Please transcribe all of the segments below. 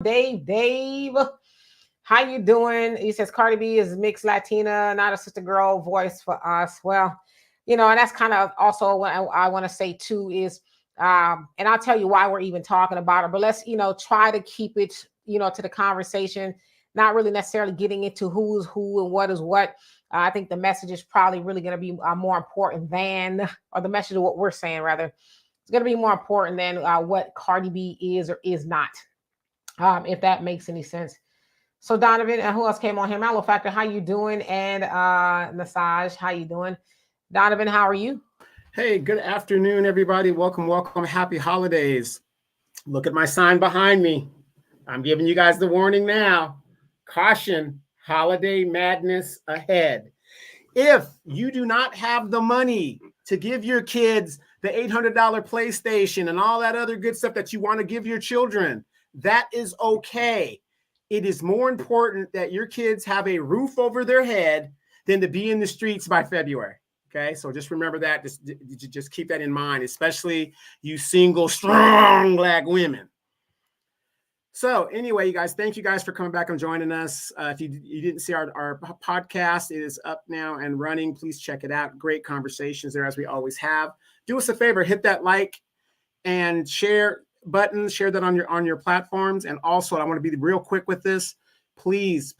Dave, how you doing? He says Cardi B is mixed Latina, not a sister girl voice for us. Well, and that's kind of also what I want to say too is, and I'll tell you why we're even talking about it. But let's try to keep it to the conversation, not really necessarily getting into who's who and what is what. I think the message is probably really going to be more important than, or the message of what we're saying rather, it's going to be more important than what Cardi B is or is not. If that makes any sense. So Donovan, and who else came on here? Mallow Factor, how you doing? And Massage, how you doing? Donovan, how are you? Hey, good afternoon, everybody. Welcome. Happy holidays. Look at my sign behind me. I'm giving you guys the warning now. Caution, holiday madness ahead. If you do not have the money to give your kids the $800 PlayStation and all that other good stuff that you want to give your children, that is okay. It is more important that your kids have a roof over their head than to be in the streets by February. Okay, so just remember that. Just keep that in mind, especially you single, strong Black women. So anyway, you guys, thank you guys for coming back and joining us. If you didn't see our podcast, it is up now and running. Please check it out. Great conversations there, as we always have. Do us a favor, hit that like and share button, share that on your platforms. And also, I want to be real quick with this. Please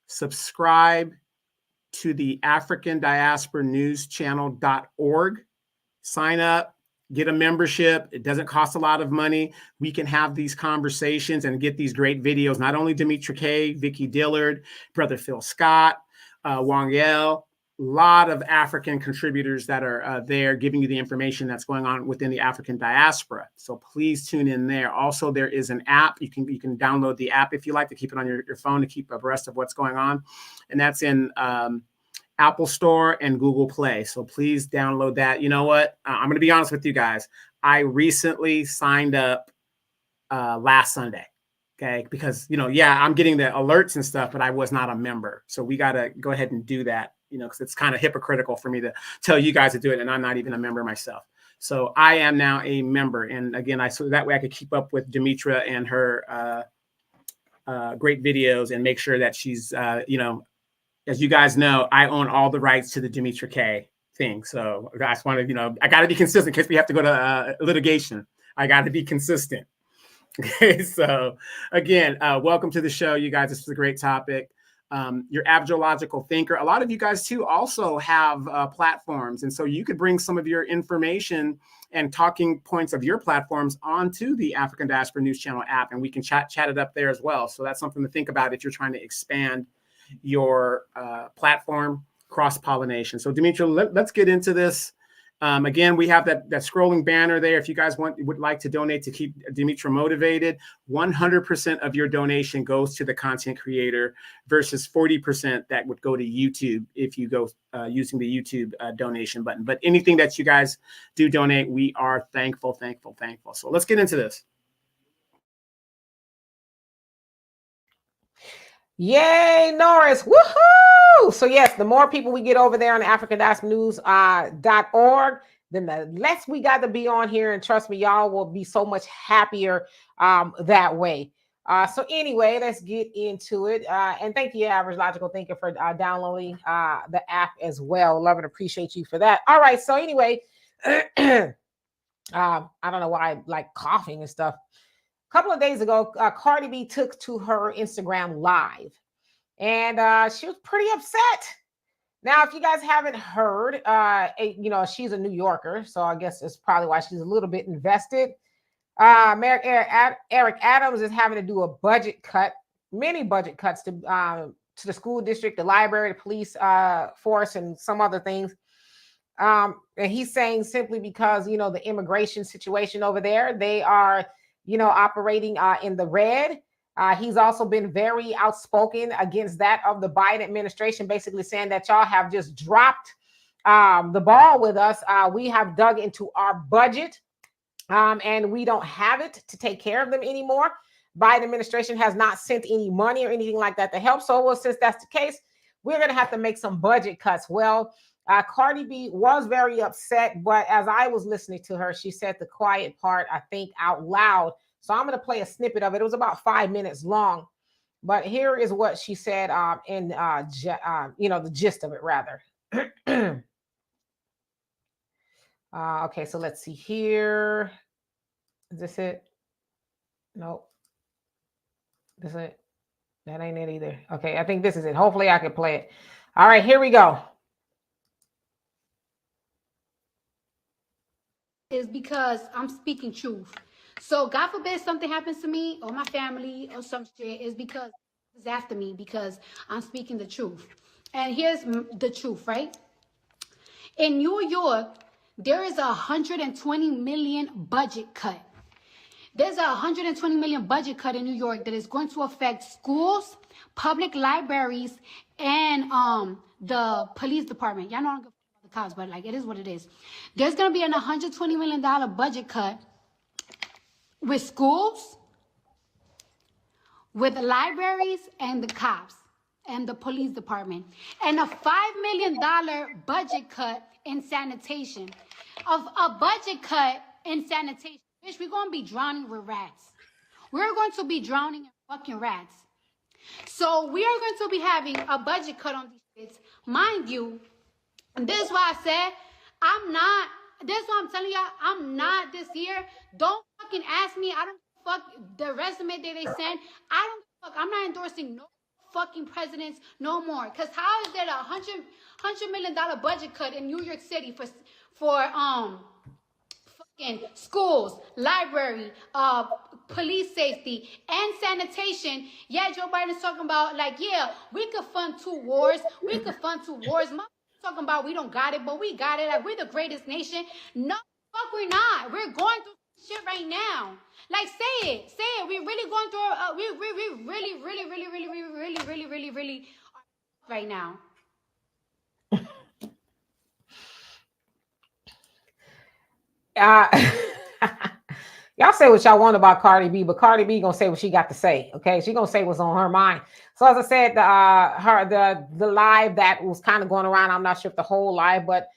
subscribe to the African Diaspora News Channel.org. Sign up, get a membership. It doesn't cost a lot of money. We can have these conversations and get these great videos. Not only Demetra K, Vicky Dillard, Brother Phil Scott, Wang Yel, a lot of African contributors that are there giving you the information that's going on within the African diaspora. So please tune in there. Also, there is an app. You can download the app if you like to keep it on your phone to keep abreast of what's going on. And that's in Apple Store and Google Play. So please download that. You know what? I'm going to be honest with you guys. I recently signed up last Sunday. Okay. Because, I'm getting the alerts and stuff, but I was not a member. So we got to go ahead and do that, because it's kind of hypocritical for me to tell you guys to do it. And I'm not even a member myself. So I am now a member. And again, so that way I could keep up with Demetra and her great videos and make sure that she's, as you guys know, I own all the rights to the Demetra K thing. So I just want to, I got to be consistent in case we have to go to litigation. I got to be consistent. Okay, so again, welcome to the show, you guys. This is a great topic. Your astrological thinker. A lot of you guys too also have platforms, and so you could bring some of your information and talking points of your platforms onto the African Diaspora News Channel app, and we can chat it up there as well. So that's something to think about if you're trying to expand your platform cross-pollination. So Demetra, let's get into this. Again, we have that scrolling banner there. If you guys would like to donate to keep Demetra motivated, 100% of your donation goes to the content creator versus 40% that would go to YouTube if you go using the YouTube donation button. But anything that you guys do donate, we are thankful. So let's get into this. Yay, Norris. Woohoo! So yes, the more people we get over there on the AfricanDiasporaNews.org, then the less we got to be on here. And trust me, y'all will be so much happier that way. So anyway, let's get into it. And thank you, Average Logical Thinker, for downloading the app as well. Love and appreciate you for that. All right. So anyway, I don't know why I like coughing and stuff. A couple of days ago, Cardi B took to her Instagram live, and she was pretty upset. Now, if you guys haven't heard, she's a New Yorker, so I guess it's probably why she's a little bit invested. Eric Adams is having to do a budget cut, many budget cuts to the school district, the library, the police force, and some other things. And he's saying simply because, the immigration situation over there, they are operating in the red. He's also been very outspoken against that of the Biden administration, basically saying that y'all have just dropped the ball with us. We have dug into our budget and we don't have it to take care of them anymore. Biden administration has not sent any money or anything like that to help. So, well, since that's the case, we're going to have to make some budget cuts. Well, Cardi B was very upset, but as I was listening to her, she said the quiet part, I think, out loud. So I'm going to play a snippet of it. It was about 5 minutes long, but here is what she said in the gist of it rather. Okay, so let's see here. Is this it? Nope. This is it. That ain't it either. Okay, I think this is it. Hopefully I can play it. All right, here we go. Is because I'm speaking truth. So God forbid something happens to me or my family or some shit, is because it's after me, because I'm speaking the truth. And here's the truth, right? In New York, there is a 120 million budget cut. There's a 120 million budget cut in New York that is going to affect schools, public libraries, and the police department. Y'all know I don't give a fuck about the cops, but like it is what it is. There's gonna be an $120 million budget cut with schools, with the libraries, and the cops and the police department, and a $5 million budget cut in sanitation. Of a budget cut in sanitation, bitch, we're gonna be drowning with rats. We're going to be drowning in fucking rats. So we are going to be having a budget cut on these shits. Mind you, and this is why I said I'm not, this is why I'm telling y'all, I'm not this year. Don't fucking ask me. I don't fuck the resume that they send. I don't fuck. I'm not endorsing no fucking presidents no more. Because how is there a $100 million budget cut in New York City for fucking schools, library, police safety, and sanitation? Yeah, Joe Biden's talking about like, yeah, we could fund 2 wars. We could fund 2 wars. My talking about we don't got it, but we got it. Like we're the greatest nation. No, fuck, we're not. We're going through shit right now. Like, say it. We're really going through. We really right now. Y'all say what y'all want about Cardi B, but Cardi B gonna say what she got to say. Okay, she gonna say what's on her mind. So as I said, the live that was kind of going around. I'm not sure if the whole live, but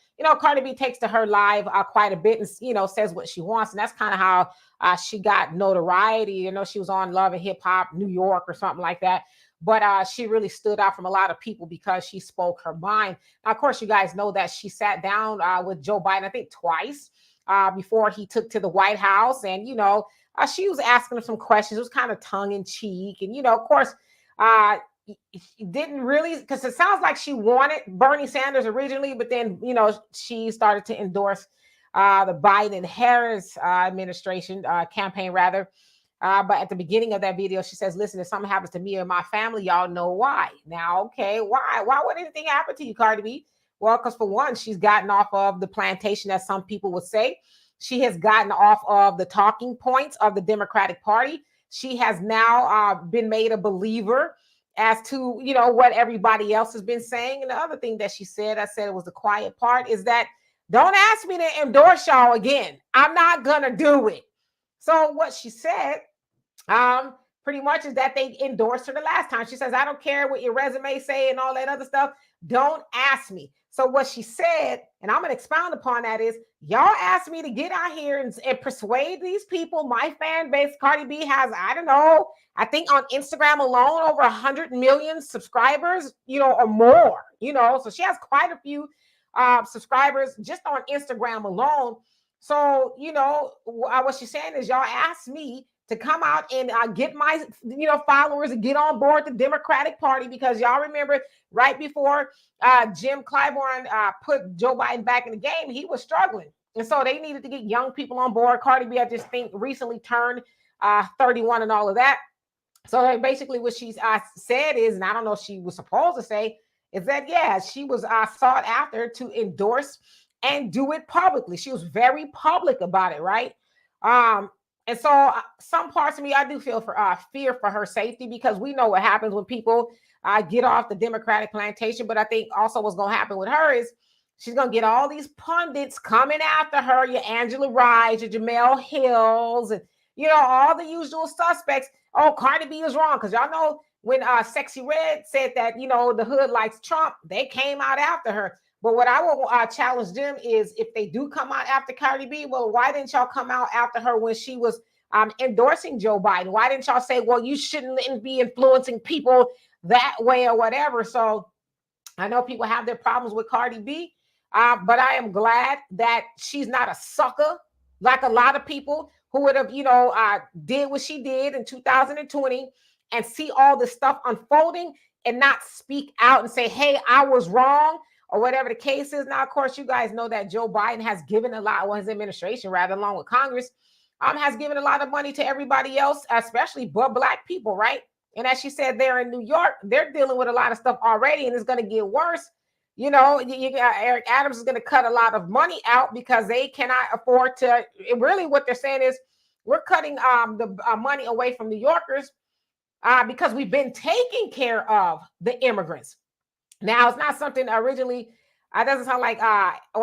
Cardi B takes to her live quite a bit and says what she wants, and that's kind of how she got notoriety. She was on Love and Hip Hop New York or something like that. But she really stood out from a lot of people because she spoke her mind. Now, of course, you guys know that she sat down with Joe Biden, I think twice. Before he took to the White House, and she was asking him some questions. It was kind of tongue in cheek, and of course, didn't really, because it sounds like she wanted Bernie Sanders originally, but then she started to endorse the Biden-Harris administration campaign rather. But at the beginning of that video, she says, "Listen, if something happens to me or my family, y'all know why." Now, okay, why? Why would anything happen to you, Cardi B? Well, because for one, she's gotten off of the plantation, as some people would say. She has gotten off of the talking points of the Democratic Party. She has now been made a believer as to, what everybody else has been saying. And the other thing that she said, I said it was the quiet part, is that don't ask me to endorse y'all again. I'm not going to do it. So what she said, pretty much is that they endorsed her the last time. She says, I don't care what your resume say and all that other stuff. Don't ask me. So what she said, and I'm going to expound upon that, is y'all asked me to get out here and persuade these people. My fan base, Cardi B has, I don't know, I think on Instagram alone, over 100 million subscribers, or more, so she has quite a few subscribers just on Instagram alone. So, what she's saying is y'all asked me to come out and get my, followers and get on board the Democratic Party, because y'all remember right before Jim Clyburn put Joe Biden back in the game, he was struggling. And so they needed to get young people on board. Cardi B, I just think, recently turned 31 and all of that. So basically what she said is, and I don't know if she was supposed to say, is that, yeah, she was sought after to endorse and do it publicly. She was very public about it, right? And so some parts of me, I do feel for fear for her safety, because we know what happens when people get off the Democratic plantation. But I think also what's going to happen with her is she's going to get all these pundits coming after her, your Angela Rye, your Jamel Hills, and, all the usual suspects. Oh, Cardi B is wrong. Because y'all know when Sexy Red said that, the hood likes Trump, they came out after her. But what I will challenge them is, if they do come out after Cardi B, well, why didn't y'all come out after her when she was endorsing Joe Biden? Why didn't y'all say, well, you shouldn't be influencing people that way or whatever? So I know people have their problems with Cardi B, but I am glad that she's not a sucker like a lot of people who would have, did what she did in 2020 and see all this stuff unfolding and not speak out and say, hey, I was wrong, or whatever the case is. Now, of course, you guys know that Joe Biden has given a lot, well, his administration, rather, along with Congress, has given a lot of money to everybody else, especially Black people, right? And as she said, there in New York, they're dealing with a lot of stuff already, and it's going to get worse. Eric Adams is going to cut a lot of money out because they cannot afford to. Really, what they're saying is we're cutting the money away from New Yorkers because we've been taking care of the immigrants. Now, it's not something originally. It doesn't sound like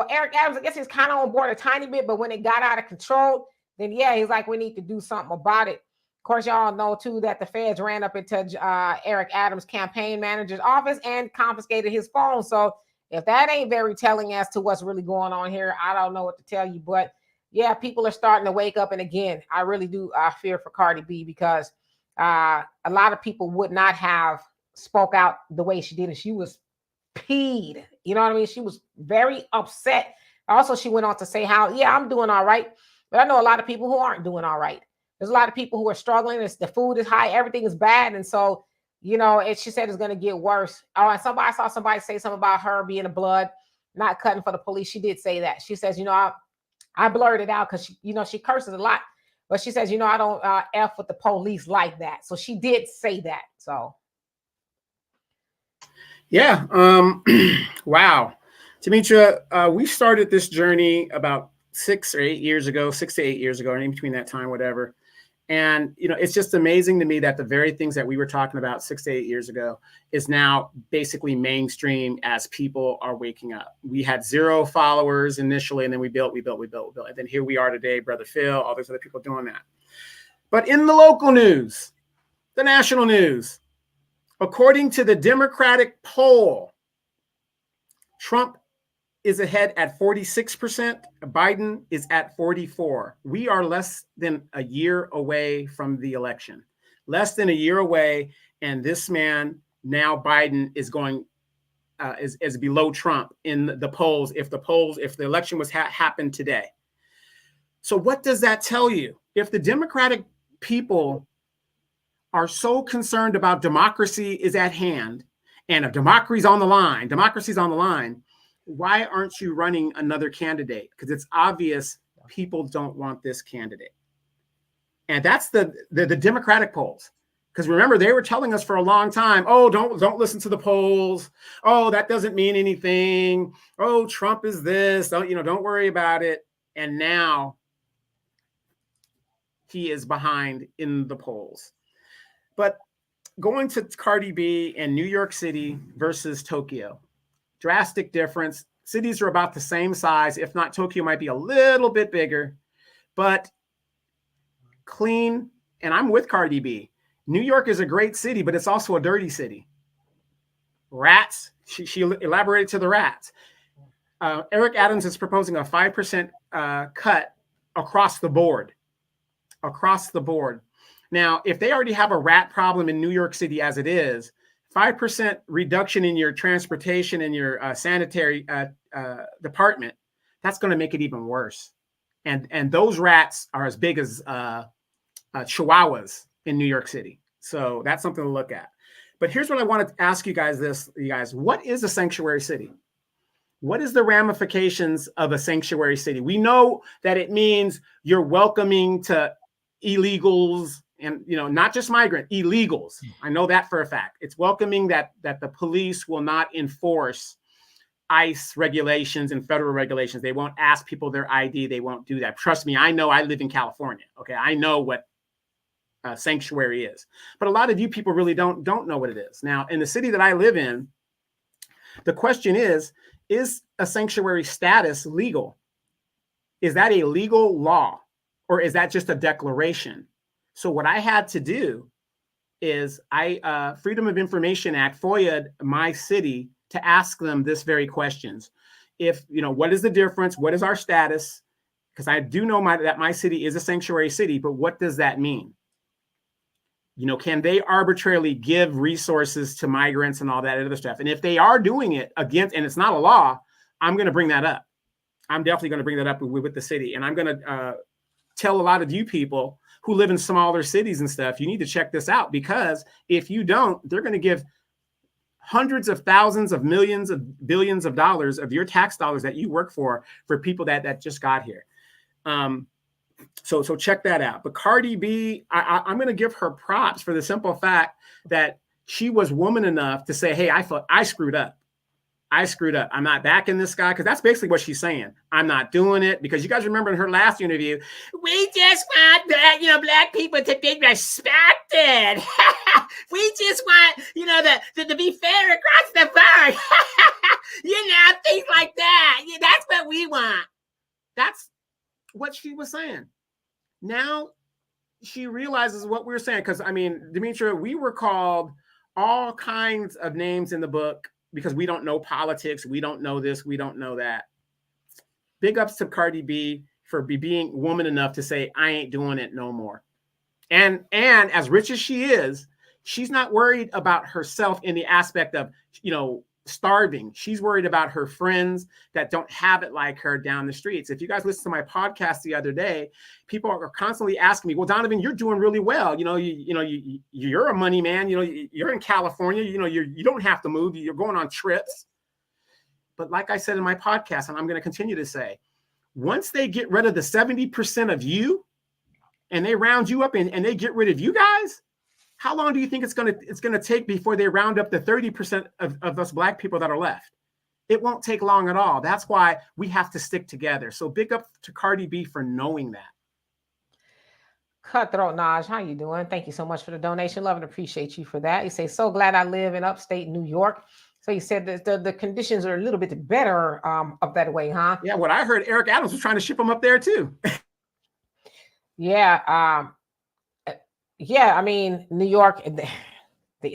Eric Adams. I guess he's kind of on board a tiny bit, but when it got out of control, then yeah, he's like, we need to do something about it. Of course, y'all know too that the feds ran up into Eric Adams' campaign manager's office and confiscated his phone. So if that ain't very telling as to what's really going on here, I don't know what to tell you. But yeah, people are starting to wake up. And again, I really do fear for Cardi B because a lot of people would not have spoke out the way she did, and she was peed. You know what I mean? She was very upset. Also, she went on to say how, yeah, I'm doing all right, but I know a lot of people who aren't doing all right. There's a lot of people who are struggling. The food is high. Everything is bad. And so, she said it's going to get worse. Oh, and I saw somebody say something about her being a blood, not cutting for the police. She did say that. She says, I blurred it out because, she curses a lot. But she says, I don't F with the police like that. So she did say that. So. Yeah. Wow. Demetra, we started this journey about 6 to 8 years ago, or in between that time, whatever. And, it's just amazing to me that the very things that we were talking about 6 to 8 years ago is now basically mainstream as people are waking up. We had 0 followers initially, and then we built. And then here we are today, Brother Phil, all those other people doing that. But in the local news, the national news, according to the Democratic poll, Trump is ahead at 46%. Biden is at 44%. We are less than a year away from the election. Less than a year away, and this man, now Biden, is going is below Trump in the polls. If the election was happened today. So what does that tell you? If the Democratic people are so concerned about democracy is at hand, and if democracy's on the line, why aren't you running another candidate? Because it's obvious people don't want this candidate. And that's the Democratic polls. Because remember, they were telling us for a long time, oh, don't listen to the polls. Oh, that doesn't mean anything. Oh, Trump is this. Don't worry about it. And now he is behind in the polls. But going to Cardi B and New York City versus Tokyo, drastic difference. Cities are about the same size. If not, Tokyo might be a little bit bigger, but clean. And I'm with Cardi B. New York is a great city, but it's also a dirty city. Rats. She elaborated to the rats. Eric Adams is proposing a 5% cut across the board. Now, if they already have a rat problem in New York City as it is, 5% reduction in your transportation and your sanitary department, that's going to make it even worse. And those rats are as big as chihuahuas in New York City. So that's something to look at. But here's what I want to ask you guys what is a sanctuary city? What is the ramifications of a sanctuary city? We know that it means you're welcoming to illegals, and not just migrant, illegals. I know that for a fact. It's welcoming that the police will not enforce ICE regulations and federal regulations. They won't ask people their ID. They won't do that. Trust me, I know. I live in California. Okay, I know what sanctuary is. But a lot of you people really don't know what it is. Now, in the city that I live in, the question is a sanctuary status legal? Is that a legal law, or is that just a declaration? So what I had to do is I Freedom of Information Act FOIA'd my city to ask them this very questions. What is the difference? What is our status? because I do know that my city is a sanctuary city, but what does that mean? You know, can they arbitrarily give resources to migrants and all that other stuff? And if they are doing it against, and it's not a law, I'm going to bring that up. I'm definitely going to bring that up with the city. And I'm going to tell a lot of you people who live in smaller cities and stuff, you need to check this out, because if you don't, they're going to give hundreds of thousands of millions of billions of dollars of your tax dollars that you work for people that just got here. So check that out. But Cardi B, I'm going to give her props for the simple fact that she was woman enough to say, hey, I screwed up. I screwed up. I'm not backing this guy, because that's basically what she's saying. I'm not doing it, because you guys remember in her last interview, we just want black people to be respected. We just want to be fair across the board. Things like that. Yeah, that's what we want. That's what she was saying. Now she realizes what we were saying, because I mean, Demetria, we were called all kinds of names in the book because we don't know politics, we don't know this, we don't know that. Big ups to Cardi B for being woman enough to say, I ain't doing it no more. And as rich as she is, she's not worried about herself in the aspect of, starving. She's worried about her friends that don't have it like her down the streets. If you guys listen to my podcast the other day, people are constantly asking me, well, Donovan, you're doing really well. You're a money man. You're in California. You don't have to move. You're going on trips. But like I said in my podcast, and I'm going to continue to say, once they get rid of the 70% of you and they round you up and they get rid of you guys, how long do you think it's gonna take before they round up the 30% of us black people that are left? It won't take long at all. That's why we have to stick together. So big up to Cardi B for knowing that. Cutthroat Naj, how you doing? Thank you so much for the donation. Love and appreciate you for that. You say, so glad I live in upstate New York. So you said that the conditions are a little bit better up that way, huh? Yeah, what I heard, Eric Adams was trying to ship them up there too. Yeah. Yeah, I mean, New York,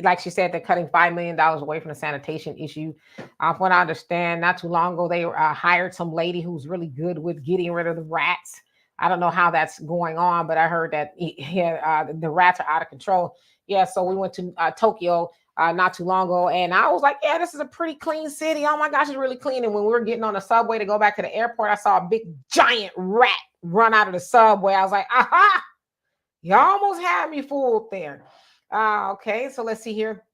like she said, they're cutting $5 million away from the sanitation issue. From what I understand, not too long ago, they hired some lady who's really good with getting rid of the rats. I don't know how that's going on, but I heard that the rats are out of control. Yeah, so we went to Tokyo not too long ago, and I was like, yeah, this is a pretty clean city. Oh my gosh, it's really clean. And when we were getting on the subway to go back to the airport, I saw a big giant rat run out of the subway. I was like, aha! You almost had me fooled there. Okay, so let's see here.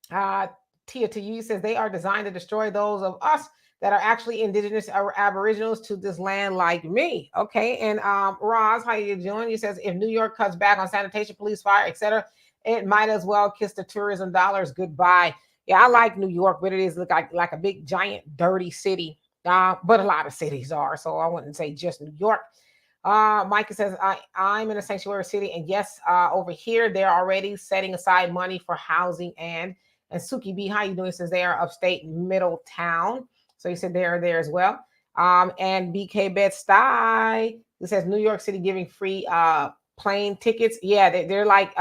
Tia to you says they are designed to destroy those of us that are actually indigenous or aboriginals to this land like me. Okay, and Roz, how you doing? You says if New York cuts back on sanitation, police, fire, etc., it might as well kiss the tourism dollars goodbye. Yeah, I like New York, but it is look like a big, giant, dirty city. But a lot of cities are, so I wouldn't say just New York. Micah says, I'm in a sanctuary city, and yes, over here, they're already setting aside money for housing. And Suki B, how you doing? Says they are upstate Middletown. So you said they are there as well. And BK Bed-Stuy, it says New York City giving free plane tickets. Yeah, they're like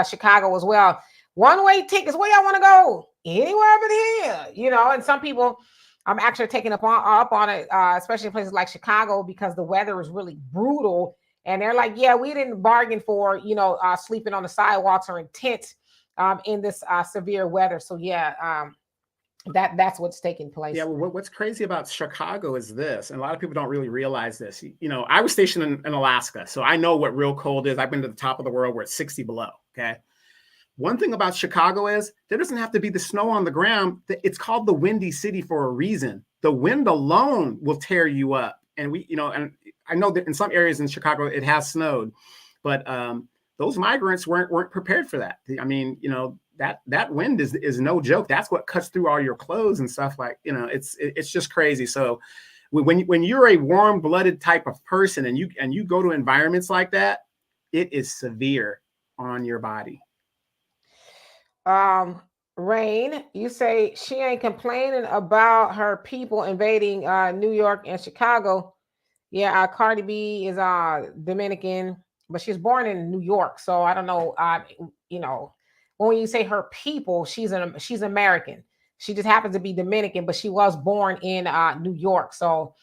Chicago as well. One-way tickets, where y'all want to go? Anywhere but here, and some people I'm actually taking up on it, especially in places like Chicago, because the weather is really brutal. And they're like, yeah, we didn't bargain for, sleeping on the sidewalks or in tents in this severe weather. So, yeah, that's what's taking place. Yeah, well, what's crazy about Chicago is this, and a lot of people don't really realize this. I was stationed in Alaska, so I know what real cold is. I've been to the top of the world where it's 60 below, okay? One thing about Chicago is there doesn't have to be the snow on the ground. It's called the Windy City for a reason. The wind alone will tear you up. And and I know that in some areas in Chicago, it has snowed, but those migrants weren't prepared for that. I mean, that wind is no joke. That's what cuts through all your clothes and stuff like, it's just crazy. So when you're a warm-blooded type of person and you go to environments like that, it is severe on your body. Rain, you say she ain't complaining about her people invading New York and Chicago. Yeah, Cardi B is Dominican, but she's born in New York. So I don't know. When you say her people, she's American. She just happens to be Dominican, but she was born in New York. So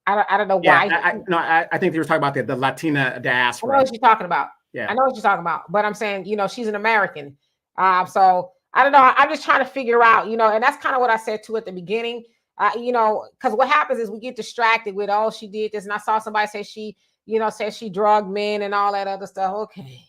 I don't know Yeah, why. I think they were talking about the Latina I know diaspora. what you're talking about. Yeah. I know what you're talking about. But I'm saying, she's an American. So I don't know. I'm just trying to figure out, and that's kind of what I said too at the beginning. Because what happens is we get distracted with, oh, she did this, and I saw somebody say says she drugged men and all that other stuff. Okay,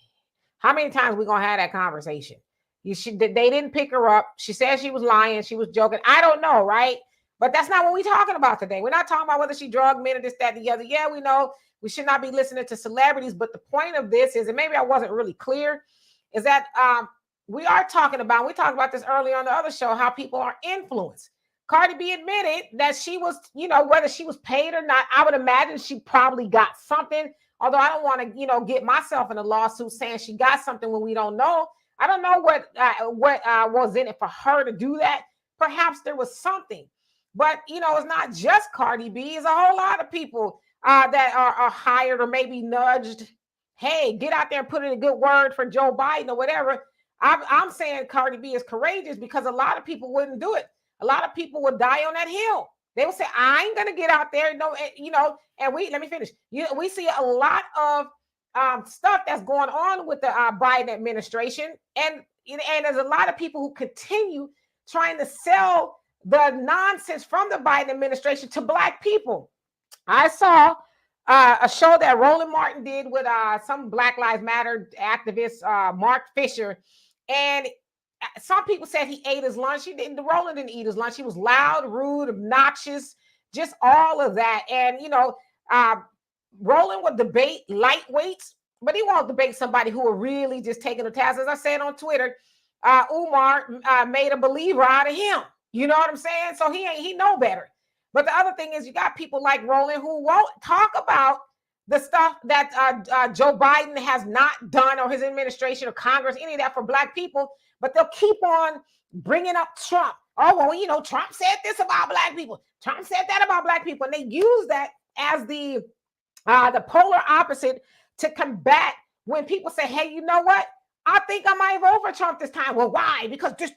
how many times we gonna have that conversation? They didn't pick her up. She said she was lying. She was joking. I don't know, right? But that's not what we're talking about today. We're not talking about whether she drugged men or this, that, and the other. Yeah, we know we should not be listening to celebrities. But the point of this is, and maybe I wasn't really clear, is that we talked about this earlier on the other show, how people are influenced. Cardi B admitted that she was, whether she was paid or not, I would imagine she probably got something. Although I don't want to, get myself in a lawsuit saying she got something when we don't know. I don't know what was in it for her to do that. Perhaps there was something, but it's not just Cardi B. It's a whole lot of people that are hired or maybe nudged. Hey, get out there and put in a good word for Joe Biden or whatever. I'm saying Cardi B is courageous because a lot of people wouldn't do it. A lot of people would die on that hill. They would say, I ain't going to get out there. No, and let me finish. We see a lot of stuff that's going on with the Biden administration. And there's a lot of people who continue trying to sell the nonsense from the Biden administration to Black people. I saw a show that Roland Martin did with some Black Lives Matter activist, Mark Fisher. And some people said he ate his lunch. Roland didn't eat his lunch. He was loud, rude, obnoxious, just all of that. And, Roland would debate lightweights, but he won't debate somebody who are really just taking the task. As I said on Twitter, Umar made a believer out of him. You know what I'm saying? So he know better. But the other thing is you got people like Roland who won't talk about the stuff that Joe Biden has not done, or his administration or Congress, any of that for Black people, but they'll keep on bringing up Trump. Oh, well, Trump said this about Black people. Trump said that about Black people. And they use that as the polar opposite to combat when people say, hey, you know what? I think I might vote for Trump this time. Well, why? Because this,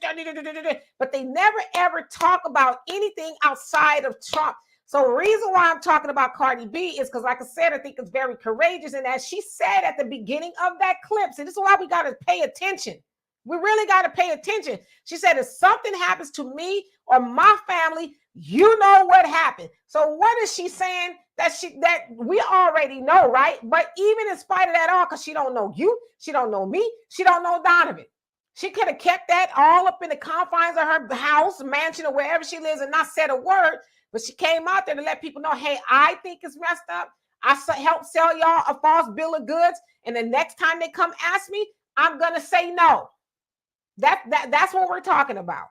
but they never, ever talk about anything outside of Trump. So the reason why I'm talking about Cardi B is because, like I said, I think it's very courageous. And as she said at the beginning of that clip, so this is why we got to pay attention. We really got to pay attention. She said, if something happens to me or my family, you know what happened. So what is she saying? That we already know, right? But even in spite of that all, because she don't know you, she don't know me, she don't know Donovan. She could have kept that all up in the confines of her house, mansion, or wherever she lives and not said a word. But she came out there to let people know, hey, I think it's messed up. I helped sell y'all a false bill of goods. And the next time they come ask me, I'm going to say no. That's what we're talking about.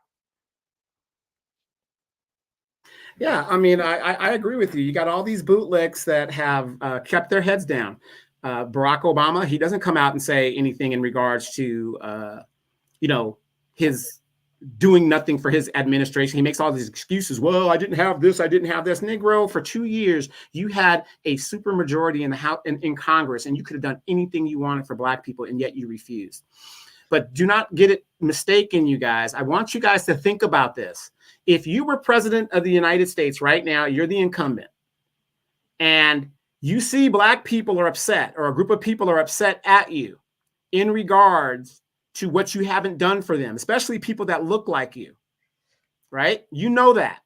Yeah, I mean, I agree with you. You got all these bootlicks that have kept their heads down. Barack Obama, he doesn't come out and say anything in regards to, his doing nothing for his administration. He makes all these excuses. Well, I didn't have this. I didn't have this. Negro, for 2 years, you had a super majority in the House, in Congress, and you could have done anything you wanted for Black people, and yet you refused. But do not get it mistaken, you guys. I want you guys to think about this. If you were president of the United States right now, you're the incumbent, and you see Black people are upset, or a group of people are upset at you in regards to what you haven't done for them, especially people that look like you, right? You know that.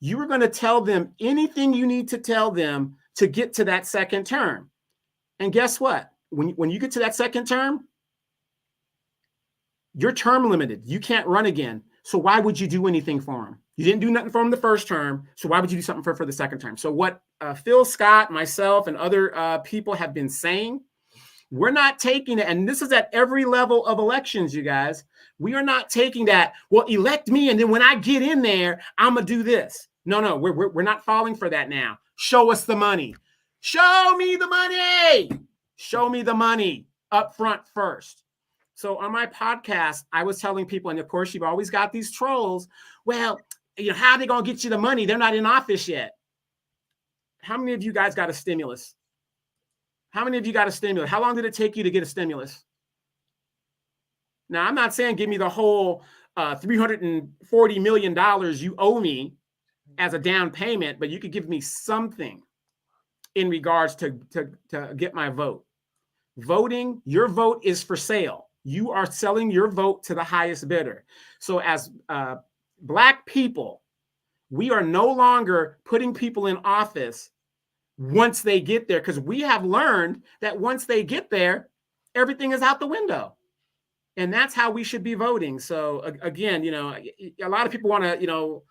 You are going to tell them anything you need to tell them to get to that second term. And guess what? When you get to that second term, you're term limited. You can't run again. So why would you do anything for them? You didn't do nothing for them the first term. So why would you do something for the second term? So what Phil Scott, myself, and other people have been saying, we're not taking it. And this is at every level of elections, you guys. We are not taking that, well, elect me, and then when I get in there, I'm going to do this. No, we're not falling for that now. Show us the money. Show me the money. Show me the money up front first. So on my podcast, I was telling people, and of course, you've always got these trolls. Well, how are they going to get you the money? They're not in office yet. How many of you guys got a stimulus? How many of you got a stimulus? How long did it take you to get a stimulus? Now, I'm not saying give me the whole $340 million you owe me. as a down payment, but you could give me something in regards to get my vote. Voting, your vote is for sale. You are selling your vote to the highest bidder. So as Black people, we are no longer putting people in office once they get there, because we have learned that once they get there, everything is out the window. And that's how we should be voting. So again, a lot of people want to,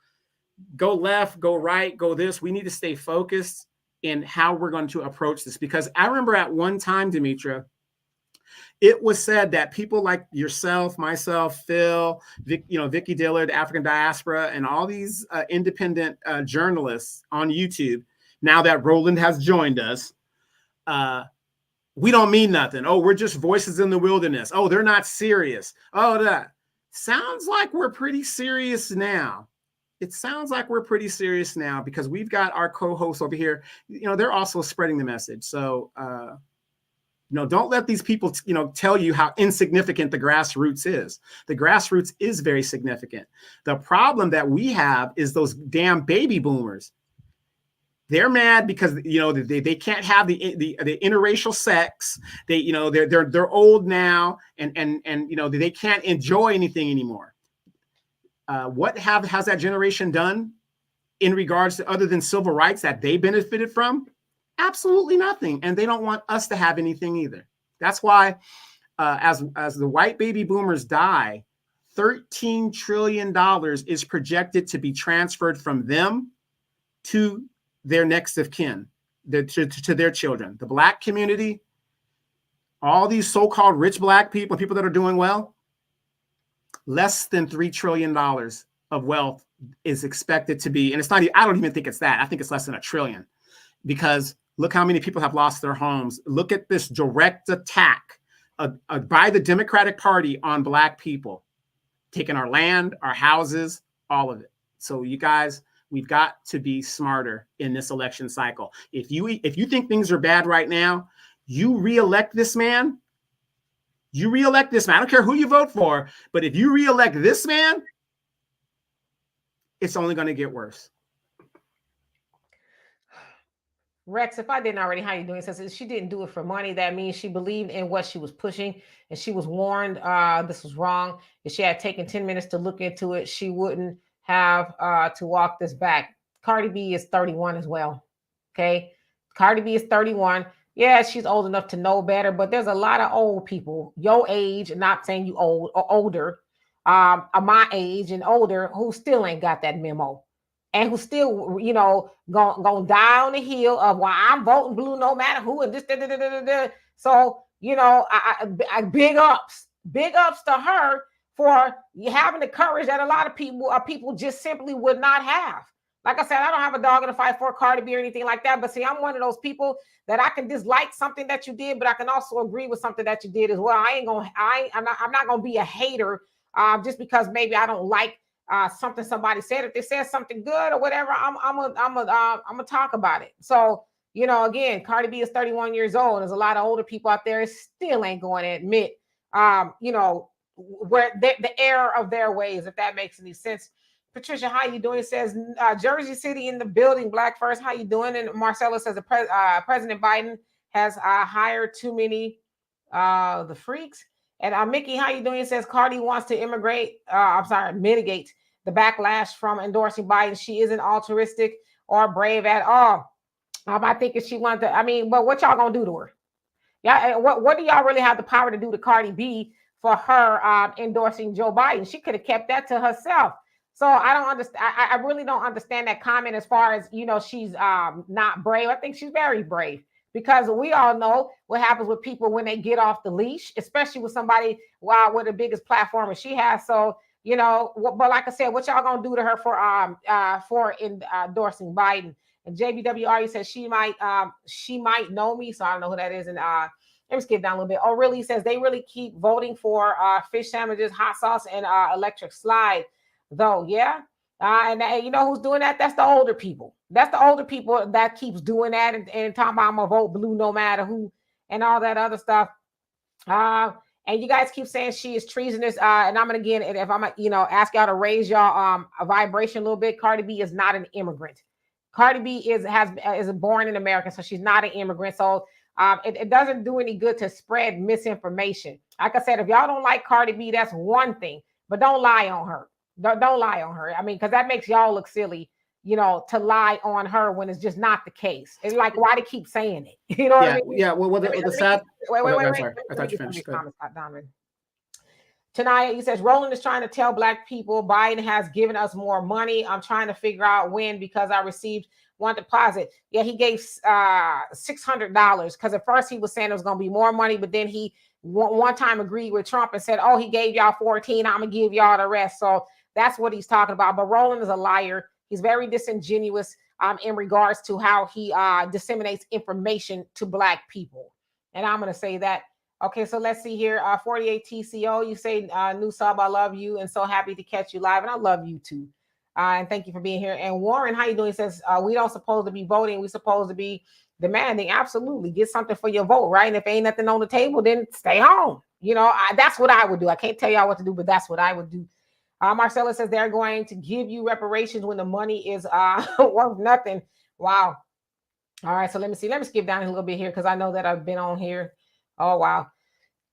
go left, go right, go this. We need to stay focused in how we're going to approach this. Because I remember at one time, Demetra, it was said that people like yourself, myself, Phil, Vicky Dillard, African Diaspora, and all these independent journalists on YouTube, now that Roland has joined us, we don't mean nothing. Oh, we're just voices in the wilderness. Oh, they're not serious. Oh, that sounds like we're pretty serious now. It sounds like we're pretty serious now because we've got our co-hosts over here. They're also spreading the message. So, don't let these people, tell you how insignificant the grassroots is. The grassroots is very significant. The problem that we have is those damn baby boomers. They're mad because they can't have the interracial sex. They're old now, and they can't enjoy anything anymore. What has that generation done in regards to other than civil rights that they benefited from? Absolutely nothing, and they don't want us to have anything either. That's why, as the white baby boomers die, $13 trillion is projected to be transferred from them to their next of kin, to their children. The Black community, all these so-called rich Black people that are doing well, less than $3 trillion of wealth is expected to be, and it's not, I don't even think it's that. I think it's less than $1 trillion, because look how many people have lost their homes. Look at this direct attack by the Democratic Party on Black people, taking our land, our houses, all of it. So you guys, we've got to be smarter in this election cycle. If you think things are bad right now, you reelect this man. I don't care who you vote for, but if you reelect this man, it's only going to get worse. Rex, if I didn't already, how you doing? It says she didn't do it for money. That means she believed in what she was pushing, and she was warned this was wrong. If she had taken 10 minutes to look into it, she wouldn't have to walk this back. Cardi B is 31 as well. Okay. Cardi B is 31. Yeah, she's old enough to know better, but there's a lot of old people, your age, not saying you old or older, my age and older, who still ain't got that memo. And who still, gonna die on the hill of why I'm voting blue no matter who, and this, da, da, da, da, da. So, I big ups to her for having the courage that a lot of people just simply would not have. Like I said, I don't have a dog in a fight for Cardi B or anything like that. But see, I'm one of those people that I can dislike something that you did, but I can also agree with something that you did as well. I'm not gonna be a hater just because maybe I don't like something somebody said. If they said something good or whatever, I'm gonna talk about it. So, again, Cardi B is 31 years old. There's a lot of older people out there that still ain't going to admit, where the error of their ways, if that makes any sense. Patricia, how you doing? Says Jersey City in the building. Black first. How you doing? And Marcella says President Biden has hired too many the freaks. And Mickey, how you doing? Says Cardi wants to mitigate the backlash from endorsing Biden. She isn't altruistic or brave at all. I think if she wanted to, but what y'all gonna do to her? Yeah, what do y'all really have the power to do to Cardi B for her endorsing Joe Biden? She could have kept that to herself. So I don't understand. I really don't understand that comment as far as, she's not brave. I think she's very brave, because we all know what happens with people when they get off the leash, especially with somebody with the biggest platform as she has. So, but like I said, what y'all gonna do to her for endorsing Biden? And JBWRU says she might know me, so I don't know who that is. And let me skip down a little bit. Oh, really? He says they really keep voting for fish sandwiches, hot sauce, and electric slide. Though, yeah. And you know who's doing that? That's the older people. That's the older people that keeps doing that and talking about I'm gonna vote blue no matter who and all that other stuff. And you guys keep saying she is treasonous. And I'm gonna again, if I'm ask y'all to raise y'all a vibration a little bit. Cardi B is not an immigrant. Cardi B is born in America, so she's not an immigrant. So it doesn't do any good to spread misinformation. Like I said, if y'all don't like Cardi B, that's one thing, but don't lie on her. Don't lie on her. I mean, because that makes y'all look silly, to lie on her when it's just not the case. It's like, why they keep saying it? You know what I mean? Yeah. Well, the sad. Wait. I'm sorry. I thought you finished. Tanaya, he says, Roland is trying to tell Black people Biden has given us more money. I'm trying to figure out when because I received one deposit. Yeah, he gave $600 because at first he was saying it was going to be more money, but then he one time agreed with Trump and said, oh, he gave y'all 14. I'm going to give y'all the rest. So that's what he's talking about. But Roland is a liar. He's very disingenuous in regards to how he disseminates information to Black people. And I'm going to say that. Okay, so let's see here. 48 TCO, you say, new sub, I love you and so happy to catch you live. And I love you too. And thank you for being here. And Warren, how you doing? He says, we don't supposed to be voting. We're supposed to be demanding. Absolutely. Get something for your vote, right? And if ain't nothing on the table, then stay home. That's what I would do. I can't tell y'all what to do, but that's what I would do. Marcella says they're going to give you reparations when the money is worth nothing. Wow. All right, so let me see. Let me skip down a little bit here because I know that I've been on here. Oh, wow.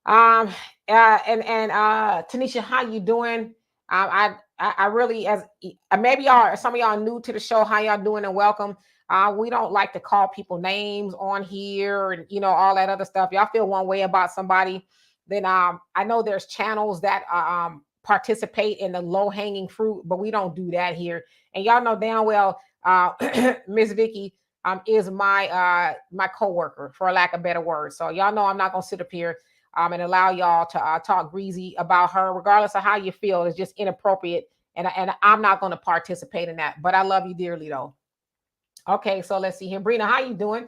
And Tanisha, how you doing? I really, as maybe some of y'all new to the show, how y'all doing and welcome. We don't like to call people names on here and, all that other stuff. Y'all feel one way about somebody, then I know there's channels that participate in the low hanging fruit, but we don't do that here. And y'all know damn well, Miss Vicky is my coworker, for lack of better words. So y'all know I'm not gonna sit up here and allow y'all to talk greasy about her, regardless of how you feel. It's just inappropriate, and I'm not going to participate in that. But I love you dearly, though. Okay, so let's see here, Brina, how you doing?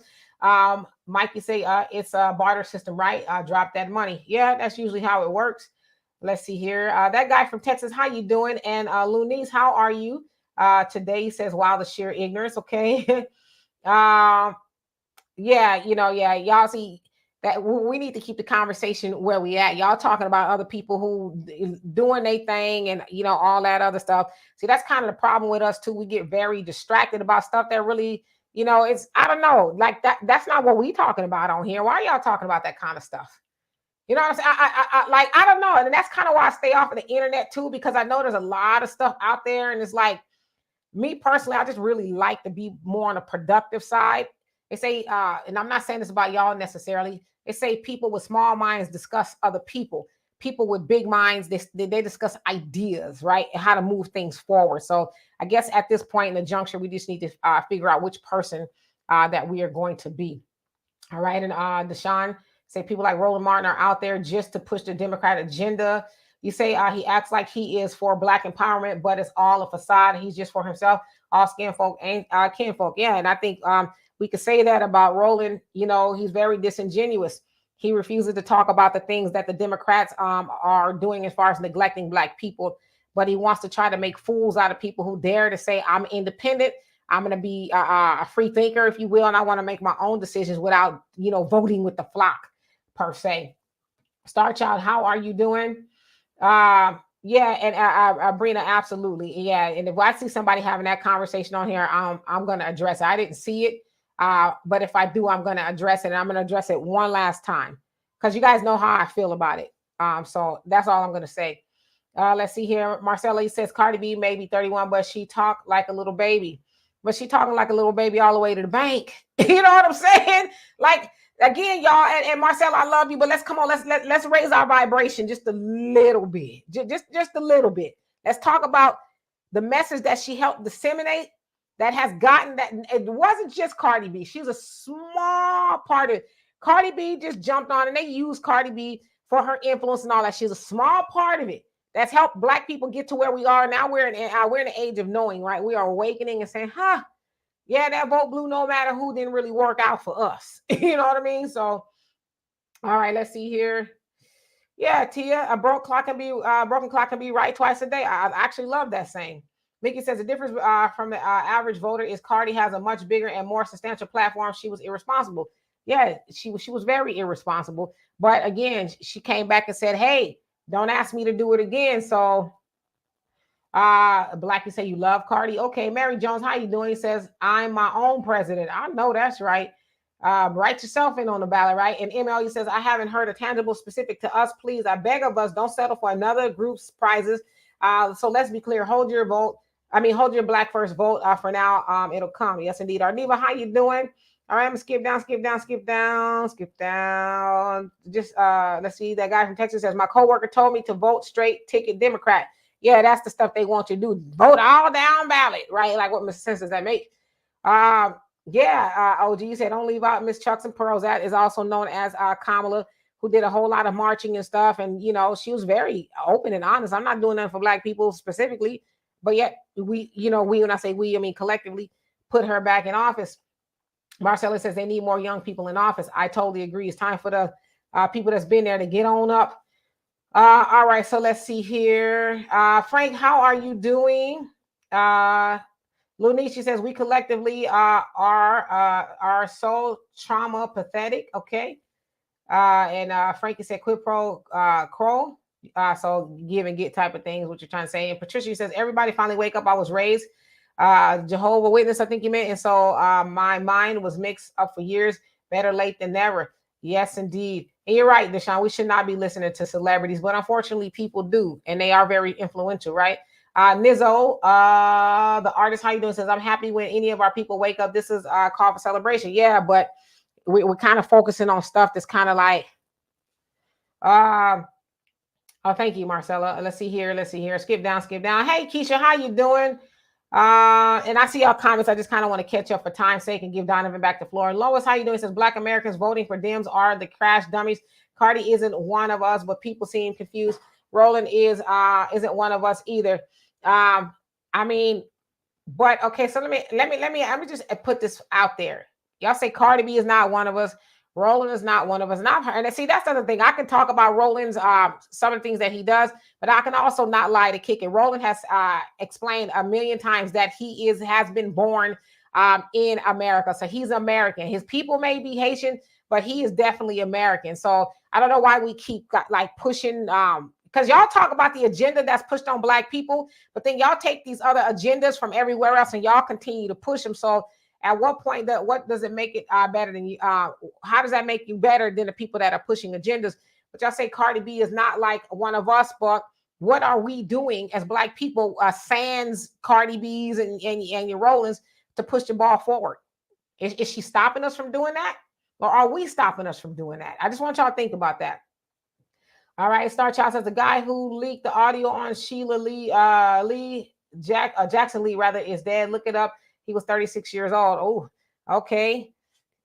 Mike, you say it's a barter system, right? Drop that money. Yeah, that's usually how it works. Let's see here. That guy from Texas, how you doing? And Lunice, how are you? Today he says, wow, the sheer ignorance. Okay. Yeah, y'all see that we need to keep the conversation where we at. Y'all talking about other people who doing their thing and all that other stuff. See, that's kind of the problem with us too. We get very distracted about stuff that really, it's, I don't know, like that's not what we talking about on here. Why are y'all talking about that kind of stuff? You know what I'm saying? I don't know. And that's kind of why I stay off of the internet too, because I know there's a lot of stuff out there. And it's like, me personally, I just really like to be more on a productive side. They say, and I'm not saying this about y'all necessarily. They say people with small minds discuss other people. People with big minds, they discuss ideas, right? And how to move things forward. So I guess at this point in the juncture, we just need to figure out which person that we are going to be. All right. And Deshaun say people like Roland Martin are out there just to push the Democrat agenda. You say he acts like he is for Black empowerment, but it's all a facade. He's just for himself. All skin folk ain't kinfolk. Yeah, and I think we could say that about Roland. He's very disingenuous. He refuses to talk about the things that the Democrats are doing as far as neglecting Black people, but he wants to try to make fools out of people who dare to say, I'm independent. I'm going to be a free thinker, if you will, and I want to make my own decisions without, voting with the flock, per se. Star Child, how are you doing? Yeah, and Brina, absolutely. Yeah, and if I see somebody having that conversation on here, I'm going to address it. I didn't see it, but if I do, I'm going to address it, and I'm going to address it one last time because you guys know how I feel about it. So that's all I'm going to say. Let's see here. Marcella says Cardi B may be 31, but she talked like a little baby. But she talking like a little baby all the way to the bank. You know what I'm saying? Like, again, y'all, and Marcella, I love you, but let's raise our vibration just a little bit. Just a little bit. Let's talk about the message that she helped disseminate that has gotten that. It wasn't just Cardi B. She was a small part of it. Cardi B just jumped on and they used Cardi B for her influence and all that. She's a small part of it that's helped Black people get to where we are. Now we're in the age of knowing, right? We are awakening and saying, yeah, that vote blue no matter who didn't really work out for us. You know what I mean? So, all right, let's see here. Yeah, Tia, a broken clock can be right twice a day. I actually love that saying. Mickey says the difference from the average voter is Cardi has a much bigger and more substantial platform. She was irresponsible. yeah, she was very irresponsible. But again, she came back and said, "Hey, don't ask me to do it again." So, Black, you say you love Cardi. Okay, Mary Jones, how you doing? He says, "I'm my own president." I know that's right. Write yourself in on the ballot, right? And MLU says, "I haven't heard a tangible specific to us. Please, I beg of us, don't settle for another group's prizes. So let's be clear. Hold your vote. I mean, hold your Black first vote. For now, it'll come. Yes, indeed. Arneva, how you doing? All right, I'm gonna skip down, skip down, skip down, skip down. Just let's see. That guy from Texas says, my coworker told me to vote straight ticket Democrat. Yeah, that's the stuff they want you to do. Vote all down ballot, right? Like what sense does that make? Yeah, OG, you said don't leave out Miss Chucks and Pearls. That is also known as Kamala, who did a whole lot of marching and stuff. And, you know, she was very open and honest. I'm not doing that for Black people specifically, but yet we, you know, we, when I say we, I mean collectively, put her back in office. Marcella says they need more young people in office. I totally agree. It's time for the people that's been there to get on up. All right, so let's see here. Frank, how are you doing? Lunici says we collectively are so trauma pathetic. Okay. And Frankie said quid pro quo. So give and get type of things, what you're trying to say. And Patricia says everybody finally wake up. I was raised Jehovah Witness, I think you meant. And so my mind was mixed up for years. Better late than never. Yes, indeed. And you're right, Deshaun. We should not be listening to celebrities, but unfortunately, people do, and they are very influential, right? Nizzo, the artist, how you doing? Says, I'm happy when any of our people wake up. This is a call for celebration. Yeah, but we're kind of focusing on stuff that's kind of like, oh, thank you, Marcella. Let's see here. Skip down. Hey, Keisha, how you doing? And I see your comments. I just kind of want to catch up for time's sake and give Donovan back the floor. Lois, how you doing? It says Black Americans voting for Dems are the crash dummies. Cardi isn't one of us, but people seem confused. Roland isn't one of us either. I mean, but okay, so let me just put this out there. Y'all say Cardi B is not one of us. Roland is not one of us. Not her. And see, that's the other thing. I can talk about Roland's some of the things that he does, but I can also not lie to kick it. Roland has explained a million times that he has been born in America. So he's American. His people may be Haitian, but he is definitely American. So I don't know why we keep like pushing because y'all talk about the agenda that's pushed on Black people, but then y'all take these other agendas from everywhere else and y'all continue to push them. So at what point what does it make it better than you? How does that make you better than the people that are pushing agendas? But y'all say Cardi B is not like one of us, but what are we doing as Black people, sans Cardi B's and your Rollins to push the ball forward? Is she stopping us from doing that? Or are we stopping us from doing that? I just want y'all to think about that. All right, Star Child says the guy who leaked the audio on Sheila Jackson Lee rather is dead. Look it up. He was 36 years old. Oh, okay.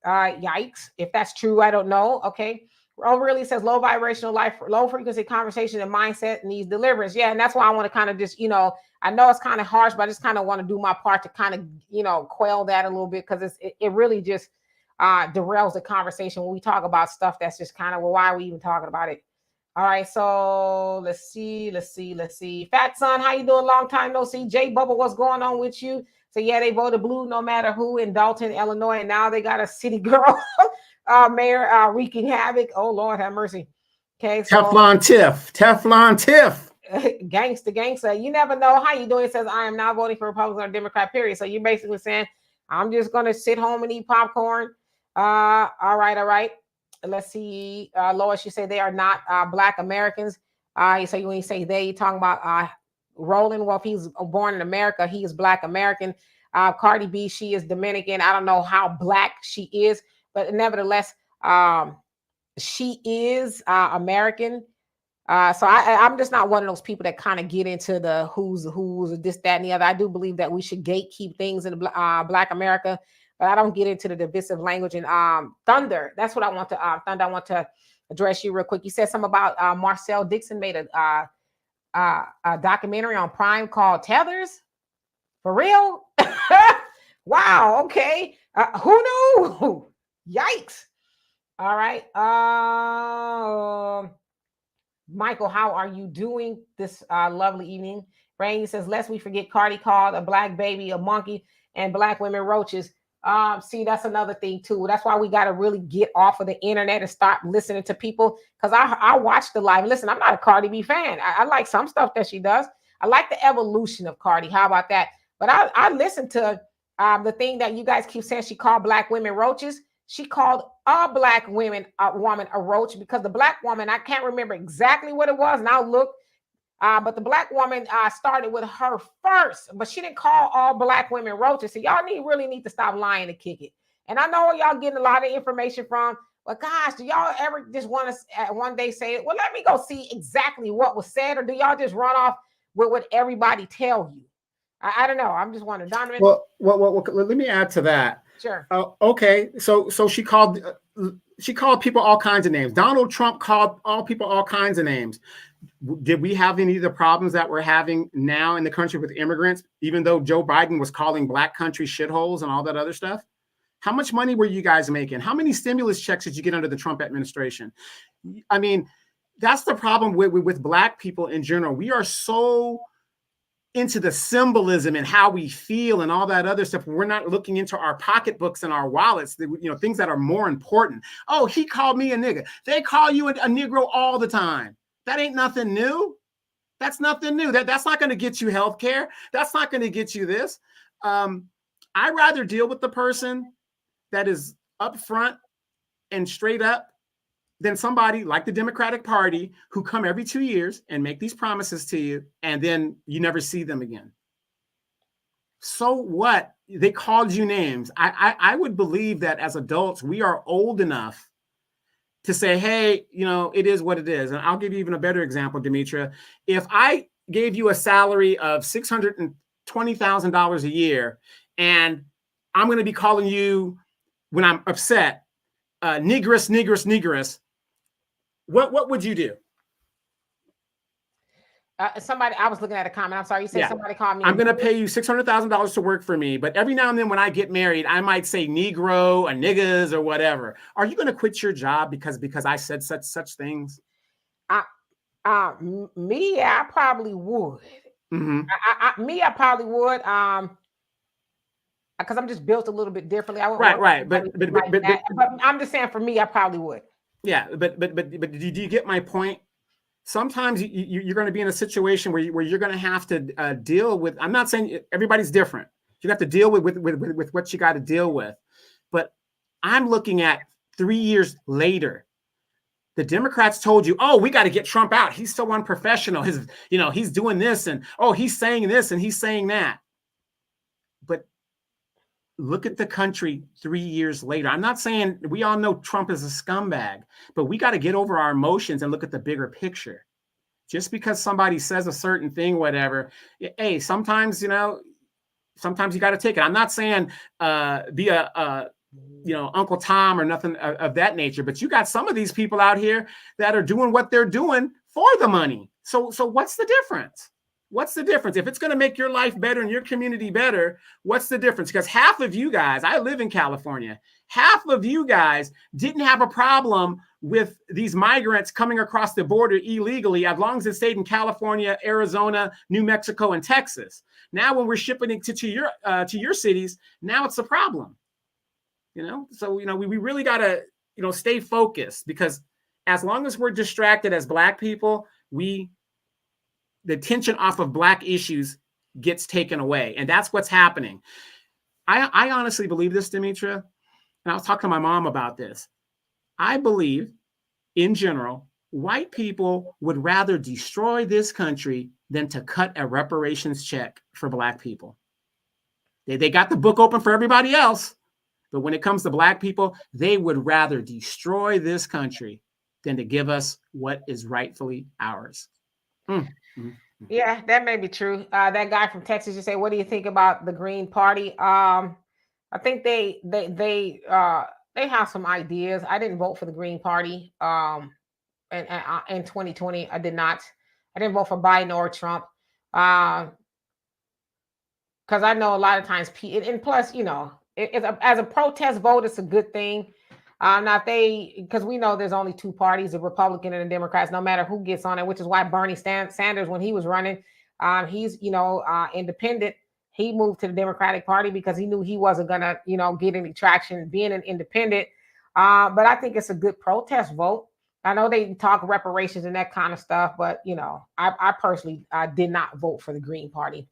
Yikes. If that's true, I don't know. Okay. Really says low vibrational life, low frequency conversation and mindset needs deliverance. Yeah, and that's why I want to kind of just, you know, I know it's kind of harsh, but I just kind of want to do my part to kind of, you know, quell that a little bit because it really just derails the conversation when we talk about stuff that's just kind of, well, why are we even talking about it? All right, so let's see. Fat Son, how you doing? Long time no see. J Bubba, what's going on with you? So yeah, they voted blue no matter who in Dalton, Illinois, and now they got a city girl mayor wreaking havoc. Oh Lord, have mercy. Okay, so Teflon Tiff. Gangsta. You never know. How you doing? It says I am not voting for Republican or Democrat. Period. So you're basically saying I'm just gonna sit home and eat popcorn. All right. Let's see. Lois, you say they are not Black Americans. You say when you say they, you're talking about Roland. Well, if he's born in America, he is Black American. Cardi B, she is Dominican. I don't know how Black she is, but nevertheless, she is American. So I'm just not one of those people that kind of get into the who's this, that, and the other. I do believe that we should gatekeep things in Black America, but I don't get into the divisive language. And Thunder, that's what I want to Thunder. I want to address you real quick. You said something about Marcel Dixon made a documentary on Prime called Tethers. For real? Wow. Okay. Who knew? Yikes. All right. Michael, how are you doing this lovely evening? Rain says, lest we forget Cardi called a Black baby a monkey and Black women roaches. See, that's another thing too. That's why we got to really get off of the internet and start listening to people. Because I watch the live. Listen, I'm not a Cardi B fan. I like some stuff that she does. I like the evolution of Cardi. How about that? But I listen to the thing that you guys keep saying. She called black women roaches. She called a black woman a roach, because the black woman, I can't remember exactly what it was. And I'll look. But the black woman started with her first, but she didn't call all black women roaches. So y'all really need to stop lying to kick it. And I know y'all getting a lot of information from, but gosh, do y'all ever just want to one day say, well, let me go see exactly what was said, or do y'all just run off with what everybody tell you? I don't know. I'm just wondering, Donovan. Well, let me add to that. Sure. Okay, so she called people all kinds of names. Donald Trump called all people all kinds of names. Did we have any of the problems that we're having now in the country with immigrants, even though Joe Biden was calling black country shitholes and all that other stuff? How much money were you guys making? How many stimulus checks did you get under the Trump administration? I mean, that's the problem with black people in general. We are so into the symbolism and how we feel and all that other stuff. We're not looking into our pocketbooks and our wallets, things that are more important. Oh, he called me a nigga. They call you a Negro all the time. That ain't nothing new. That's nothing new. That's not going to get you health care. That's not going to get you this. I'd rather deal with the person that is upfront and straight up than somebody like the Democratic Party who come every 2 years and make these promises to you, and then you never see them again. So what? They called you names. I would believe that as adults, we are old enough to say, hey, it is what it is. And I'll give you even a better example, Demetra. If I gave you a salary of $620,000 a year, and I'm going to be calling you when I'm upset, negress, what would you do? Somebody, I was looking at a comment. I'm sorry, you said somebody called me. I'm going to pay you $600,000 to work for me, but every now and then when I get married, I might say Negro or niggas or whatever. Are you going to quit your job because I said such things? Me, I probably would. Mm-hmm. I probably would. Because I'm just built a little bit differently. Right. But I'm just saying, for me, I probably would. Yeah, but do you get my point? Sometimes you're going to be in a situation where you're going to have to deal with. I'm not saying everybody's different. You have to deal with what you got to deal with. But I'm looking at 3 years later. The Democrats told you, oh, we got to get Trump out. He's so unprofessional. He's doing this, and oh, he's saying this and he's saying that. But look at the country 3 years later. I'm not saying, we all know Trump is a scumbag, but we got to get over our emotions and look at the bigger picture. Just because somebody says a certain thing, whatever, hey, sometimes you got to take it. I'm not saying be a Uncle Tom or nothing of that nature, but you got some of these people out here that are doing what they're doing for the money. So what's the difference? What's the difference? If it's going to make your life better and your community better, what's the difference? Because half of you guys, I live in California, half of you guys didn't have a problem with these migrants coming across the border illegally as long as it stayed in California, Arizona, New Mexico, and Texas. Now, when we're shipping it to your cities, now it's a problem. So we really got to stay focused, because as long as we're distracted as Black people, the attention off of Black issues gets taken away. And that's what's happening. I honestly believe this, Demetra, and I was talking to my mom about this. I believe, in general, white people would rather destroy this country than to cut a reparations check for Black people. They got the book open for everybody else, but when it comes to Black people, they would rather destroy this country than to give us what is rightfully ours. Mm-hmm. Yeah, that may be true. That guy from Texas just said, "What do you think about the Green Party?" I think they have some ideas. I didn't vote for the Green Party. In 2020, I did not. I didn't vote for Biden or Trump. Because I know a lot of times, and plus, as a protest vote, it's a good thing. Because we know there's only two parties, the Republican and the Democrats, no matter who gets on it, which is why Bernie Sanders, when he was running, he's, independent. he moved to the Democratic Party because he knew he wasn't gonna, get any traction being an independent. But I think it's a good protest vote. I know they talk reparations and that kind of stuff, but I personally did not vote for the Green Party.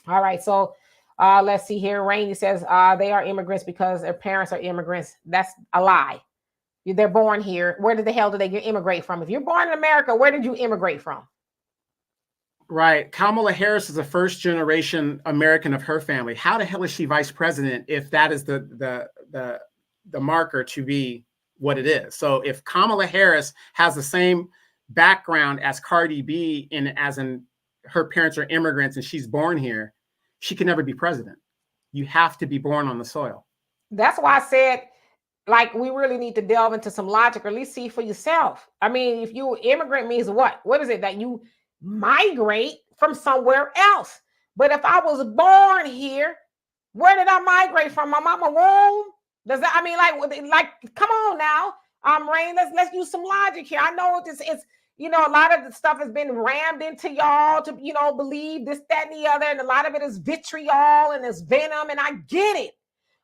All right, so let's see here. Rainey says they are immigrants because their parents are immigrants. That's a lie. They're born here. Where the hell did they immigrate from? If you're born in America, where did you immigrate from? Right. Kamala Harris is a first generation American of her family. How the hell is she vice president if that is the marker to be what it is? So if Kamala Harris has the same background as Cardi B as in her parents are immigrants and she's born here, she can never be president. You have to be born on the soil. That's why I said, like, we really need to delve into some logic, or at least see for yourself. I mean, if you immigrant means what? What is it that you migrate from somewhere else? But if I was born here, where did I migrate from? My mama womb? Does that? I mean, like, come on now, Rain. Let's use some logic here. I know it's a lot of the stuff has been rammed into y'all to believe this, that, and the other, and a lot of it is vitriol and it's venom, and I get it,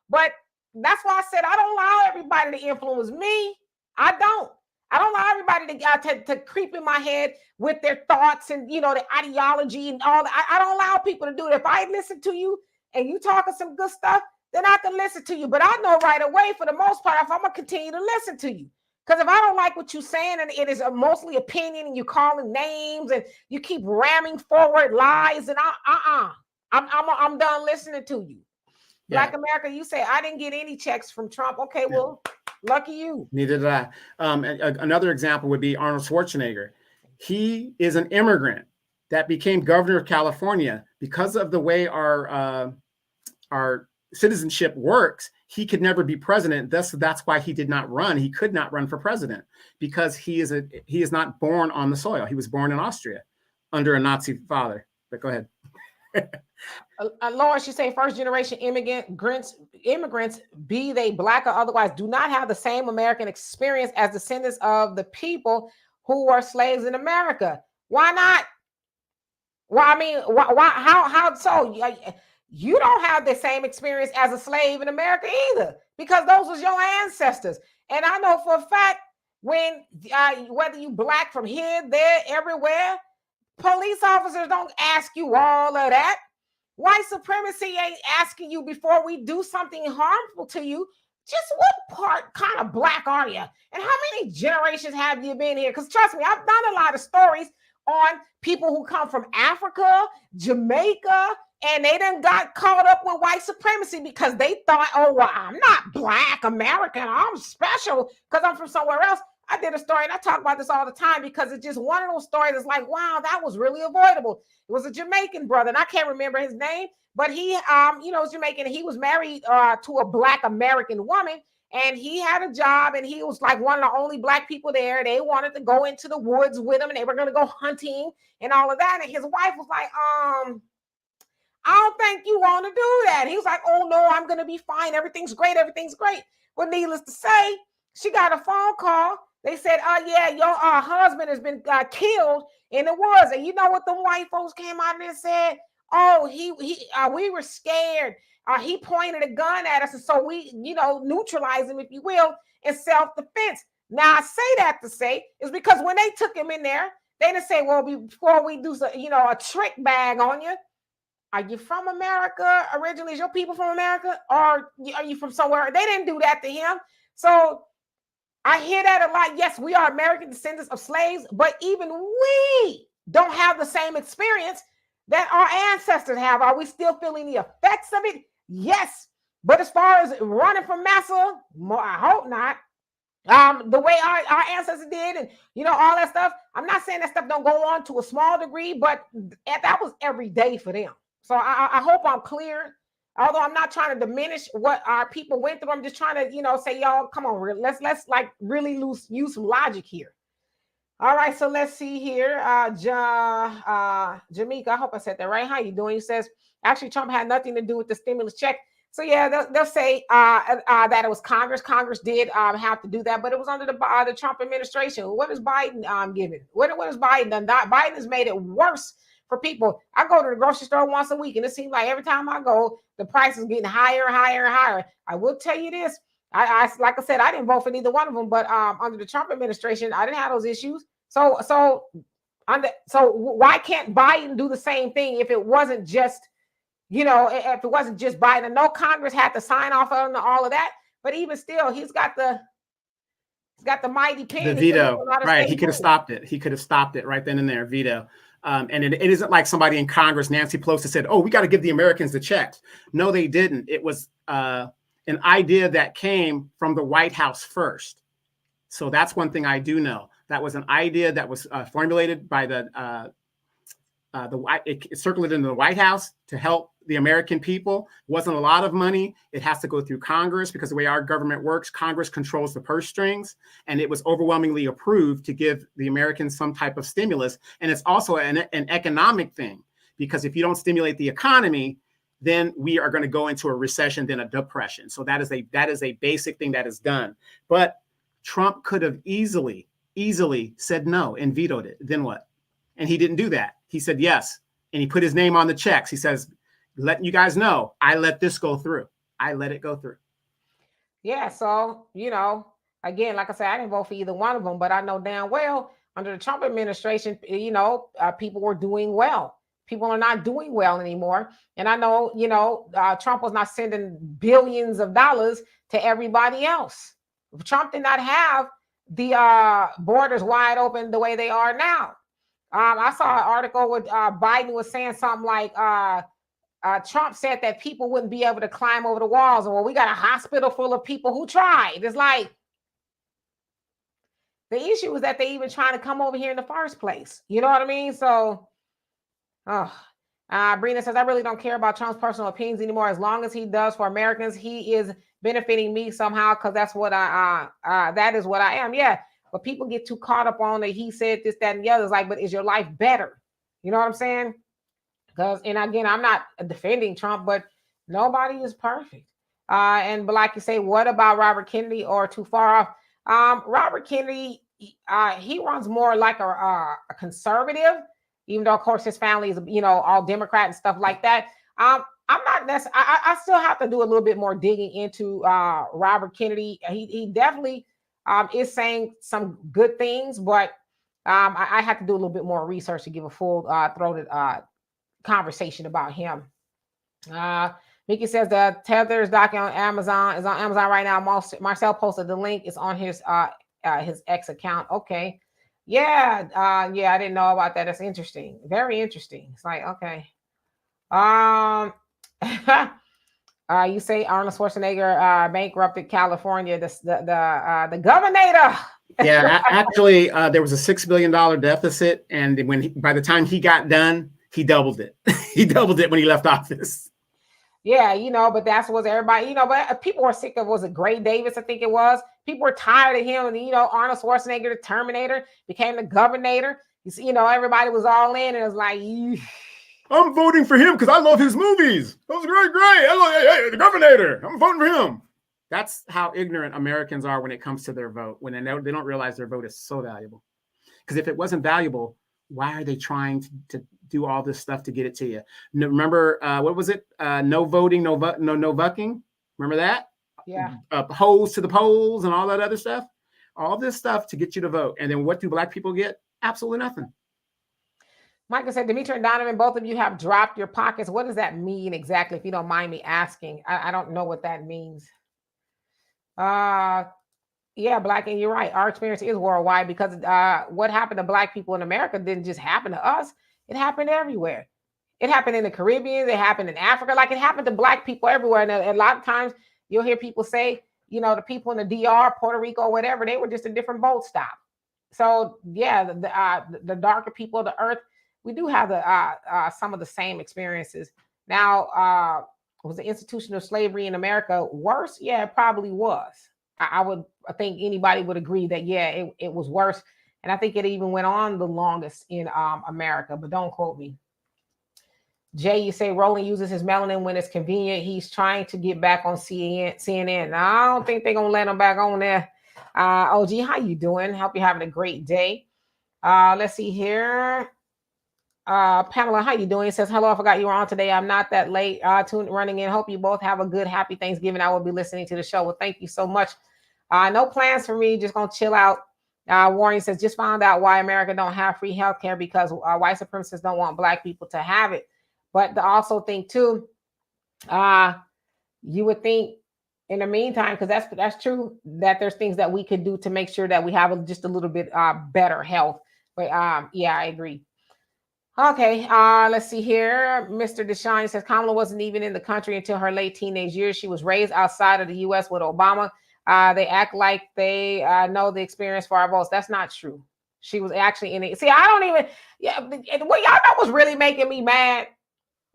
but that's why I said I don't allow everybody to influence me. I don't allow everybody to creep in my head with their thoughts and the ideology and all that. I don't allow people to do it. If I listen to you and you talking some good stuff, then I can listen to you. But I know right away, for the most part, if I'm gonna continue to listen to you. Because if I don't like what you're saying and it is mostly opinion and you're calling names and you keep ramming forward lies, and I'm done listening to you. Yeah. Black America, you say I didn't get any checks from Trump. Okay, well, lucky you. Neither did I. Another example would be Arnold Schwarzenegger. He is an immigrant that became governor of California. Because of the way our citizenship works, he could never be president. That's why he did not run. He could not run for president because he is not born on the soil. He was born in Austria under a Nazi father. But go ahead. Laura, she say first generation immigrants, be they black or otherwise, do not have the same American experience as descendants of the people who were slaves in America. Why not? Well, I mean, why? How so? You don't have the same experience as a slave in America either, because those was your ancestors. And I know for a fact, when whether you black from here, there, everywhere, police officers don't ask you all of that. White supremacy ain't asking you before we do something harmful to you, just what kind of black are you? And how many generations have you been here? Because trust me, I've done a lot of stories on people who come from Africa, Jamaica, and they done got caught up with white supremacy because they thought, oh, well, I'm not black American. I'm special because I'm from somewhere else. I did a story, and I talk about this all the time because it's just one of those stories that's like, wow, that was really avoidable. It was a Jamaican brother, and I can't remember his name, but he, was Jamaican, and he was married to a black American woman, and he had a job, and he was like one of the only black people there. They wanted to go into the woods with him, and they were going to go hunting and all of that, and his wife was like, I don't think you want to do that. He was like, oh, no, I'm going to be fine. Everything's great. Everything's great. Well, needless to say, she got a phone call. They said, oh, yeah, your husband has been killed in the woods. And you know what the white folks came out and said? Oh, we were scared. He pointed a gun at us. And so we, neutralized him, if you will, in self-defense. Now, I say that to say is because when they took him in there, they didn't say, well, before we do, a trick bag on you, are you from America originally? Is your people from America? Or are you from somewhere? They didn't do that to him. So I hear that a lot. Yes, we are American descendants of slaves, but even we don't have the same experience that our ancestors have. Are we still feeling the effects of it? Yes. But as far as running from massa, I hope not. The way our ancestors did and, all that stuff, I'm not saying that stuff don't go on to a small degree, but that was every day for them. So I hope I'm clear. Although I'm not trying to diminish what our people went through, I'm just trying to, say, y'all, come on, let's like really use some logic here. All right, so let's see here. Jamaica, I hope I said that right. How you doing? He says, actually, Trump had nothing to do with the stimulus check. So yeah, they'll say that it was Congress. Congress did have to do that, but it was under the Trump administration. What is Biden giving? What has Biden done? Biden has made it worse for people. I go to the grocery store once a week, and it seems like every time I go, the price is getting higher and higher and higher. I will tell you this. I like I said, I didn't vote for neither one of them, but under the Trump administration, I didn't have those issues. So why can't Biden do the same thing if it wasn't just, if it wasn't just Biden? No Congress had to sign off on all of that, but even still, he's got the mighty pen. The veto, right? He could have stopped it. He could have stopped it right then and there. Veto. And it isn't like somebody in Congress, Nancy Pelosi, said, "Oh, we got to give the Americans the checks." No, they didn't. It was an idea that came from the White House first. So that's one thing I do know. That was an idea that was formulated by it circulated in the White House to help the American people. It wasn't a lot of money. It has to go through Congress because the way our government works, Congress controls the purse strings, and it was overwhelmingly approved to give the Americans some type of stimulus. And it's also an economic thing, because if you don't stimulate the economy, then we are going to go into a recession, then a depression. So that is a basic thing that is done. But Trump could have easily said no and vetoed it. Then what? And he didn't do that. He said yes. And he put his name on the checks. He says, letting you guys know, I let this go through. I let it go through. Yeah. So, again, like I said, I didn't vote for either one of them, but I know damn well under the Trump administration, people were doing well. People are not doing well anymore. And I know, Trump was not sending billions of dollars to everybody else. Trump did not have the borders wide open the way they are now. I saw an article with Biden was saying something like Trump said that people wouldn't be able to climb over the walls. And well, we got a hospital full of people who tried. It's like the issue is that they even trying to come over here in the first place. You know what I mean? So, Brina says, I really don't care about Trump's personal opinions anymore. As long as he does for Americans, he is benefiting me somehow, because that's what that is what I am. Yeah. But people get too caught up on that he said this, that, and the other. It's like, but is your life better? You know what I'm saying? And again, I'm not defending Trump, but nobody is perfect. But like you say, what about Robert Kennedy or too far off? Robert Kennedy, he runs more like a conservative, even though, of course, his family is, all Democrat and stuff like that. I'm not necessarily, I still have to do a little bit more digging into Robert Kennedy. He definitely is saying some good things, but I have to do a little bit more research to give a full throated conversation about him. Mickey says the Tether's document on Amazon is on Amazon right now. Marcel posted the link. It's on his X account. Okay. Yeah. I didn't know about that. That's interesting. Very interesting. It's like, okay. You say Arnold Schwarzenegger bankrupted California, the governor. Yeah, actually, there was a $6 billion deficit, and by the time he got done, he doubled it. He doubled it when he left office. Yeah, but that's what everybody, but people were sick of, was it Gray Davis? I think it was. People were tired of him. And, Arnold Schwarzenegger, the Terminator, became the governor. Everybody was all in, and it was like, I'm voting for him because I love his movies. That was great. I love the governor. I'm voting for him. That's how ignorant Americans are when it comes to their vote, when they don't realize their vote is so valuable. Because if it wasn't valuable, why are they trying to do all this stuff to get it to you? Remember, what was it? No voting, no bucking. Remember that? Yeah. Hoes to the polls and all that other stuff. All this stuff to get you to vote. And then what do Black people get? Absolutely nothing. Michael said, Demetri and Donovan, both of you have dropped your pockets. What does that mean exactly, if you don't mind me asking? I don't know what that means. Yeah, Black, and you're right. Our experience is worldwide, because what happened to Black people in America didn't just happen to us. It happened everywhere. It happened in the Caribbean. It happened in Africa. Like, it happened to Black people everywhere. And a lot of times you'll hear people say, the people in the DR, Puerto Rico, whatever, they were just a different boat stop. So yeah, the darker people of the earth, we do have some of the same experiences. Now, was the institution of slavery in America worse? Yeah, it probably was. I think anybody would agree that, yeah, it was worse. And I think it even went on the longest in America, but don't quote me. Jay, you say Roland uses his melanin when it's convenient. He's trying to get back on CNN. Now, I don't think they're going to let him back on there. OG, how you doing? Hope you're having a great day. Let's see here. Pamela, how you doing? It says, hello, I forgot you were on today. I'm not that late. Running in. Hope you both have a good, happy Thanksgiving. I will be listening to the show. Well, thank you so much. No plans for me. Just gonna chill out. Warren says, just found out why America don't have free healthcare because white supremacists don't want black people to have it. But to also think too, you would think in the meantime, because that's true, that there's things that we could do to make sure that we have just a little bit better health. But yeah, I agree. Okay, let's see here. Mr. Deshaun says Kamala wasn't even in the country until her late teenage years. She was raised outside of the U.S. with Obama. They act like they know the experience for our votes. That's not true. She was actually in it. See, I don't even. Yeah, what y'all know was really making me mad.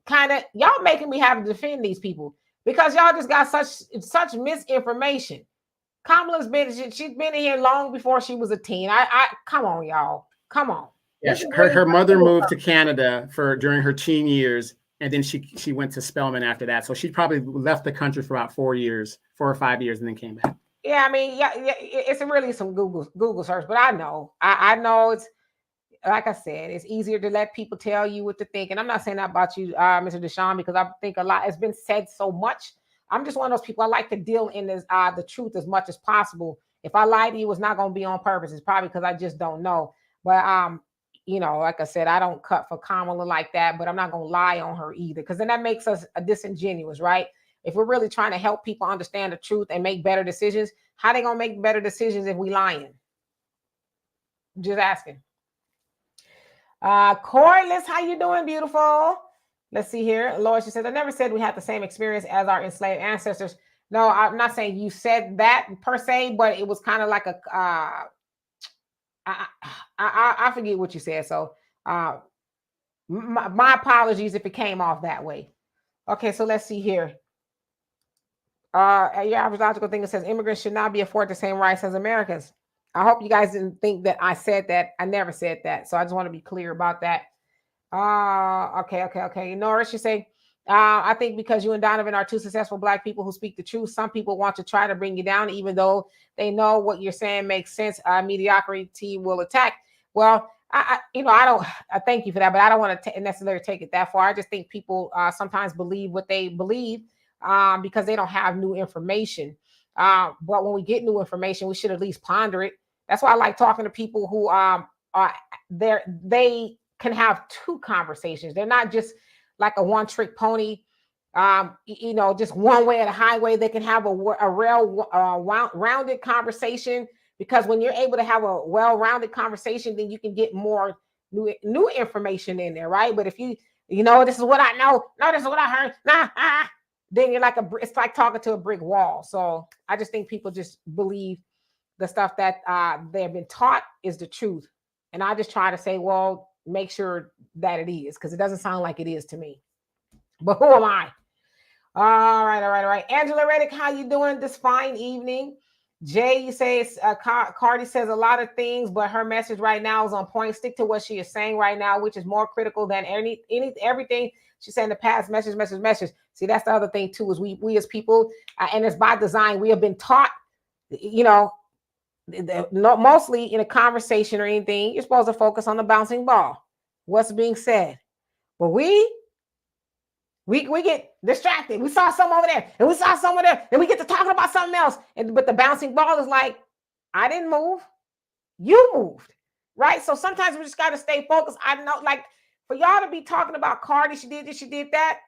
Kind of, y'all making me have to defend these people because y'all just got such misinformation. Kamala's she's been in here long before she was a teen. I come on, y'all, come on. Yes, her mother moved to Canada during her teen years, and then she went to Spelman after that. So she probably left the country for about 4 or 5 years, and then came back. Yeah, I mean, yeah, it's really some Google search, but I know it's like I said, it's easier to let people tell you what to think. And I'm not saying that about you, Mr. Deshaun, because I think a lot has been said so much. I'm just one of those people. I like to deal in the truth as much as possible. If I lie to you, it's not going to be on purpose. It's probably because I just don't know. But you know, like I said, I don't cut for Kamala like that, but I'm not going to lie on her either, because then that makes us disingenuous, right? If we're really trying to help people understand the truth and make better decisions, how they going to make better decisions if we lying? Just asking. Corliss, how you doing, beautiful? Let's see here. Laura, she says, I never said we had the same experience as our enslaved ancestors. No, I'm not saying you said that per se, but it was kind of like a I forget what you said. So my apologies if it came off that way. Okay, so let's see here. Your average logical thing that says immigrants should not be afforded the same rights as Americans. I hope you guys didn't think that I said that. I never said that. So I just want to be clear about that. Okay. Norris, you say, I think because you and Donovan are two successful Black people who speak the truth, some people want to try to bring you down, even though they know what you're saying makes sense. Mediocrity will attack. Well, I thank you for that, but I don't want to necessarily take it that far. I just think people sometimes believe what they believe because they don't have new information. But when we get new information, we should at least ponder it. That's why I like talking to people who they can have two conversations. They're not just like a one-trick pony, just one way of the highway. They can have a real rounded conversation, because when you're able to have a well-rounded conversation, then you can get more new information in there, right? But if this is what I know, no, this is what I heard, then you're it's like talking to a brick wall. So I just think people just believe the stuff that they've been taught is the truth. And I just try to say, well, make sure that it is, because it doesn't sound like it is to me. But who am I? All right. Angela Reddick, how you doing this fine evening? Jay, you say Cardi says a lot of things, but her message right now is on point. Stick to what she is saying right now, which is more critical than everything she said in the past. Message. See, that's the other thing too, is we as people, and it's by design, we have been taught, mostly in a conversation or anything, you're supposed to focus on the bouncing ball, what's being said. But we get distracted. We saw some over there, and we saw some over there, and we get to talking about something else. But the bouncing ball is like, I didn't move, you moved, right? So sometimes we just got to stay focused. I know, like, for y'all to be talking about Cardi, she did this, she did that.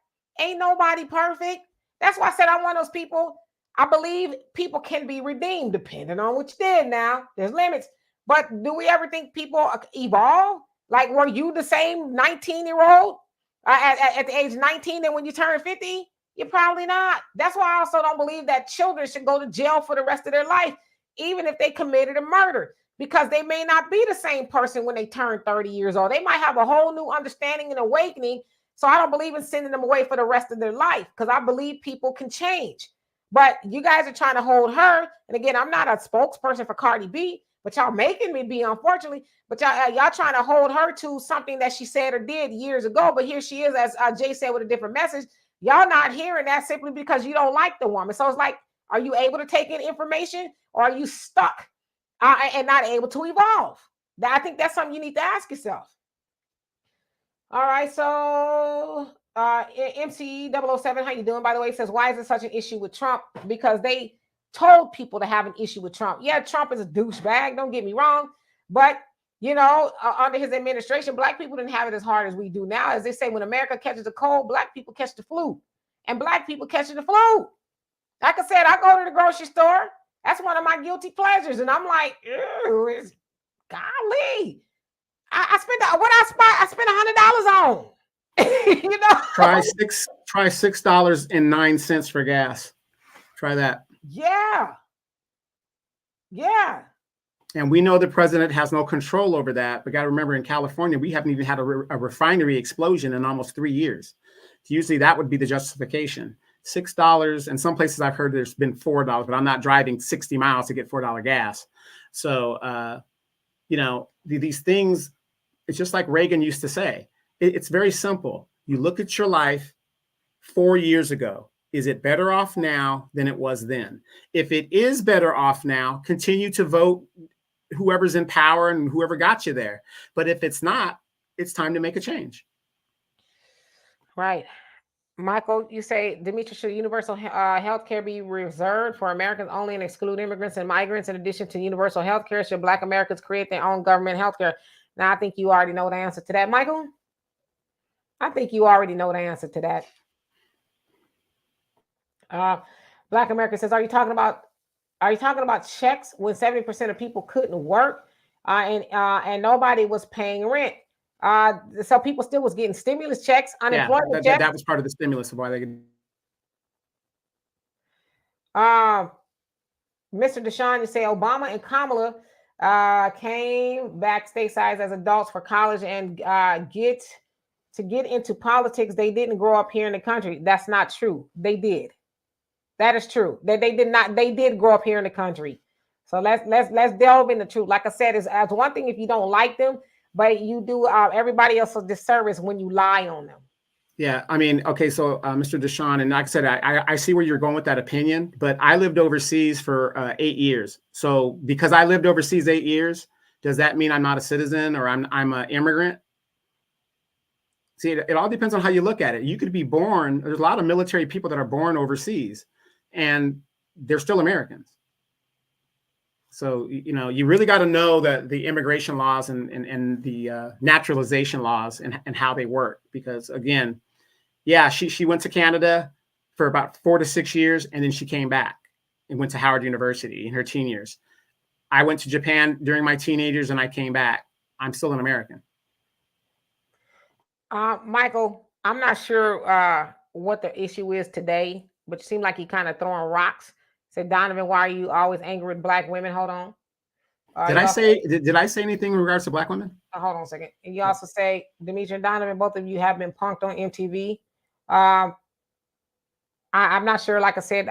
Ain't nobody perfect. That's why I said I'm one of those people. I believe people can be redeemed depending on what you did. Now, there's limits. But do we ever think people evolve? Like, were you the same 19-year-old at the age 19 and when you turn 50? You're probably not. That's why I also don't believe that children should go to jail for the rest of their life, even if they committed a murder, because they may not be the same person when they turn 30 years old. They might have a whole new understanding and awakening. So I don't believe in sending them away for the rest of their life, because I believe people can change. But you guys are trying to hold her. And again, I'm not a spokesperson for Cardi B, but y'all making me be, unfortunately. But y'all trying to hold her to something that she said or did years ago. But here she is, as Jay said, with a different message. Y'all not hearing that simply because you don't like the woman. So it's like, are you able to take in information, or are you stuck and not able to evolve? I think that's something you need to ask yourself. All right, so MC007, how you doing? By the way, says, why is it such an issue with Trump? Because they told people to have an issue with Trump. Yeah, Trump is a douchebag, don't get me wrong. But, under his administration, black people didn't have it as hard as we do now. As they say, when America catches a cold, black people catch the flu. And black people catching the flu. Like I said, I go to the grocery store. That's one of my guilty pleasures. And I'm like, ew, golly. I spent what I spent $100 on. Try $6.09 for gas. Try that. Yeah. And we know the president has no control over that. But got to remember, in California, we haven't even had a refinery explosion in almost 3 years. Usually that would be the justification. $6, and some places I've heard there's been $4, but I'm not driving 60 miles to get $4 gas. So, these things, it's just like Reagan used to say. It's very simple. You look at your life 4 years ago. Is it better off now than it was then? If it is better off now, continue to vote whoever's in power and whoever got you there. But if it's not, it's time to make a change. Right. Michael, you say, Demetri, should universal health care be reserved for Americans only and exclude immigrants and migrants? In addition to universal health care, should Black Americans create their own government health care? Now, I think you already know the answer to that. Michael? I think you already know the answer to that. Black American says, are you talking about checks when 70% of people couldn't work and nobody was paying rent? So people still was getting stimulus checks, unemployment checks. That was part of the stimulus of why they could. Mr. Deshaun, you say Obama and Kamala came back stateside as adults for college and get into politics. They didn't grow up here in the country. That's not true. They did. That is true. That they did not. They did grow up here in the country. So let's delve into truth. Like I said, it's one thing if you don't like them, but you do everybody else a disservice when you lie on them. Yeah, I mean, okay, so Mr. Deshaun, and like I said, I see where you're going with that opinion, but I lived overseas for 8 years. So because I lived overseas 8 years, does that mean I'm not a citizen or I'm an immigrant? See, it all depends on how you look at it. You could be born. There's a lot of military people that are born overseas, and they're still Americans. So, you really got to know the immigration laws and the naturalization laws and how they work. Because, again, yeah, she went to Canada for about 4 to 6 years, and then she came back and went to Howard University in her teen years. I went to Japan during my teenagers, and I came back. I'm still an American. Michael, I'm not sure what the issue is today, but it seemed like he kind of throwing rocks. Said, Donovan, why are you always angry with Black women? Hold on. Did I say anything in regards to Black women? Hold on a second. And you also say, Demetri and Donovan, both of you have been punked on MTV. I'm not sure, like I said,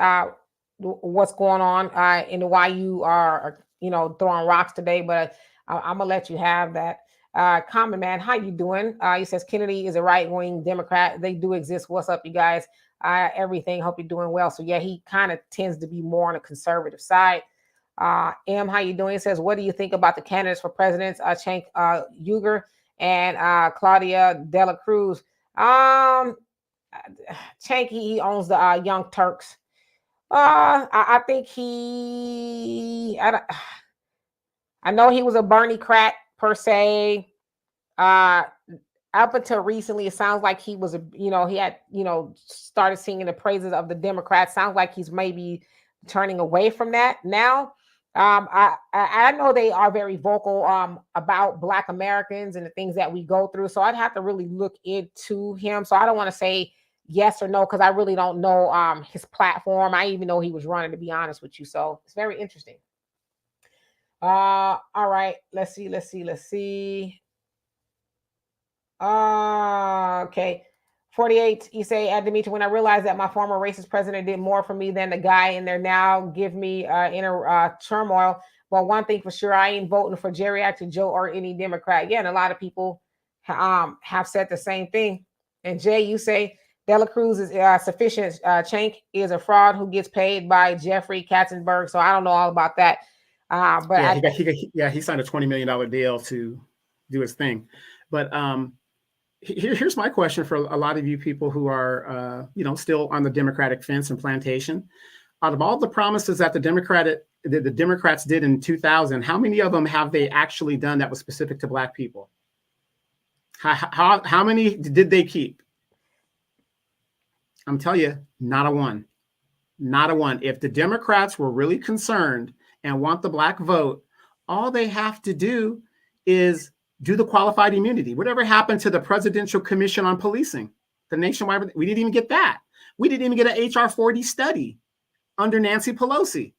what's going on and why you are, throwing rocks today, but I'm gonna let you have that. Common Man, how you doing? He says Kennedy is a right-wing Democrat. They do exist. What's up, you guys? Everything. Hope you're doing well. So yeah, he kind of tends to be more on the conservative side. M, how you doing? He says, what do you think about the candidates for presidents, Cenk Uygur and Claudia Dela Cruz? Cenk, he owns the Young Turks. I think I know he was a Bernie crat per se. Up until recently, it sounds like he was he had started singing the praises of the Democrats. Sounds like he's maybe turning away from that now. I know they are very vocal about Black Americans and the things that we go through. So I'd have to really look into him. So I don't want to say yes or no because I really don't know his platform. I even know he was running, to be honest with you. So it's very interesting. All right, let's see. Okay. 48, you say, Demetri, when I realized that my former racist president did more for me than the guy in there now give me inner turmoil. Well, one thing for sure, I ain't voting for geriatric Joe or any Democrat. Yeah, and a lot of people have said the same thing. And Jay, you say, Dela Cruz is sufficient. Cenk is a fraud who gets paid by Jeffrey Katzenberg. So I don't know all about that. But he signed a $20 million deal to do his thing. But Here's my question for a lot of you people who are, still on the Democratic fence and plantation. Out of all the promises that the Democrats did in 2000, how many of them have they actually done that was specific to Black people? How many did they keep? I'm telling you, not a one. Not a one. If the Democrats were really concerned and want the Black vote, all they have to do is do the qualified immunity. Whatever happened to the Presidential Commission on Policing, the nationwide, we didn't even get that. We didn't even get an HR 40 study under Nancy Pelosi.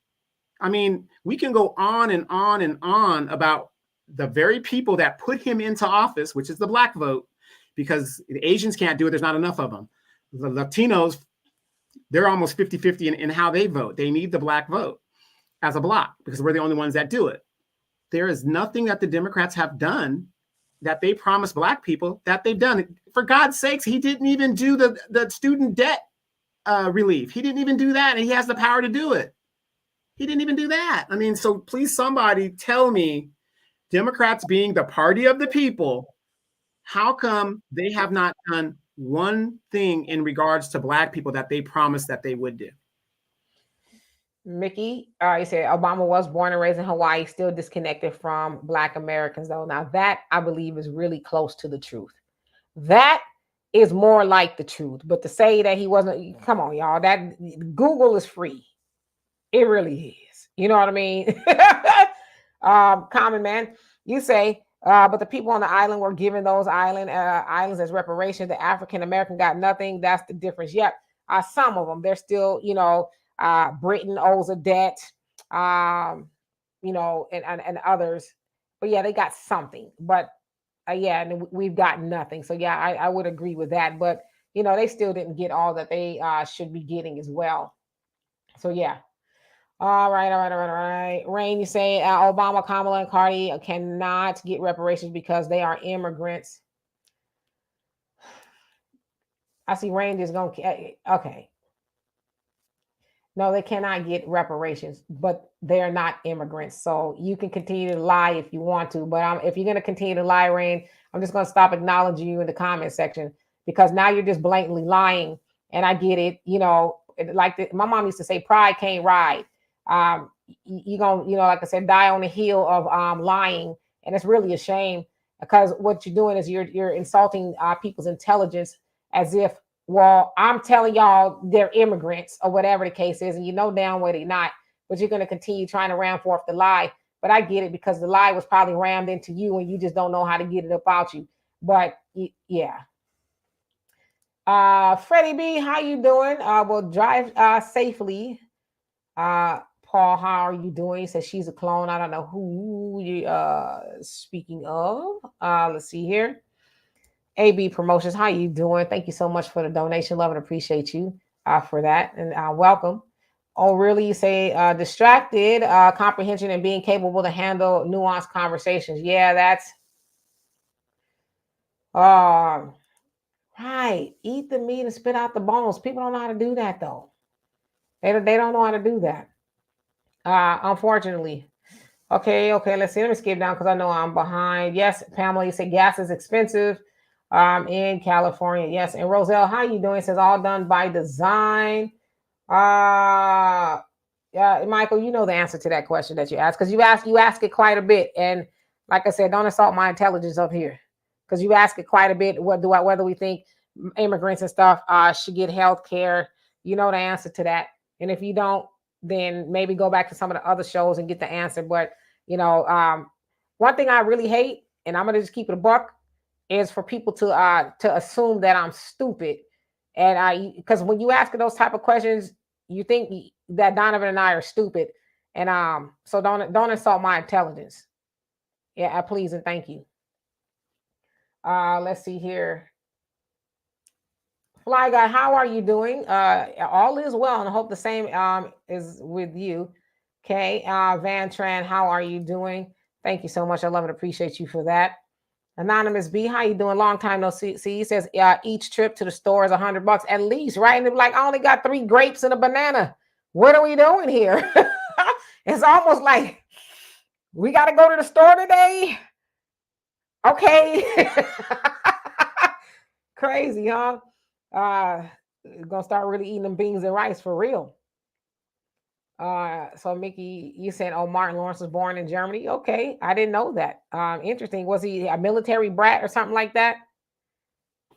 I mean, we can go on and on and on about the very people that put him into office, which is the Black vote, because the Asians can't do it. There's not enough of them. The Latinos, they're almost 50-50 in how they vote. They need the Black vote as a block because we're the only ones that do it. There is nothing that the Democrats have done that they promised Black people that they've done. For God's sakes, he didn't even do the student debt relief. He didn't even do that, and he has the power to do it. He didn't even do that. I mean, so please somebody tell me, Democrats being the party of the people, how come they have not done one thing in regards to Black people that they promised that they would do? Mickey, you said Obama was born and raised in Hawaii, still disconnected from Black Americans, though. Now that I believe is really close to the truth. That is more like the truth. But to say that he wasn't, come on, y'all, that Google is free. It really is. You know what I mean? Common man, you say, but the people on the island were given those islands as reparations. The African American got nothing. That's the difference. Yep. Some of them, they're still, Britain owes a debt, and others. But yeah, they got something. But and we've got nothing. So yeah, I would agree with that. But they still didn't get all that they should be getting as well. So yeah. All right. Rain, you say Obama, Kamala, and Cardi cannot get reparations because they are immigrants. I see Rain is going to, okay. No, they cannot get reparations, but they're not immigrants. So you can continue to lie if you want to, but if you're going to continue to lie, Rain, I'm just going to stop acknowledging you in the comment section because now you're just blatantly lying. And I get it. My mom used to say, pride can't ride. You're going to, like I said, die on the heel of lying. And it's really a shame because what you're doing is you're insulting people's intelligence as if, well, I'm telling y'all they're immigrants or whatever the case is, and damn well they're not, but you're going to continue trying to ram forth the lie. But I get it because the lie was probably rammed into you and you just don't know how to get it up out you. But yeah. Freddie B, how you doing? We'll drive safely. Paul, how are you doing? He says she's a clone. I don't know who you speaking of. Let's see here. AB Promotions, how you doing? Thank you so much for the donation. Love and appreciate you for that. And welcome. Oh, really? You say distracted, comprehension, and being capable to handle nuanced conversations. Yeah, that's right. Eat the meat and spit out the bones. People don't know how to do that, though. They don't know how to do that. Unfortunately. Okay. Let's see. Let me skip down because I know I'm behind. Yes, Pamela, you say gas is expensive. In California, yes. And Roselle, how you doing? It says all done by design. Yeah, Michael, you know the answer to that question that you asked because you ask it quite a bit. And like I said, don't insult my intelligence up here because you ask it quite a bit. Whether we think immigrants and stuff should get health care, you know the answer to that. And if you don't, then maybe go back to some of the other shows and get the answer. But one thing I really hate, and I'm gonna just keep it a buck, is for people to assume that I'm stupid. And because when you ask those type of questions, you think that Donovan and I are stupid. And so don't insult my intelligence. Yeah, please and thank you. Let's see here. Fly Guy, how are you doing? All is well, and I hope the same is with you. Okay. Van Tran, how are you doing? Thank you so much. I love and appreciate you for that. Anonymous B, how you doing? Long time no see. He says each trip to the store is $100 at least, right? And they're like, I only got 3 grapes and a banana. What are we doing here? It's almost like we got to go to the store today. Okay. Crazy, huh? Gonna start really eating them beans and rice for real. So Mickey, you said, oh, Martin Lawrence was born in Germany. Okay, I didn't know that. Interesting. Was he a military brat or something like that?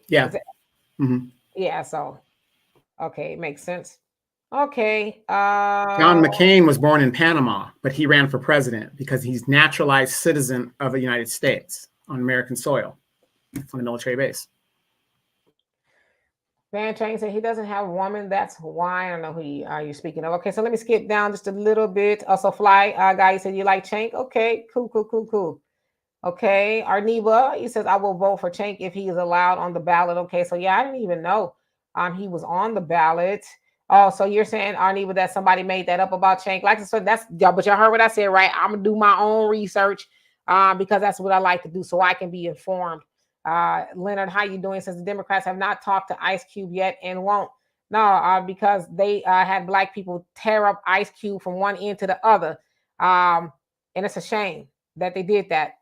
Yeah. Is it, Mhm. yeah. So okay, it makes sense. Okay. John McCain was born in Panama, but he ran for president because he's naturalized citizen of the United States on American soil on a military base. Van Train said he doesn't have a woman. That's why I don't know who you're speaking of. Okay, so let me skip down just a little bit. Also, Fly guy, you said you like Chank. Okay, cool. Okay, Arneva, he says I will vote for Chank if he is allowed on the ballot. Okay, so yeah, I didn't even know he was on the ballot. Oh, so you're saying, Arneva, that somebody made that up about Chank? Like I said, that's yeah, but y'all heard what I said, right? I'm gonna do my own research because that's what I like to do, so I can be informed. Leonard, how you doing? Says the Democrats have not talked to Ice Cube yet and won't. No, because they had black people tear up Ice Cube from one end to the other, and it's a shame that they did that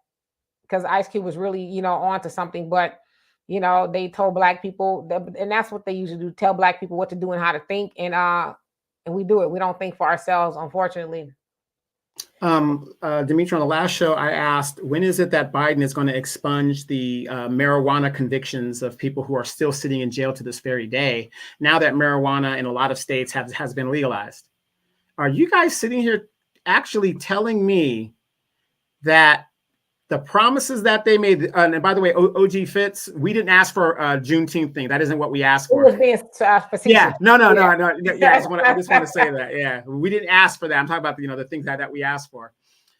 because Ice Cube was really, onto something. But they told black people that, and that's what they usually do: tell black people what to do and how to think, and we do it. We don't think for ourselves, unfortunately. Dimitri, on the last show, I asked, when is it that Biden is going to expunge the marijuana convictions of people who are still sitting in jail to this very day, now that marijuana in a lot of states has been legalized? Are you guys sitting here actually telling me that the promises that they made, and by the way, OG Fitz, we didn't ask for a Juneteenth thing. That isn't what we asked for. It was being facetious. Yeah, no. Yeah, I just want to say that. Yeah, we didn't ask for that. I'm talking about the things that we asked for,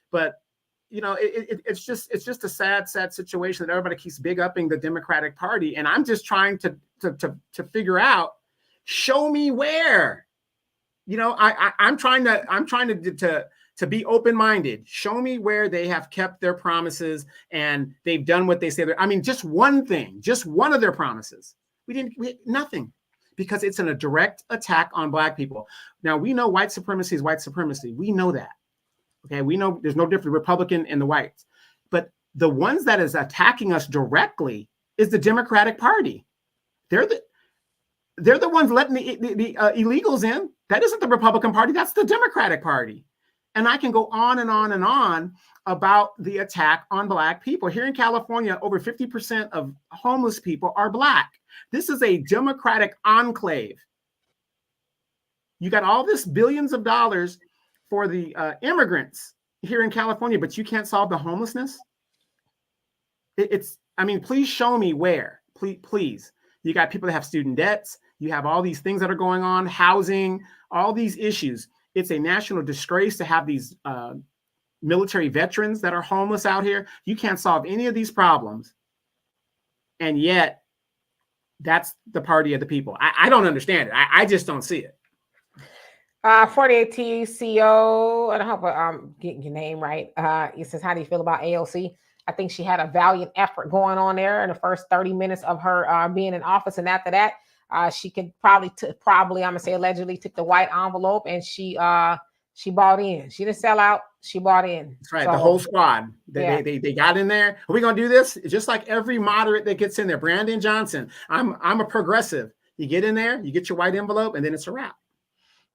but it's just a sad situation that everybody keeps big upping the Democratic Party, and I'm just trying to figure out, show me where. I'm trying to be open-minded. Show me where they have kept their promises and they've done what they say. I mean, just one thing, just one of their promises. Nothing, because it's a direct attack on black people. Now, we know white supremacy is white supremacy. We know that. Okay, we know there's no difference, Republican and the whites. But the ones that is attacking us directly is the Democratic Party. They're the ones letting the illegals in. That isn't the Republican Party. That's the Democratic Party. And I can go on and on and on about the attack on black people. Here in California, over 50% of homeless people are black. This is a Democratic enclave. You got all this billions of dollars for the immigrants here in California, but you can't solve the homelessness. Please show me where. Please. You got people that have student debts. You have all these things that are going on, housing, all these issues. It's a national disgrace to have these military veterans that are homeless out here. You can't solve any of these problems. And yet, that's the party of the people. I don't understand it. I just don't see it. 48 TCO, and I hope I'm getting your name right. It says, how do you feel about AOC? I think she had a valiant effort going on there in the first 30 minutes of her being in office. And after that, she could probably, I'm gonna say allegedly, took the white envelope and she bought in. She didn't sell out. She bought in. That's right. So, the whole squad. They got in there. Are we gonna do this? Just like every moderate that gets in there. Brandon Johnson. I'm a progressive. You get in there, you get your white envelope, and then it's a wrap.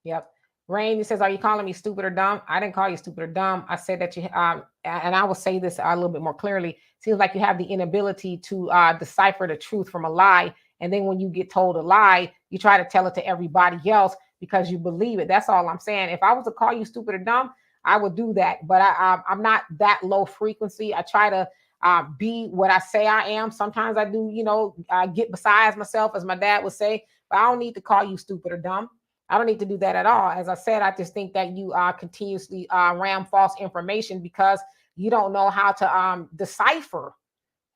Yep. Rain, says, are you calling me stupid or dumb? I didn't call you stupid or dumb. I said that you, and I will say this a little bit more clearly. Seems like you have the inability to decipher the truth from a lie. And then when you get told a lie, you try to tell it to everybody else because you believe it. That's all I'm saying. If I was to call you stupid or dumb, I would do that. But I'm not that low frequency. I try to be what I say I am. Sometimes I do, get besides myself, as my dad would say. But I don't need to call you stupid or dumb. I don't need to do that at all. As I said, I just think that you continuously ram false information because you don't know how to decipher.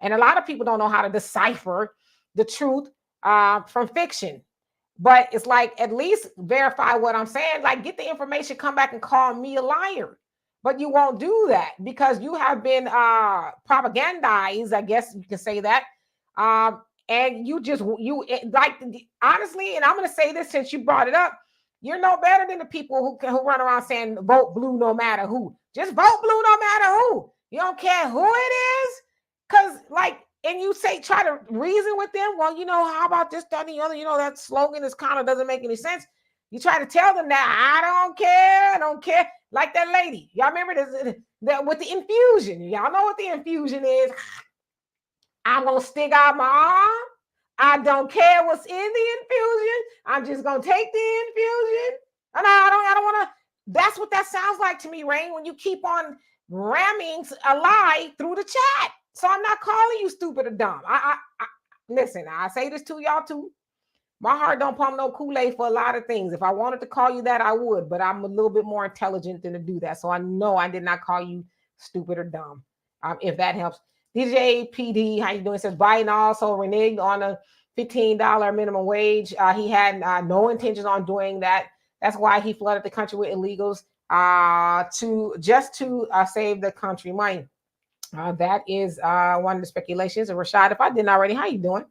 And a lot of people don't know how to decipher the truth from fiction. But it's like, at least verify what I'm saying. Like, get the information, come back and call me a liar. But you won't do that because you have been propagandized, I guess you can say that. And you like, honestly, and I'm going to say this since you brought it up, you're no better than the people who run around saying vote blue no matter who. Just vote blue no matter who. You don't care who it is. Because, like, and you try to reason with them. Well, how about this, that, and the other? That slogan is kind of doesn't make any sense. You try to tell them that I don't care. Like that lady, y'all remember this with the infusion? Y'all know what the infusion is. I'm gonna stick out my arm. I don't care what's in the infusion. I'm just gonna take the infusion. And I don't want to. That's what that sounds like to me, Rain, when you keep on ramming a lie through the chat. So I'm not calling you stupid or dumb. I listen, I say this to y'all too. My heart don't pump no Kool-Aid for a lot of things. If I wanted to call you that, I would, but I'm a little bit more intelligent than to do that. So I know I did not call you stupid or dumb. If that helps. DJ PD, how you doing? Says Biden also reneged on a $15 minimum wage. He had no intentions on doing that. That's why he flooded the country with illegals to save the country money. That is one of the speculations. And Rashad, if I didn't already, how you doing?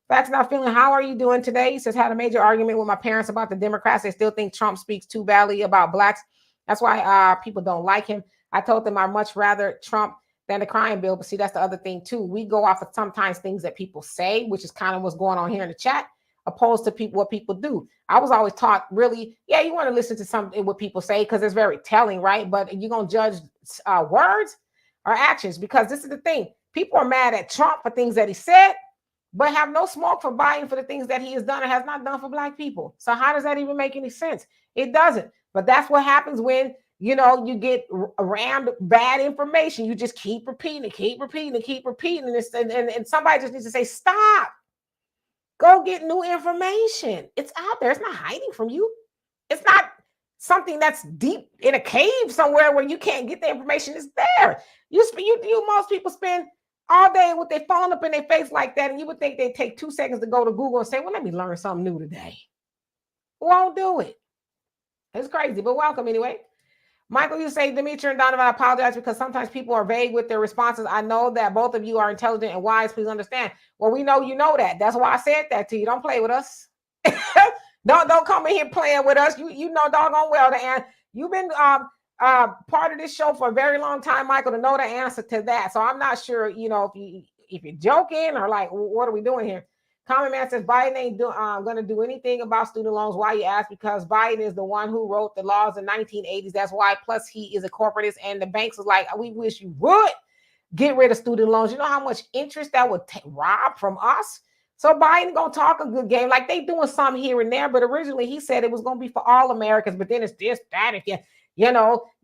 Facts Not Feeling, how are you doing today? He says, had a major argument with my parents about the Democrats. They still think Trump speaks too badly about blacks. That's why people don't like him. I told them I'd much rather Trump than the crime bill. But see, that's the other thing too. We go off of sometimes things that people say, which is kind of what's going on here in the chat, opposed to what people do. I was always taught, really, yeah, you want to listen to something what people say because it's very telling, right? But you're going to judge words or actions, because this is the thing. People are mad at Trump for things that he said, but have no smoke for Biden for the things that he has done or has not done for black people. So how does that even make any sense? It doesn't. But that's what happens when, you get rammed bad information. You just keep repeating it, and somebody just needs to say, stop. Go get new information. It's out there. It's not hiding from you. It's not something that's deep in a cave somewhere where you can't get the information. It's there. Most people spend all day with their phone up in their face like that, and you would think they'd take 2 seconds to go to Google and say, well, let me learn something new today. Won't do it. It's crazy, but welcome anyway. Michael, you say, Demetri and Donovan, I apologize because sometimes people are vague with their responses. I know that both of you are intelligent and wise. Please understand. Well, we know you know that. That's why I said that to you. Don't play with us. Don't come in here playing with us. You know doggone well the answer. You've been part of this show for a very long time, Michael, to know the answer to that. So I'm not sure, if you're joking or like, what are we doing here? Common Man says Biden ain't going to do anything about student loans. Why, you ask? Because Biden is the one who wrote the laws in the 1980s. That's why. Plus, he is a corporatist, and the banks is like, we wish you would get rid of student loans. You know how much interest that would rob from us? So Biden going to talk a good game. Like they doing some here and there, but originally he said it was going to be for all Americans. But then it's this, that, if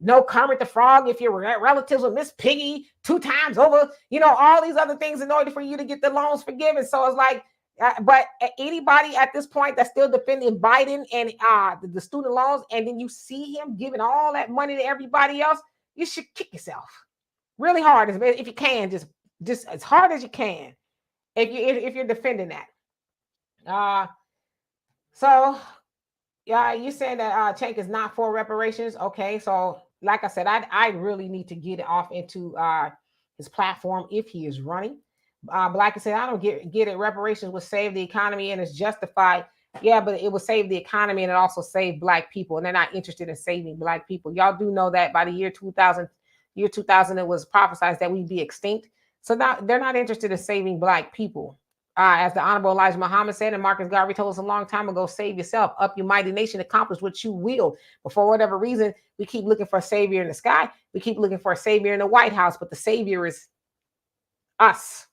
no Kermit the Frog, if your relatives with Miss Piggy 2 times over, all these other things in order for you to get the loans forgiven. So it's like, but anybody at this point that's still defending Biden and the student loans, and then you see him giving all that money to everybody else, you should kick yourself really hard if you can, just as hard as you can, if you're defending that. So yeah, you said that Cenk is not for reparations. Okay, so like I said, I really need to get it off into his platform if he is running. But like I said, I don't get it. Reparations would save the economy and it's justified. Yeah, but it would save the economy and it also saved black people. And they're not interested in saving black people. Y'all do know that by the year 2000, it was prophesied that we'd be extinct. So now they're not interested in saving black people. As the Honorable Elijah Muhammad said, and Marcus Garvey told us a long time ago, save yourself, up your mighty nation, accomplish what you will. But for whatever reason, we keep looking for a savior in the sky. We keep looking for a savior in the White House, but the savior is us.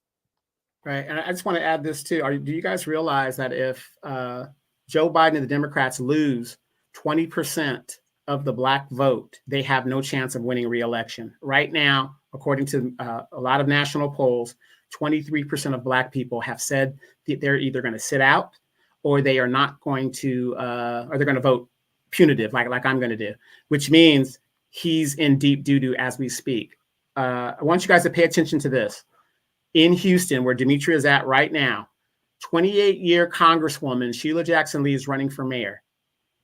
Right. And I just want to add this too. Do you guys realize that if Joe Biden and the Democrats lose 20% of the black vote, they have no chance of winning re-election? Right now, according to a lot of national polls, 23% of black people have said that they're either going to sit out or they are not going to, or they're going to vote punitive, like I'm going to do, which means he's in deep doo-doo as we speak. I want you guys to pay attention to this. In Houston, where Demetri is at right now, 28-year Congresswoman Sheila Jackson Lee is running for mayor.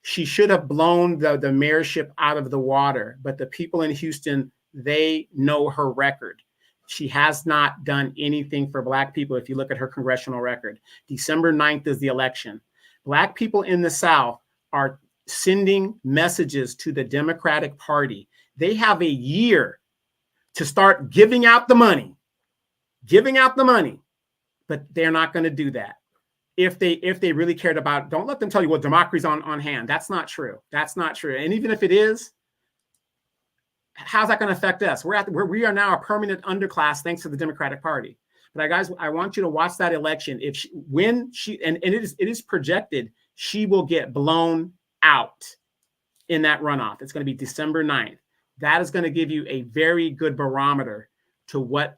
She should have blown the mayorship out of the water, but the people in Houston, they know her record. She has not done anything for black people. If you look at her congressional record, December 9th is the election. Black people in the South are sending messages to the Democratic Party. They have a year to start giving out the money but they're not going to do that. If they really cared about, don't let them tell you, well, democracy's on hand. That's not true. That's not true. And even if it is, how's that going to affect us? We are now a permanent underclass thanks to the Democratic Party. But guys, I want you to watch that election. When she and it is projected she will get blown out in that runoff. It's going to be December 9th. That is going to give you a very good barometer to what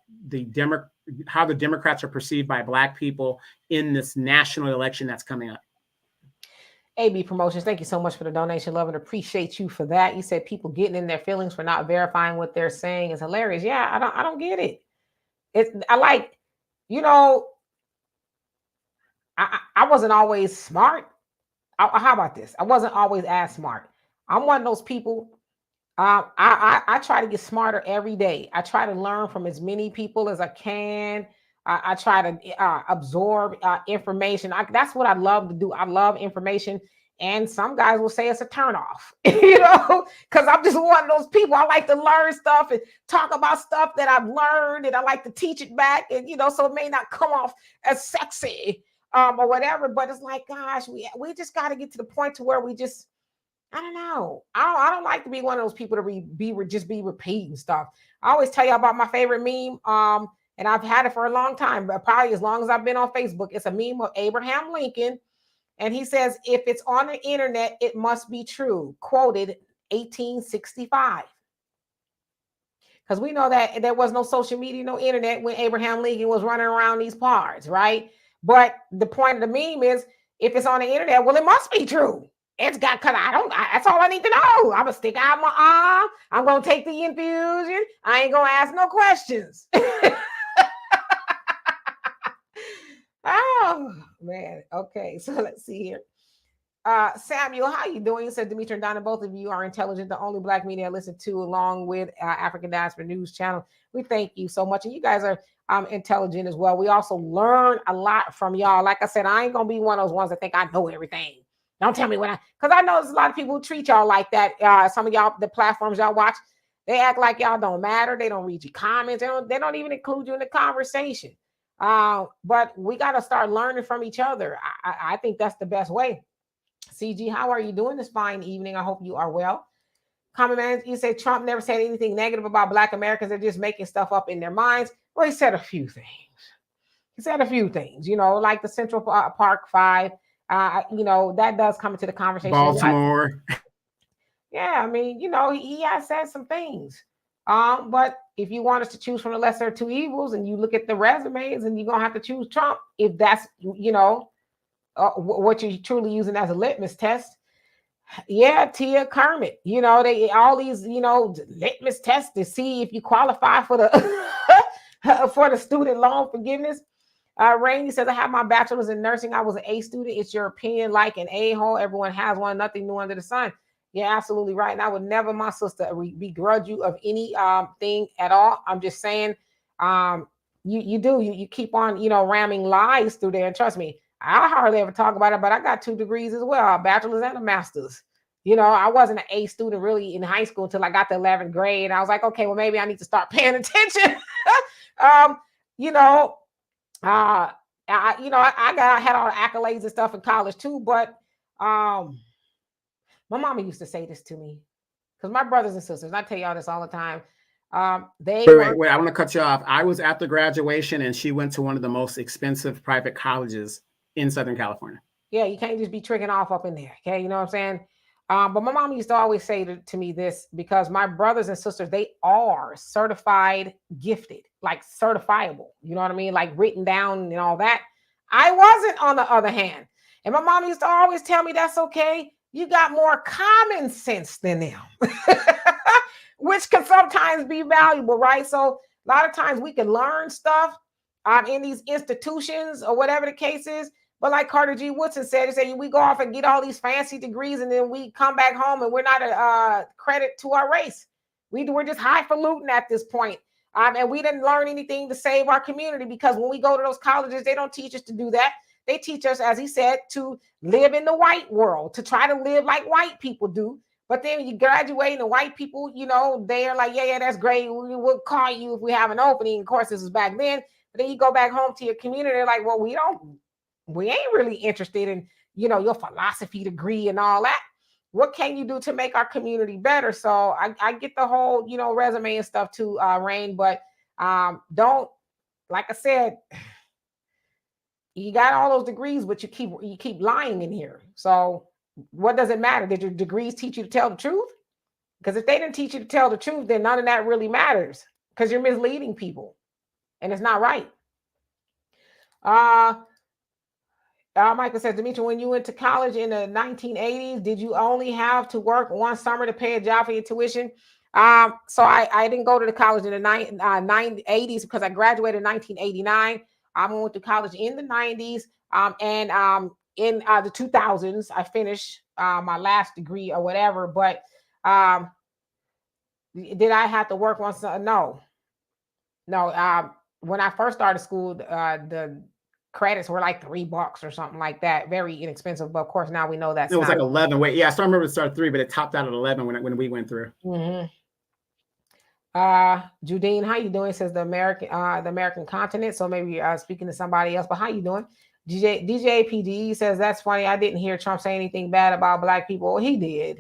how the Democrats are perceived by Black people in this national election that's coming up. AB Promotions, thank you so much for the donation. Love and appreciate you for that. You said people getting in their feelings for not verifying what they're saying is hilarious. Yeah, I don't get it. I wasn't always smart. How about this? I wasn't always as smart. I'm one of those people. I try to get smarter every day. I try to learn from as many people as I can. I try to absorb information. That's what I love to do. I love information. And some guys will say it's a turnoff, because I'm just one of those people. I like to learn stuff and talk about stuff that I've learned, and I like to teach it back. And, so it may not come off as sexy or whatever, but it's like, gosh, we just got to get to the point to where we just, I don't know. I don't like to be one of those people to just be repeating stuff. I always tell you about my favorite meme. And I've had it for a long time, but probably as long as I've been on Facebook. It's a meme of Abraham Lincoln. And he says, if it's on the internet, it must be true. Quoted 1865. Because we know that there was no social media, no internet when Abraham Lincoln was running around these parts, right? But the point of the meme is, if it's on the internet, well, it must be true. It's got, because that's all I need to know. I'm going to stick out my arm. I'm going to take the infusion. I ain't going to ask no questions. Oh, man. Okay, so let's see here. Samuel, how you doing? He said, Demetra and Donna, both of you are intelligent, the only Black media I listen to, along with African Diaspora News Channel. We thank you so much. And you guys are intelligent as well. We also learn a lot from y'all. Like I said, I ain't going to be one of those ones that think I know everything. Don't tell me because I know there's a lot of people who treat y'all like that. Some of y'all, the platforms y'all watch, they act like y'all don't matter. They don't read your comments. They don't even include you in the conversation. But we got to start learning from each other. I think that's the best way. CG, how are you doing this fine evening? I hope you are well. Common Man, you say Trump never said anything negative about Black Americans. They're just making stuff up in their minds. Well, he said a few things. Like the Central Park Five. That does come into the conversation. Baltimore. Yeah, I mean, he has said some things. But if you want us to choose from the lesser of two evils, and you look at the resumes, and you're gonna have to choose Trump if that's what you're truly using as a litmus test. Yeah, Tia Kermit. They all these litmus tests to see if you qualify for the for the student loan forgiveness. Rainey says, I have my bachelor's in nursing. I was an A student. It's your opinion, like an a-hole. Everyone has one. Nothing new under the sun. Yeah, absolutely right. And I would never, my sister, begrudge you of any thing at all. I'm just saying, you keep on, ramming lies through there. And trust me, I hardly ever talk about it, but I got 2 degrees as well, a bachelor's and a master's. I wasn't an A student really in high school until I got to 11th grade. I was like, okay, well, maybe I need to start paying attention. I had all the accolades and stuff in college too, but my mama used to say this to me, because my brothers and sisters, I tell y'all this all the time. Wait, I want to cut you off. I was at the graduation, and she went to one of the most expensive private colleges in Southern California. Yeah, you can't just be tricking off up in there. Okay, you know what I'm saying? But my mom used to always say to me this, because my brothers and sisters, they are certified gifted, like certifiable. You know what I mean? Like written down and all that. I wasn't, on the other hand. And my mom used to always tell me, that's okay. You got more common sense than them, which can sometimes be valuable, right? So a lot of times we can learn stuff in these institutions or whatever the case is. But like Carter G. Woodson said, he said, we go off and get all these fancy degrees, and then we come back home and we're not a credit to our race. We're just highfalutin at this point. And we didn't learn anything to save our community, because when we go to those colleges, they don't teach us to do that. They teach us, as he said, to live in the white world, to try to live like white people do. But then when you graduate and the white people, they are like, yeah, that's great. We'll call you if we have an opening. Of course, this was back then. But then you go back home to your community, they're like, well, we ain't really interested in, your philosophy degree and all that. What can you do to make our community better? So I get the whole, resume and stuff too, Rain, but don't, like I said, you got all those degrees, but you keep lying in here. So what does it matter? Did your degrees teach you to tell the truth? Because if they didn't teach you to tell the truth, then none of that really matters, because you're misleading people and it's not right. Michael says, Demetri, when you went to college in the 1980s, did you only have to work one summer to pay a job for your tuition? So I didn't go to the college in the 80s because I graduated in 1989. I went to college in the 90s, and in the 2000s, I finished my last degree or whatever. But did I have to work once? No. When I first started school, the credits were like $3 or something like that. Very inexpensive. But of course, now we know that's it was like 11. Wait, yeah, I still remember it started 3, but it topped out at 11 when we went through. Mm-hmm. Judine, how you doing? Says the American continent. So maybe speaking to somebody else, but how you doing? DJ PD says, that's funny. I didn't hear Trump say anything bad about Black people. Well, he did.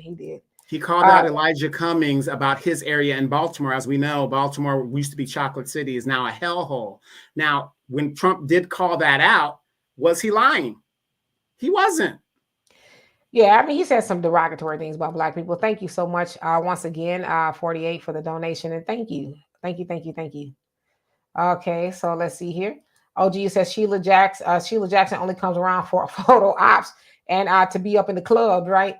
He called out Elijah Cummings about his area in Baltimore. As we know, Baltimore used to be Chocolate City, is now a hellhole. Now, when Trump did call that out, was he lying? He wasn't. Yeah, I mean, he said some derogatory things about Black people. Thank you so much. Once again, 48 for the donation. And thank you. Okay, so let's see here. OG says Sheila Jackson only comes around for photo ops and to be up in the club, right?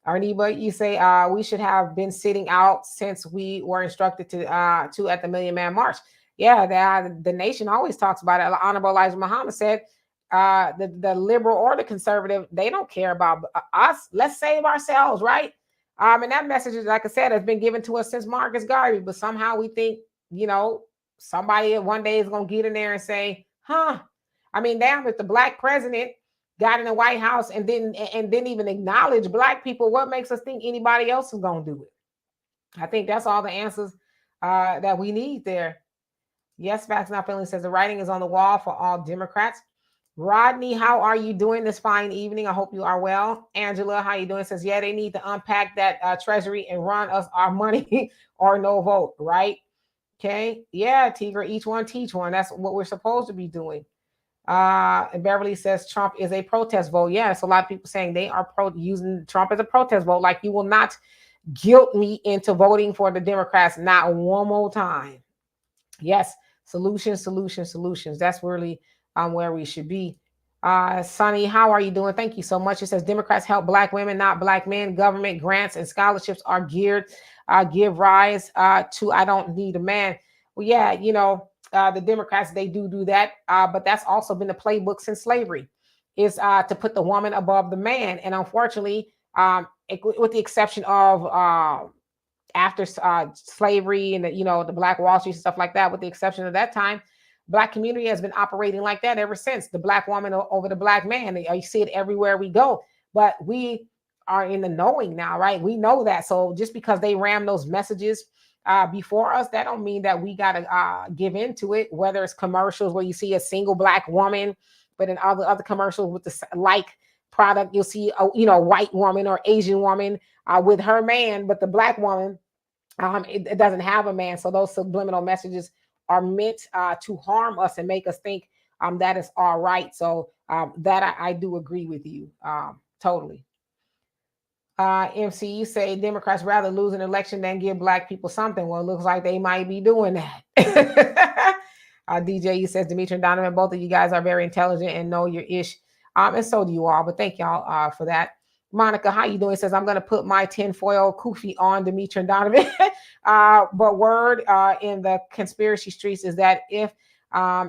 Arniba, you say we should have been sitting out since we were instructed to at the Million Man March. Yeah, the nation always talks about it. Honorable Elijah Muhammad said the liberal or the conservative, they don't care about us. Let's save ourselves, right? And that message, like I said, has been given to us since Marcus Garvey. But somehow we think, somebody one day is going to get in there and say, I mean, damn, if the Black president got in the White House and didn't even acknowledge Black people, what makes us think anybody else is going to do it? I think that's all the answers that we need there. Yes, Facts Not Feeling says the writing is on the wall for all Democrats. Rodney, how are you doing this fine evening? I hope you are well. Angela, how you doing? Says, yeah, they need to unpack that treasury and run us our money or no vote, right? Okay. Yeah, Tigra, each one teach one. That's what we're supposed to be doing. And Beverly says Trump is a protest vote. Yeah, it's a lot of people saying they are using Trump as a protest vote. Like, you will not guilt me into voting for the Democrats not one more time. Yes, solutions. That's really where we should be. Sonny, how are you doing? Thank you so much. It says Democrats help Black women, not Black men. Government grants and scholarships are geared give rise to I don't need a man. Well, yeah, the Democrats, they do that, but that's also been the playbook since slavery, is to put the woman above the man. And unfortunately, with the exception of after slavery and the Black Wall Street and stuff like that, with the exception of that time, Black community has been operating like that ever since. The Black woman over the Black man. You see it everywhere we go. But we are in the knowing now, right? We know that. So just because they ram those messages before us, that don't mean that we got to give into it, whether it's commercials where you see a single Black woman, but in other commercials with the like product, you'll see a white woman or Asian woman with her man, but the Black woman, it doesn't have a man. So those subliminal messages are meant to harm us and make us think that is all right. So that I do agree with you totally. MC, you say Democrats rather lose an election than give Black people something. Well, it looks like they might be doing that. DJ, you says Demetri and Donovan, both of you guys are very intelligent and know your ish. And so do you all, but thank y'all for that. Monica, how you doing? Says, I'm going to put my tinfoil kufi on Demetri and Donovan. But word in the conspiracy streets is that if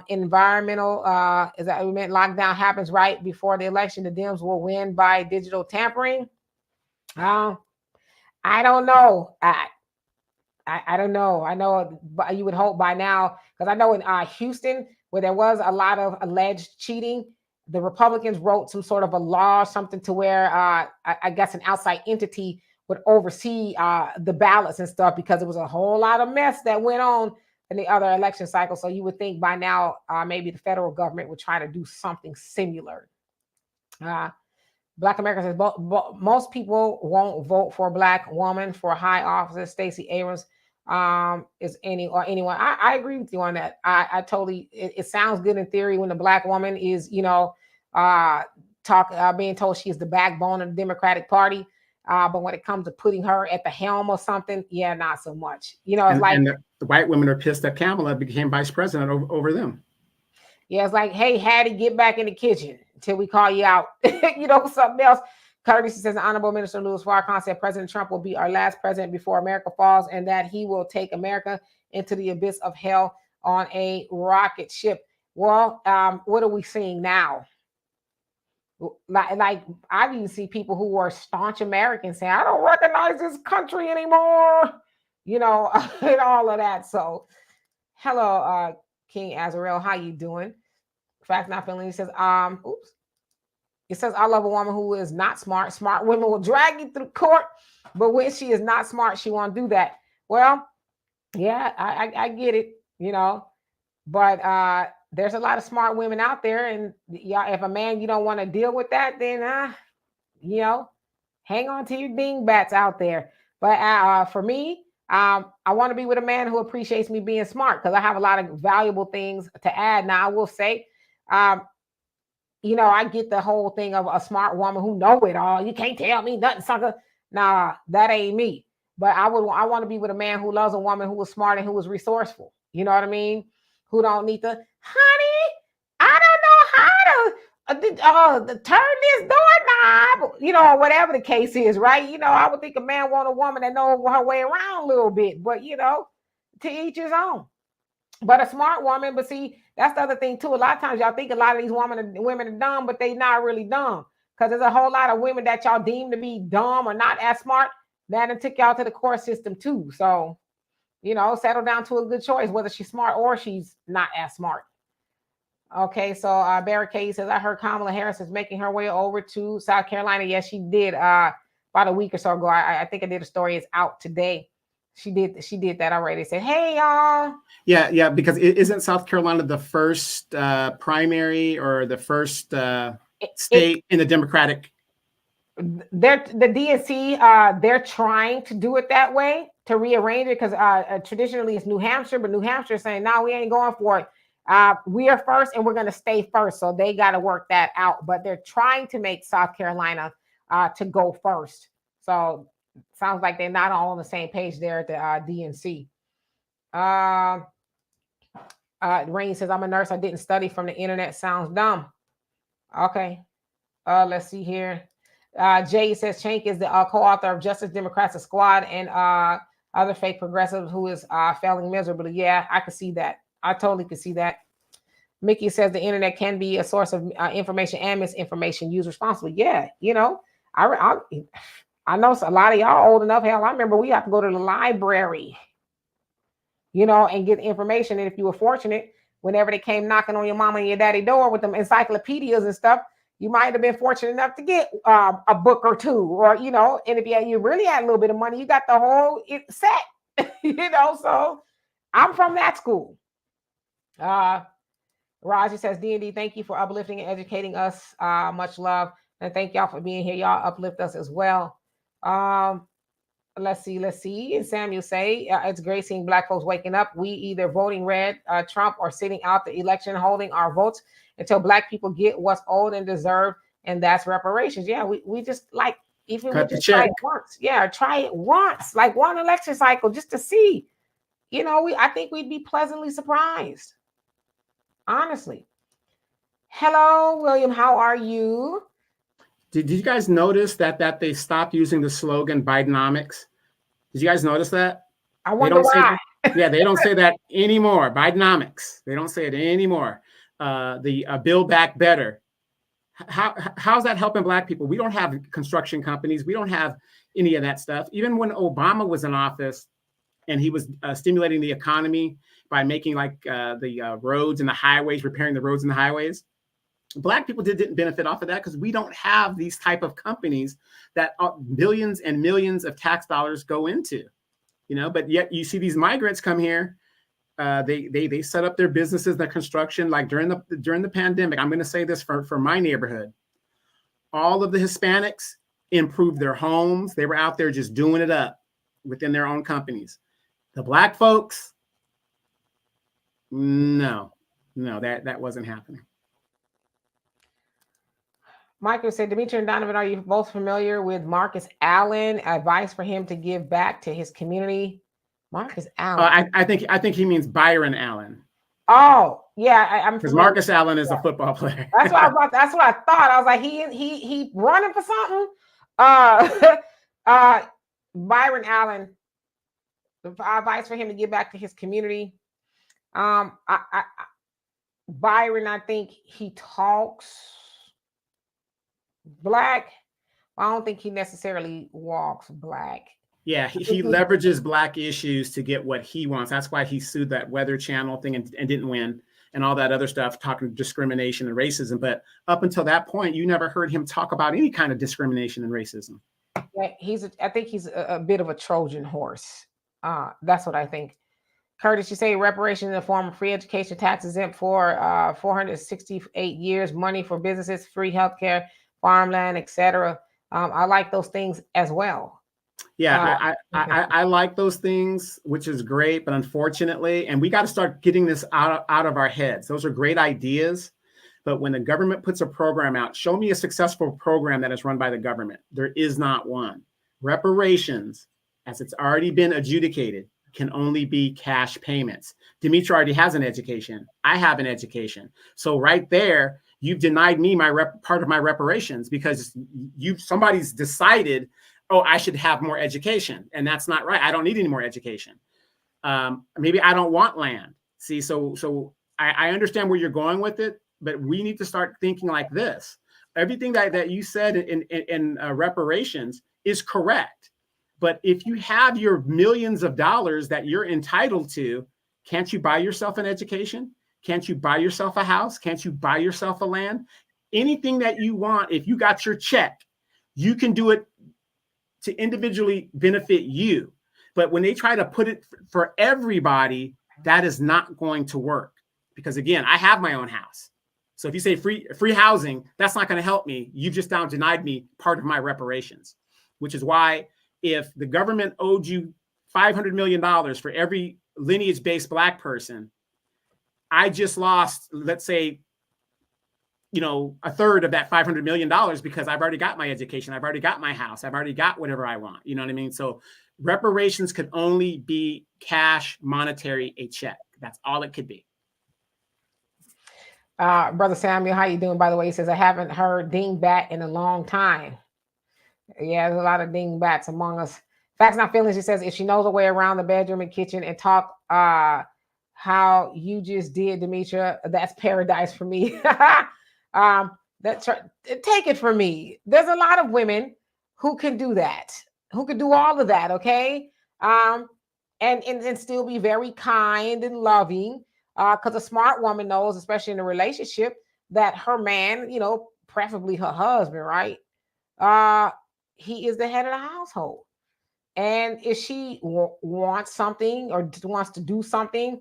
environmental lockdown happens right before the election, the Dems will win by digital tampering. I don't know. I don't know. I know you would hope by now, because I know in Houston, where there was a lot of alleged cheating, the Republicans wrote some sort of a law or something to where I guess an outside entity would oversee the ballots and stuff, because it was a whole lot of mess that went on in the other election cycle. So you would think by now, maybe the federal government would try to do something similar. Black America says most people won't vote for a Black woman for high office. Stacey Abrams is anyone. I agree with you on that. I totally. It sounds good in theory when the Black woman is, being told she is the backbone of the Democratic Party. But when it comes to putting her at the helm or something, yeah, not so much. And the white women are pissed that Kamala became vice president over them. Yeah, it's like, hey, Hattie, get back in the kitchen until we call you out. Something else. Curtis says, Honorable Minister Louis Farrakhan said President Trump will be our last president before America falls, and that he will take America into the abyss of hell on a rocket ship. Well, what are we seeing now? Like I've even seen people who are staunch Americans saying, I don't recognize this country anymore, and all of that. So, hello, King Azrael, how you doing? Facts Not Feeling. He says, It says, I love a woman who is not smart. Smart women will drag you through court, but when she is not smart, she won't do that. Well, yeah, I get it, but there's a lot of smart women out there, and yeah, if a man you don't want to deal with that, then hang on to your dingbats out there. But for me, I want to be with a man who appreciates me being smart, because I have a lot of valuable things to add. Now, I will say, I get the whole thing of a smart woman who know it all. You can't tell me nothing, sucker. Nah, that ain't me. But I want to be with a man who loves a woman who was smart and who was resourceful. You know what I mean? Who don't need to, honey, I don't know how to turn this doorknob, or whatever the case is, right? I would think a man want a woman that knows her way around a little bit, but to each his own. But a smart woman, but see, that's the other thing too. A lot of times y'all think a lot of these women are dumb, but they not really dumb, because there's a whole lot of women that y'all deem to be dumb or not as smart that took y'all to the court system too. So, settle down to a good choice, whether she's smart or she's not as smart. Okay, so Barricade says, I heard Kamala Harris is making her way over to South Carolina. Yes, she did about a week or so ago. I think I did a story. It's out today. She did that already. Said, hey, y'all. Yeah, because isn't South Carolina the first primary or the first state in the Democratic? The DNC, they're trying to do it that way, to rearrange it, because traditionally it's New Hampshire, but New Hampshire is saying, no, we ain't going for it. We are first and we're going to stay first. So they got to work that out. But they're trying to make South Carolina to go first. So sounds like they're not all on the same page there at the DNC. Rain says, I'm a nurse. I didn't study from the internet. Sounds dumb. Okay. Let's see here. Jay says, Chank is the co-author of Justice Democrats, a Squad, and other fake progressives who is failing miserably. Yeah, I could see that. I totally could see that. Mickey says the internet can be a source of information and misinformation. Use responsibly. Yeah, I know a lot of y'all old enough. Hell, I remember we have to go to the library, and get information. And if you were fortunate, whenever they came knocking on your mama and your daddy door with them encyclopedias and stuff, you might have been fortunate enough to get a book or two, or, and if you really had a little bit of money, you got the whole set, so I'm from that school. Roger says, D&D, thank you for uplifting and educating us. Much love. And thank y'all for being here. Y'all uplift us as well. Let's see. And Samuel say, it's great seeing Black folks waking up. We either voting red Trump or sitting out the election, holding our votes until Black people get what's owed and deserved, and that's reparations. Yeah, we just even we just try it once. Yeah, try it once, like one election cycle, just to see. I think we'd be pleasantly surprised. Honestly. Hello, William. How are you? Did you guys notice that they stopped using the slogan Bidenomics? Did you guys notice that? I wonder why. They don't say that anymore. Bidenomics. They don't say it anymore. The Build Back Better. How's that helping Black people? We don't have construction companies. We don't have any of that stuff. Even when Obama was in office and he was stimulating the economy by making the roads and the highways, repairing the roads and the highways, Black people didn't benefit off of that, because we don't have these type of companies that billions and millions of tax dollars go into, but yet you see these migrants come here They set up their businesses, their construction, like during the pandemic. I'm going to say this for my neighborhood. All of the Hispanics improved their homes. They were out there just doing it up within their own companies. The Black folks, no, that wasn't happening. Michael said, Demetri and Donovan, are you both familiar with Marcus Allen? Advice for him to give back to his community. Marcus Allen. I think he means Byron Allen. Oh, yeah, I'm because Marcus Allen is a football player. That's what I thought. I was like, he running for something. Byron Allen. Advice for him to give back to his community. Byron, I think he talks Black. I don't think he necessarily walks Black. Yeah, he leverages Black issues to get what he wants. That's why he sued that Weather Channel thing and didn't win, and all that other stuff, talking discrimination and racism. But up until that point, you never heard him talk about any kind of discrimination and racism. Yeah, I think he's a bit of a Trojan horse. That's what I think. Curtis, you say reparations in the form of free education, tax exempt for 468 years, money for businesses, free healthcare, farmland, etc. I like those things as well. Yeah, I like those things, which is great, but unfortunately, and we got to start getting this out of our heads. Those are great ideas, but when the government puts a program out, show me a successful program that is run by the government. There is not one. Reparations, as it's already been adjudicated, can only be cash payments. Demetri already has an education. I have an education. So right there, you've denied me part of my reparations because somebody's decided, oh, I should have more education. And that's not right. I don't need any more education. Maybe I don't want land. See, so I understand where you're going with it, but we need to start thinking like this. Everything that you said in reparations is correct. But if you have your millions of dollars that you're entitled to, can't you buy yourself an education? Can't you buy yourself a house? Can't you buy yourself a land? Anything that you want, if you got your check, you can do it to individually benefit you. But when they try to put it for everybody, that is not going to work. Because again, I have my own house. So if you say free housing, that's not going to help me. You've just now denied me part of my reparations, which is why if the government owed you $500 million for every lineage-based Black person, I just lost, let's say, a third of that $500 million because I've already got my education. I've already got my house. I've already got whatever I want. You know what I mean? So reparations could only be cash, monetary, a check. That's all it could be. Brother Samuel, how you doing? By the way, he says, I haven't heard dingbat in a long time. Yeah, there's a lot of dingbats among us. Facts Not Feelings, he says, if she knows her way around the bedroom and kitchen and talk how you just did, Demetri, that's paradise for me. Take it from me. There's a lot of women who can do that, who can do all of that, okay? And still be very kind and loving, because a smart woman knows, especially in a relationship, that her man, preferably her husband, right? He is the head of the household. And if she wants something or wants to do something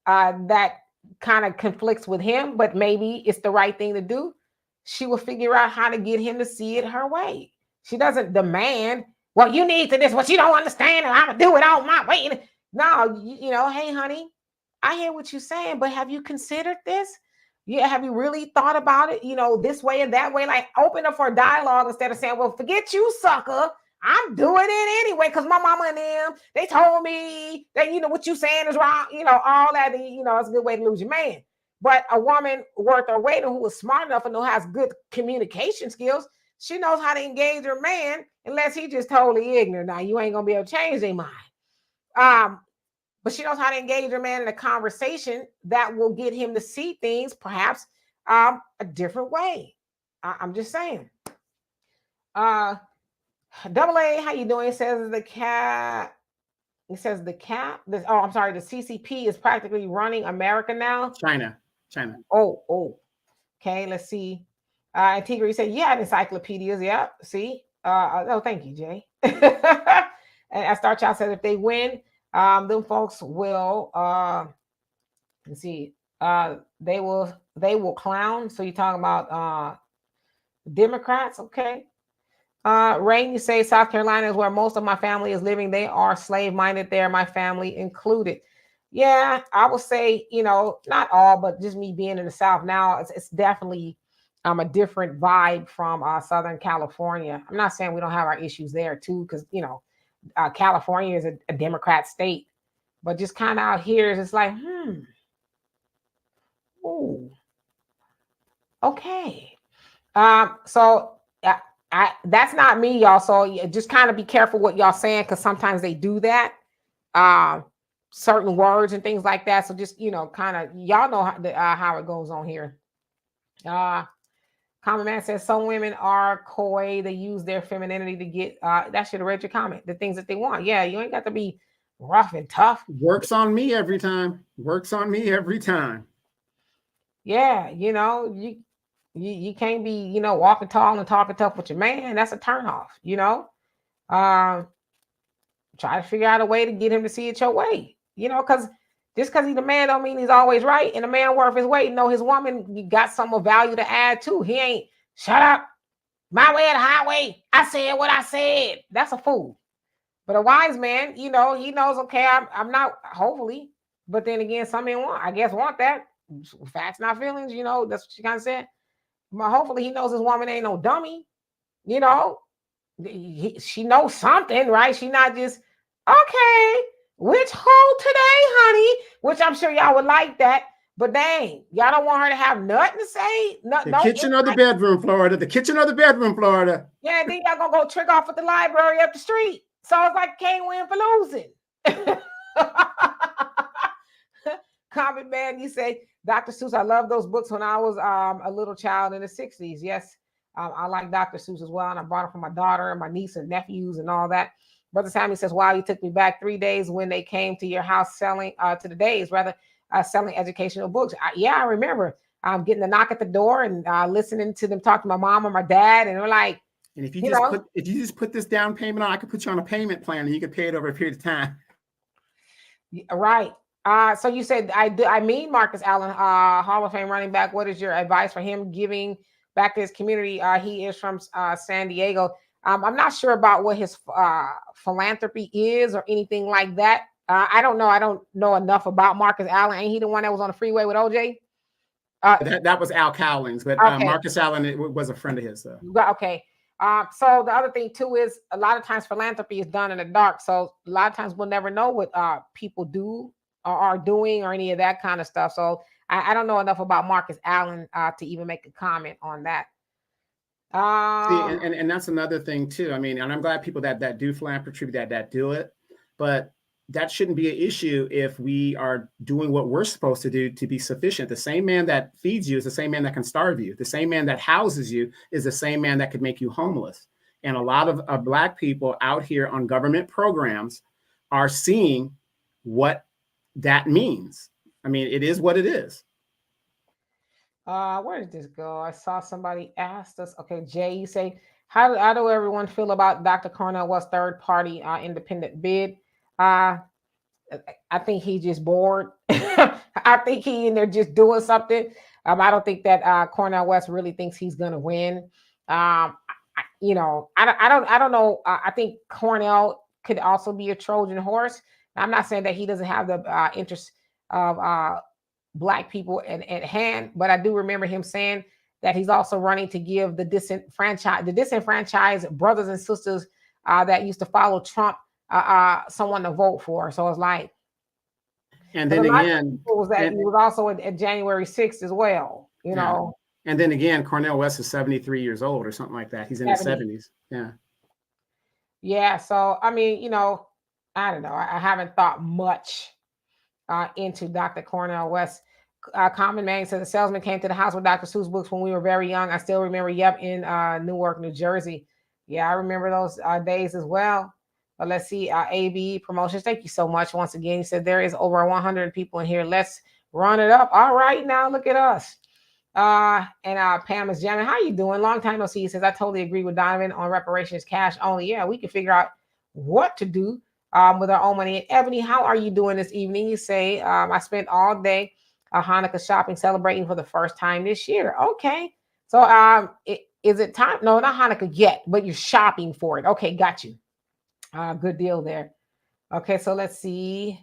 that kind of conflicts with him, but maybe it's the right thing to do, she will figure out how to get him to see it her way. She doesn't demand, well, you need to this, what you don't understand, and I'm going to do it all my way. No, hey, honey, I hear what you're saying, but have you considered this? Yeah, have you really thought about it, this way and that way? Like, open up for a dialogue instead of saying, well, forget you, sucker. I'm doing it anyway because my mama and them, they told me that, what you saying is wrong, all that, it's a good way to lose your man. But a woman worth her weight who is smart enough and has good communication skills, she knows how to engage her man unless he's just totally ignorant. Now, you ain't going to be able to change their mind. But she knows how to engage her man in a conversation that will get him to see things perhaps a different way. I'm just saying. Double A, how you doing? It says the CCP is practically running America now. China. Oh. Okay, let's see. Antigua, you said you had encyclopedias. Yeah, see. Thank you, Jay. And Star Child says if they win, them folks will Let's see. They will clown. So you're talking about Democrats, okay? Rain, you say South Carolina is where most of my family is living. They are slave minded there, my family included. Yeah, I would say, not all, but just me being in the South now, it's definitely a different vibe from Southern California. I'm not saying we don't have our issues there too, because California is a Democrat state, but just kind of out here, it's like, ooh, okay. So that's not me, y'all. So just kind of be careful what y'all saying, because sometimes they do that. Certain words and things like that. So just kind of y'all know how it goes on here. Common Man says some women are coy. They use their femininity to get. That should have read your comment. The things that they want. Yeah, you ain't got to be rough and tough. Works on me every time. Works on me every time. Yeah, you can't be walking tall and talking tough with your man. That's a turnoff. Try to figure out a way to get him to see it your way. Because just because he's a man don't mean he's always right. And a man worth his weight. His woman got some of value to add too. He ain't shut up. My way or the highway. I said what I said. That's a fool. But a wise man, he knows, okay, I'm not, hopefully. But then again, some men want that. Facts, not feelings, that's what she kind of said. But hopefully he knows his woman ain't no dummy. She knows something, right? She not just, okay, which hole today, honey? Which I'm sure y'all would like that. But dang, y'all don't want her to have nothing to say. The kitchen or the bedroom, Florida. The kitchen or the bedroom, Florida. Yeah, then y'all gonna go trick off at the library up the street. So it's like can't win for losing. Comment Man, you say, Dr. Seuss, I love those books when I was a little child in the 60s. Yes, I like Dr. Seuss as well. And I bought them for my daughter and my niece and nephews and all that. Brother Sammy says, wow, you took me back 3 days when they came to your house selling, to the days rather, selling educational books. I remember getting the knock at the door and listening to them talk to my mom or my dad. And they're like, and if you just put this down payment on, I could put you on a payment plan and you could pay it over a period of time. Right. So you said I mean Marcus Allen, Hall of Fame running back. What is your advice for him giving back to his community? He is from San Diego. I'm not sure about what his philanthropy is or anything like that. I don't know. I don't know enough about Marcus Allen. Ain't he the one that was on the freeway with OJ? That was Al Cowlings, but okay. Marcus Allen was a friend of his. Okay. So the other thing too is a lot of times philanthropy is done in the dark. So a lot of times we'll never know what people do or are doing or any of that kind of stuff. So I don't know enough about Marcus Allen to even make a comment on that. See, and that's another thing too. I mean, and I'm glad people that do philanthropy that do it, but that shouldn't be an issue if we are doing what we're supposed to do to be sufficient. The same man that feeds you is the same man that can starve you. The same man that houses you is the same man that could make you homeless. And a lot of Black people out here on government programs are seeing what that means. I mean, it is what it is. Where did this go? I saw somebody asked us. Okay, Jay, you say, how do everyone feel about Dr. Cornel West's third party independent bid? I think he's just bored. I think he in there just doing something. I don't think that Cornel West really thinks he's gonna win. I don't know. I think Cornel could also be a Trojan horse. I'm not saying that he doesn't have the interest of Black people at hand, but I do remember him saying that he's also running to give the disenfranchised brothers and sisters that used to follow Trump someone to vote for. So it's like, and then again, he was also at January 6th as well, you know. And then again, Cornel West is 73 years old or something like that. He's in his 70s. Yeah. Yeah. So, I mean, I don't know. I haven't thought much into Dr. Cornel West. Common Man says the salesman came to the house with Dr. Seuss books when we were very young. I still remember, in Newark, New Jersey. Yeah, I remember those days as well. But let's see, AB Promotions. Thank you so much once again. He said there is over 100 people in here. Let's run it up. All right, now look at us. And Pam is jamming. How you doing? Long time no see. He says, I totally agree with Donovan on reparations, cash only. Yeah, we can figure out what to do with our own money. And Ebony, how are you doing this evening? You say, I spent all day Hanukkah shopping celebrating for the first time this year. Okay. So is it time? No, not Hanukkah yet, but you're shopping for it. Okay, got you. Good deal there. Okay, so let's see.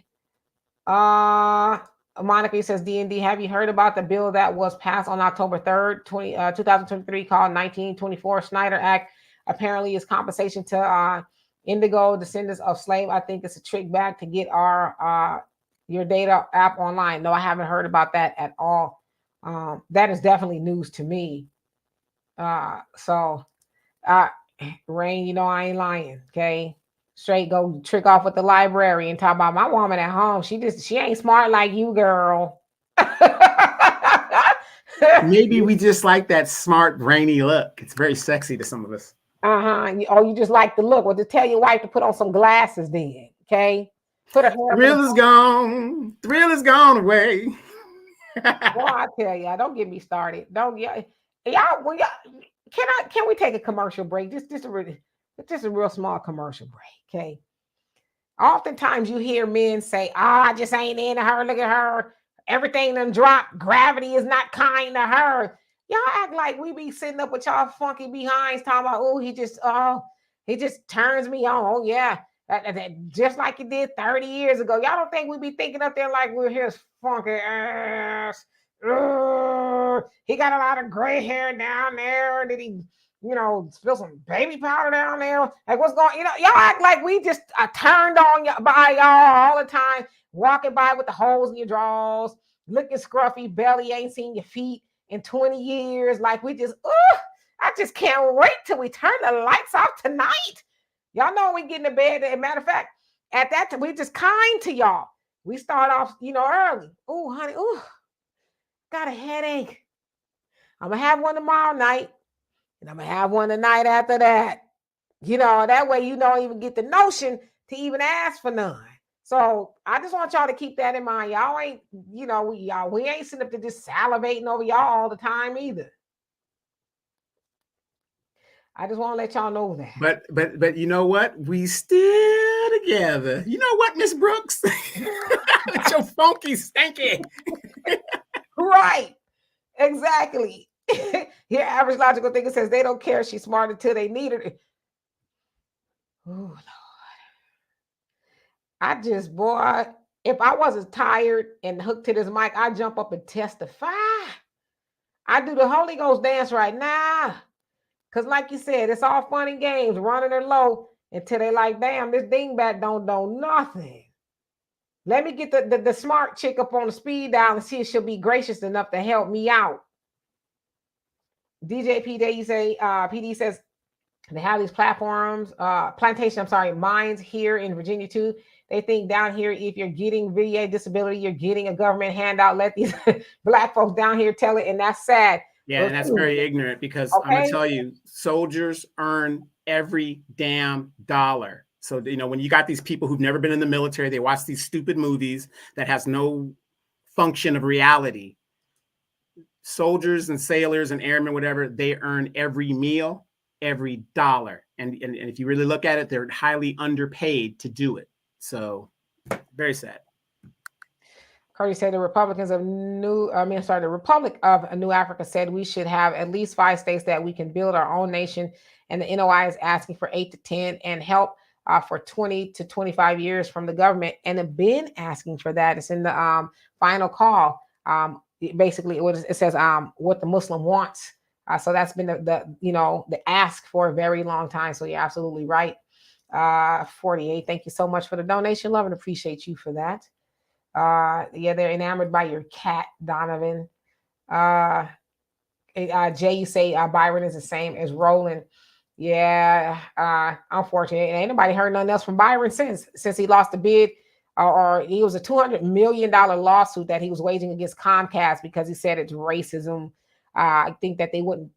Uh Monica says D&D, have you heard about the bill that was passed on October 3rd, 2023 called 1924 Snyder Act? Apparently it's compensation to indigo descendants of slave. I think it's a trick back to get our your data app online. No, I haven't heard about that at all. That is definitely news to me. So Rain, you know I ain't lying, okay? Straight go trick off with the library and talk about my woman at home. She ain't smart like you, girl. Maybe we just like that smart, brainy look. It's very sexy to some of us. Or you just like the look. Well, just tell your wife to put on some glasses then, okay? Put her hair. Thrill is gone. Thrill is gone away. Well, I tell you, don't get me started. Don't y'all. Well, y'all can we take a commercial break? Just a real small commercial break, okay? Oftentimes you hear men say, I just ain't into her. Look at her. Everything done dropped. Gravity is not kind to her. Y'all act like we be sitting up with y'all funky behinds talking about, he just turns me on. Oh, yeah. That just like he did 30 years ago. Y'all don't think we be thinking up there like we're his funky ass. He got a lot of gray hair down there. Did he, spill some baby powder down there? Like, what's going, y'all act like we just turned on by y'all all the time, walking by with the holes in your drawers, looking scruffy, belly, ain't seen your feet in 20 years. Like, we just, I just can't wait till we turn the lights off tonight. Y'all know we get in the bed. As a matter of fact, at that time, we just kind to y'all. We start off, early. Oh, honey, got a headache. I'm going to have one tomorrow night, and I'm going to have one the night after that. That way you don't even get the notion to even ask for none. So I just want y'all to keep that in mind. Y'all ain't, we ain't sitting up to just salivating over y'all all the time either. I just want to let y'all know that. But you know what? We still together. You know what, Miss Brooks? It's your funky stinky. Right. Exactly. Here, average logical thinker says they don't care. She's smart until they need her. Oh, Lord. Boy, if I wasn't tired and hooked to this mic, I'd jump up and testify. I do the Holy Ghost dance right now. Because like you said, it's all fun and games, running her low until they like, damn, this dingbat don't know nothing. Let me get the smart chick up on the speed dial and see if she'll be gracious enough to help me out. DJ PD says they have these mines here in Virginia too. They think down here, if you're getting VA disability, you're getting a government handout. Let these Black folks down here tell it, and that's sad. Yeah, and that's very ignorant because I'm going to tell you, soldiers earn every damn dollar. So, when you got these people who've never been in the military, they watch these stupid movies that has no function of reality. Soldiers and sailors and airmen, whatever, they earn every meal, every dollar. And if you really look at it, they're highly underpaid to do it. So very sad. Cardi said the Republic of New Africa said we should have at least 5 states that we can build our own nation. And the NOI is asking for 8 to 10 and help for 20 to 25 years from the government. And they've been asking for that. It's in the final call. Basically, it says what the Muslim wants. So that's been the ask for a very long time. So you're absolutely right. 48. Thank you so much for the donation. Love and appreciate you for that. They're enamored by your cat, Donovan. Jay, you say Byron is the same as Roland. Yeah, unfortunately, ain't nobody heard nothing else from Byron since he lost the bid, or he was a $200 million lawsuit that he was waging against Comcast because he said it's racism. I think that they wouldn't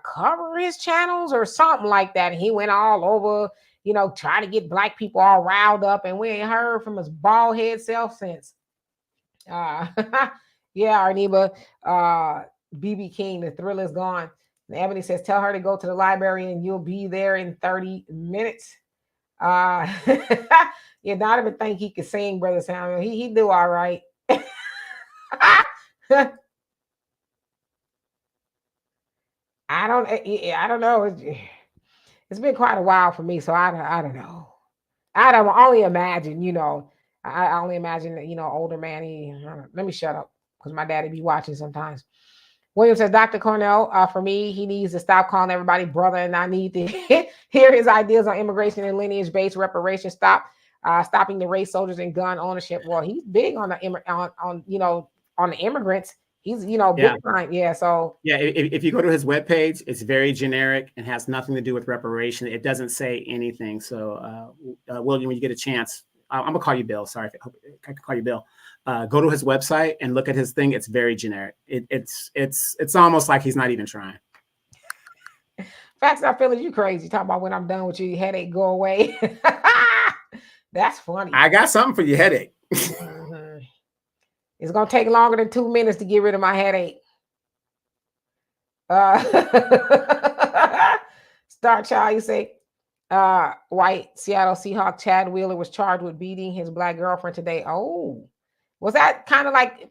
cover his channels or something like that. And he went all over, trying to get Black people all riled up, and we ain't heard from his bald head self since. Yeah, Arniba, BB King, the thrill is gone. And Ebony says, tell her to go to the library and you'll be there in 30 minutes. Yeah, not even think he could sing, Brother Samuel. He do all right. I don't know. It's been quite a while for me, so I don't know. I don't only imagine, I only imagine that, older man. Let me shut up because my daddy be watching sometimes. William says, Dr. Cornell, for me, he needs to stop calling everybody brother, and I need to hear his ideas on immigration and lineage-based reparations. Stopping the race soldiers and gun ownership. Well, he's big on on the immigrants. He's big time. Yeah. So yeah, if you go to his webpage, it's very generic and has nothing to do with reparation. It doesn't say anything. So, William, when you get a chance, I'm gonna call you Bill. Sorry, I can call you Bill. Go to his website and look at his thing. It's very generic. It's almost like he's not even trying. Facts not feeling you crazy. Talk about when I'm done with you, your headache go away. That's funny. I got something for your headache. Mm-hmm. It's gonna take longer than 2 minutes to get rid of my headache. Star Child, you say, white Seattle Seahawk Chad Wheeler was charged with beating his black girlfriend today. Oh, was that kind of like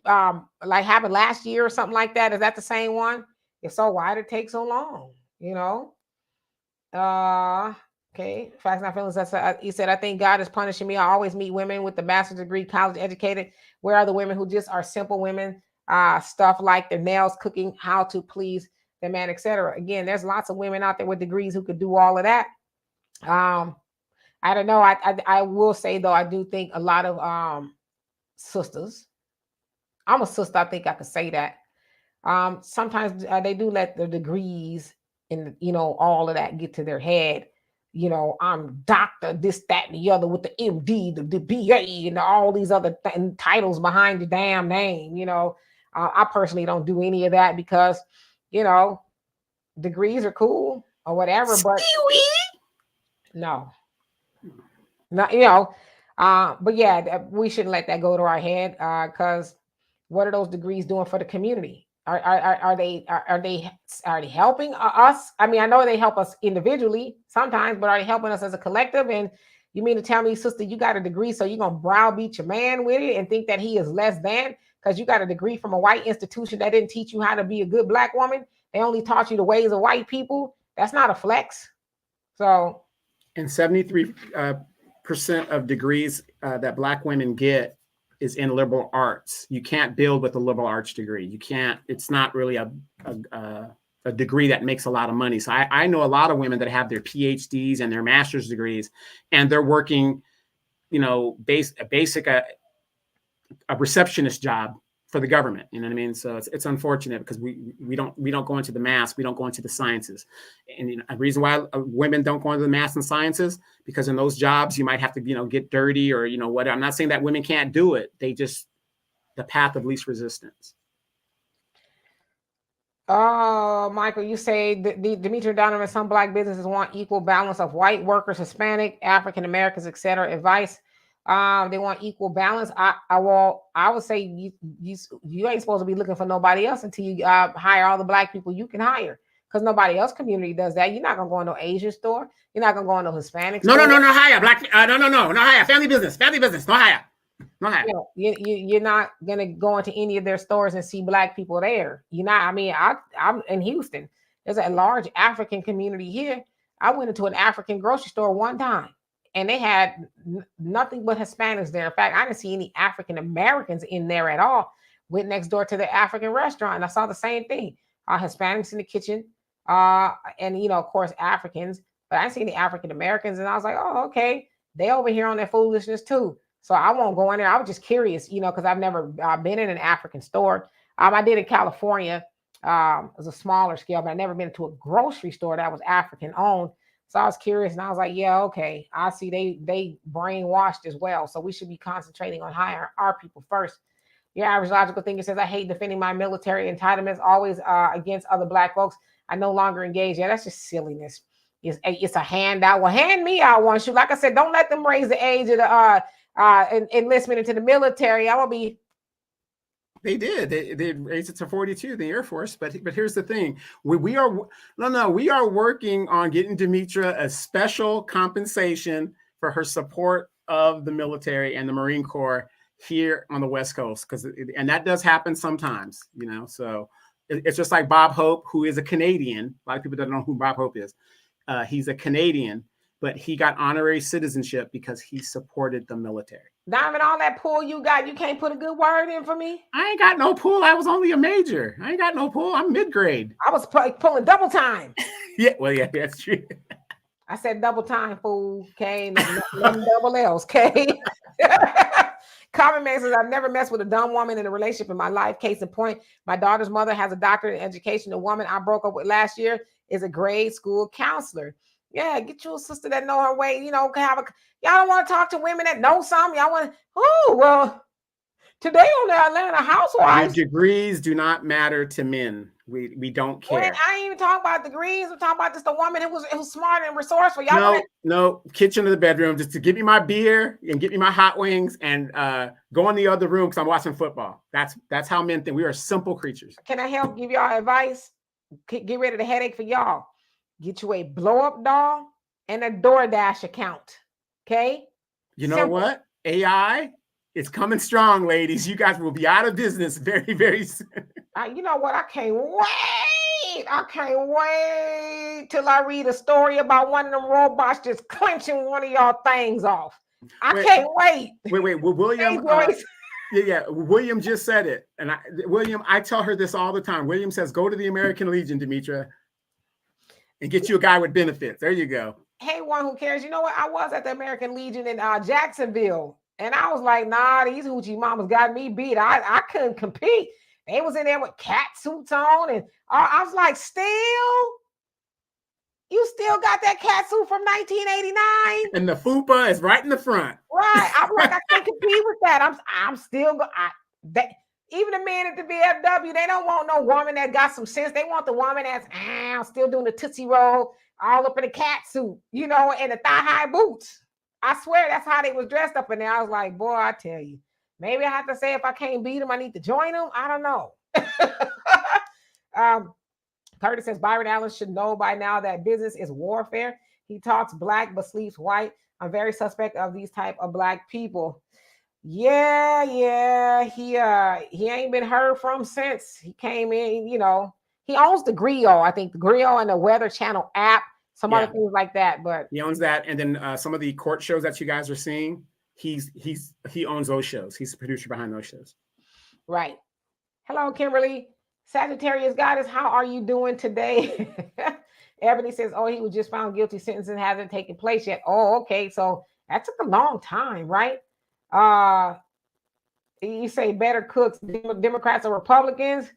happened last year or something like that? Is that the same one? If so, why did it take so long? Okay. Facts not feelings. He said, I think God is punishing me. I always meet women with the master's degree, college educated. Where are the women who just are simple women? Stuff like their nails, cooking, how to please the man, etc. Again, there's lots of women out there with degrees who could do all of that. I don't know. I will say though, I do think a lot of sisters. I'm a sister. I think I could say that. Sometimes they do let the degrees and all of that get to their head. I'm doctor, this, that, and the other with the MD, the BA, and all these other titles behind the damn name. I personally don't do any of that because, degrees are cool or whatever, but no, but yeah, we shouldn't let that go to our head because what are those degrees doing for the community? Are they helping us? I mean, I know they help us individually sometimes, but are they helping us as a collective? And you mean to tell me, sister, you got a degree, so you're gonna browbeat your man with it and think that he is less than because you got a degree from a white institution that didn't teach you how to be a good black woman? They only taught you the ways of white people. That's not a flex. So, and 73% of degrees that black women get is in liberal arts. You can't build with a liberal arts degree. You can't. It's not really a degree that makes a lot of money. So I know a lot of women that have their PhDs and their master's degrees, and they're working, a receptionist job for the government. You know what I mean? So it's unfortunate because we don't go into the math. We don't go into the sciences. And a reason why women don't go into the math and sciences, because in those jobs you might have to get dirty or whatever. I'm not saying that women can't do it. They just the path of least resistance. Oh, Michael, you say Demetri Donovan, some black businesses want equal balance of white workers, Hispanic, African Americans, etc. Advice. They want equal balance. I would say you ain't supposed to be looking for nobody else until you hire all the black people you can hire, because nobody else community does that. You're not gonna go into an Asian store. You're not gonna go into Hispanic store. No hire black. No hire family business. No hire. No hire. You're not gonna go into any of their stores and see black people there. I'm in Houston. There's a large African community here. I went into an African grocery store one time, and they had nothing but Hispanics there. In fact, I didn't see any African Americans in there at all. Went next door to the African restaurant, and I saw the same thing. Hispanics in the kitchen, and of course, Africans. But I didn't see any African Americans, and I was like, oh, okay, they over here on their foolishness too. So I won't go in there. I was just curious, because I've never been in an African store. I did in California. It was a smaller scale, but I've never been to a grocery store that was African owned. So I was curious, and I was like, yeah, okay. I see they brainwashed as well. So we should be concentrating on hiring our people first. Your average logical thinker says, I hate defending my military entitlements, always against other black folks. I no longer engage. Yeah, that's just silliness. It's a handout. Well, hand me out one. Shoot, like I said, don't let them raise the age of the enlistment into the military. I will be. They did. They raised it to 42, the Air Force. But here's the thing: we are working on getting Demetria a special compensation for her support of the military and the Marine Corps. here on the West Coast, and that does happen sometimes, you know. So it's just like Bob Hope, who is a Canadian. A lot of people don't know who Bob Hope is. He's a Canadian, but he got honorary citizenship because he supported the military. Diamond, all that pull you got, you can't put a good word in for me? I ain't got no pull. I was only a major. I ain't got no pull. I'm mid-grade. I was pulling double time. Yeah, well, yeah, that's true. I said double time, fool. Okay, double L's. Okay. Common man says, I've never messed with a dumb woman in a relationship in my life. Case in point, my daughter's mother has a doctorate in education. The woman I broke up with last year is a grade school counselor. Yeah, get you a sister that know her way. You know, y'all don't want to talk to women that know something. Y'all want, well, today on the Atlanta Housewives. Your degrees do not matter to men. We don't care. Well, I ain't even talking about degrees. I'm talking about just a woman who was smart and resourceful. Y'all no, kitchen or the bedroom, just to give me my beer and get me my hot wings and go in the other room because I'm watching football. That's how men think. We are simple creatures. Can I help give y'all advice? Get rid of the headache for y'all. Get you a blow-up doll and a DoorDash account. Okay? You know what? AI is coming strong, ladies. You guys will be out of business very, very soon. You know what? I can't wait. I can't wait till I read a story about one of them robots just clenching one of y'all things off. Can't wait. Wait. Well, William, William just said it. And William, I tell her this all the time. William says, go to the American Legion, Demetra, and get you a guy with benefits. There you go. Hey, one who cares. You know what? I was at the American Legion in Jacksonville. And I was like, nah, these hoochie mamas got me beat. I couldn't compete. They was in there with cat suits on. And I was like, you still got that cat suit from 1989? And the fupa is right in the front. Right. I'm like, I can't compete with that. I'm still, even the men at the VFW, they don't want no woman that got some sense. They want the woman that's still doing the Tootsie Roll, all up in a cat suit, you know, and the thigh-high boots. I swear that's how they was dressed up in there. I was like, boy, I tell you, maybe I have to say if I can't beat them, I need to join them. I don't know. Curtis says Byron Allen should know by now that business is warfare. He talks black but sleeps white. I'm very suspect of these type of black people. Yeah. He ain't been heard from since he came in. You know, he owns the Griot. I think the Griot and the Weather Channel app. Some other things like that, but he owns that. And then some of the court shows that you guys are seeing, he owns those shows. He's the producer behind those shows. Right. Hello, Kimberly. Sagittarius Goddess, how are you doing today? Ebony says, oh, he was just found guilty. Sentencing hasn't taken place yet. Oh, okay. So that took a long time, right? You say better cooks, Democrats or Republicans?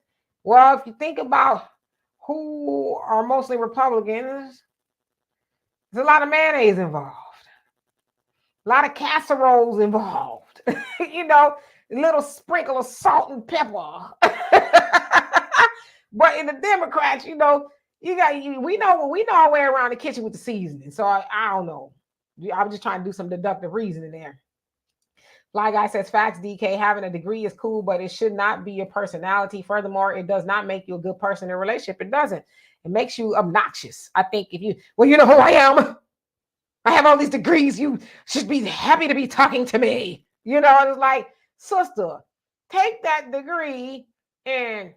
Well, if you think about who are mostly Republicans, there's a lot of mayonnaise involved, a lot of casseroles involved, you know, a little sprinkle of salt and pepper. But in the Democrats, you know, we know our way around the kitchen with the seasoning. So I don't know. I'm just trying to do some deductive reasoning there. Fly Guy says, facts, DK, having a degree is cool, but it should not be your personality. Furthermore, it does not make you a good person in a relationship. It doesn't. It makes you obnoxious. I think if you know who I am. I have all these degrees. You should be happy to be talking to me. You know, it's like, sister, take that degree and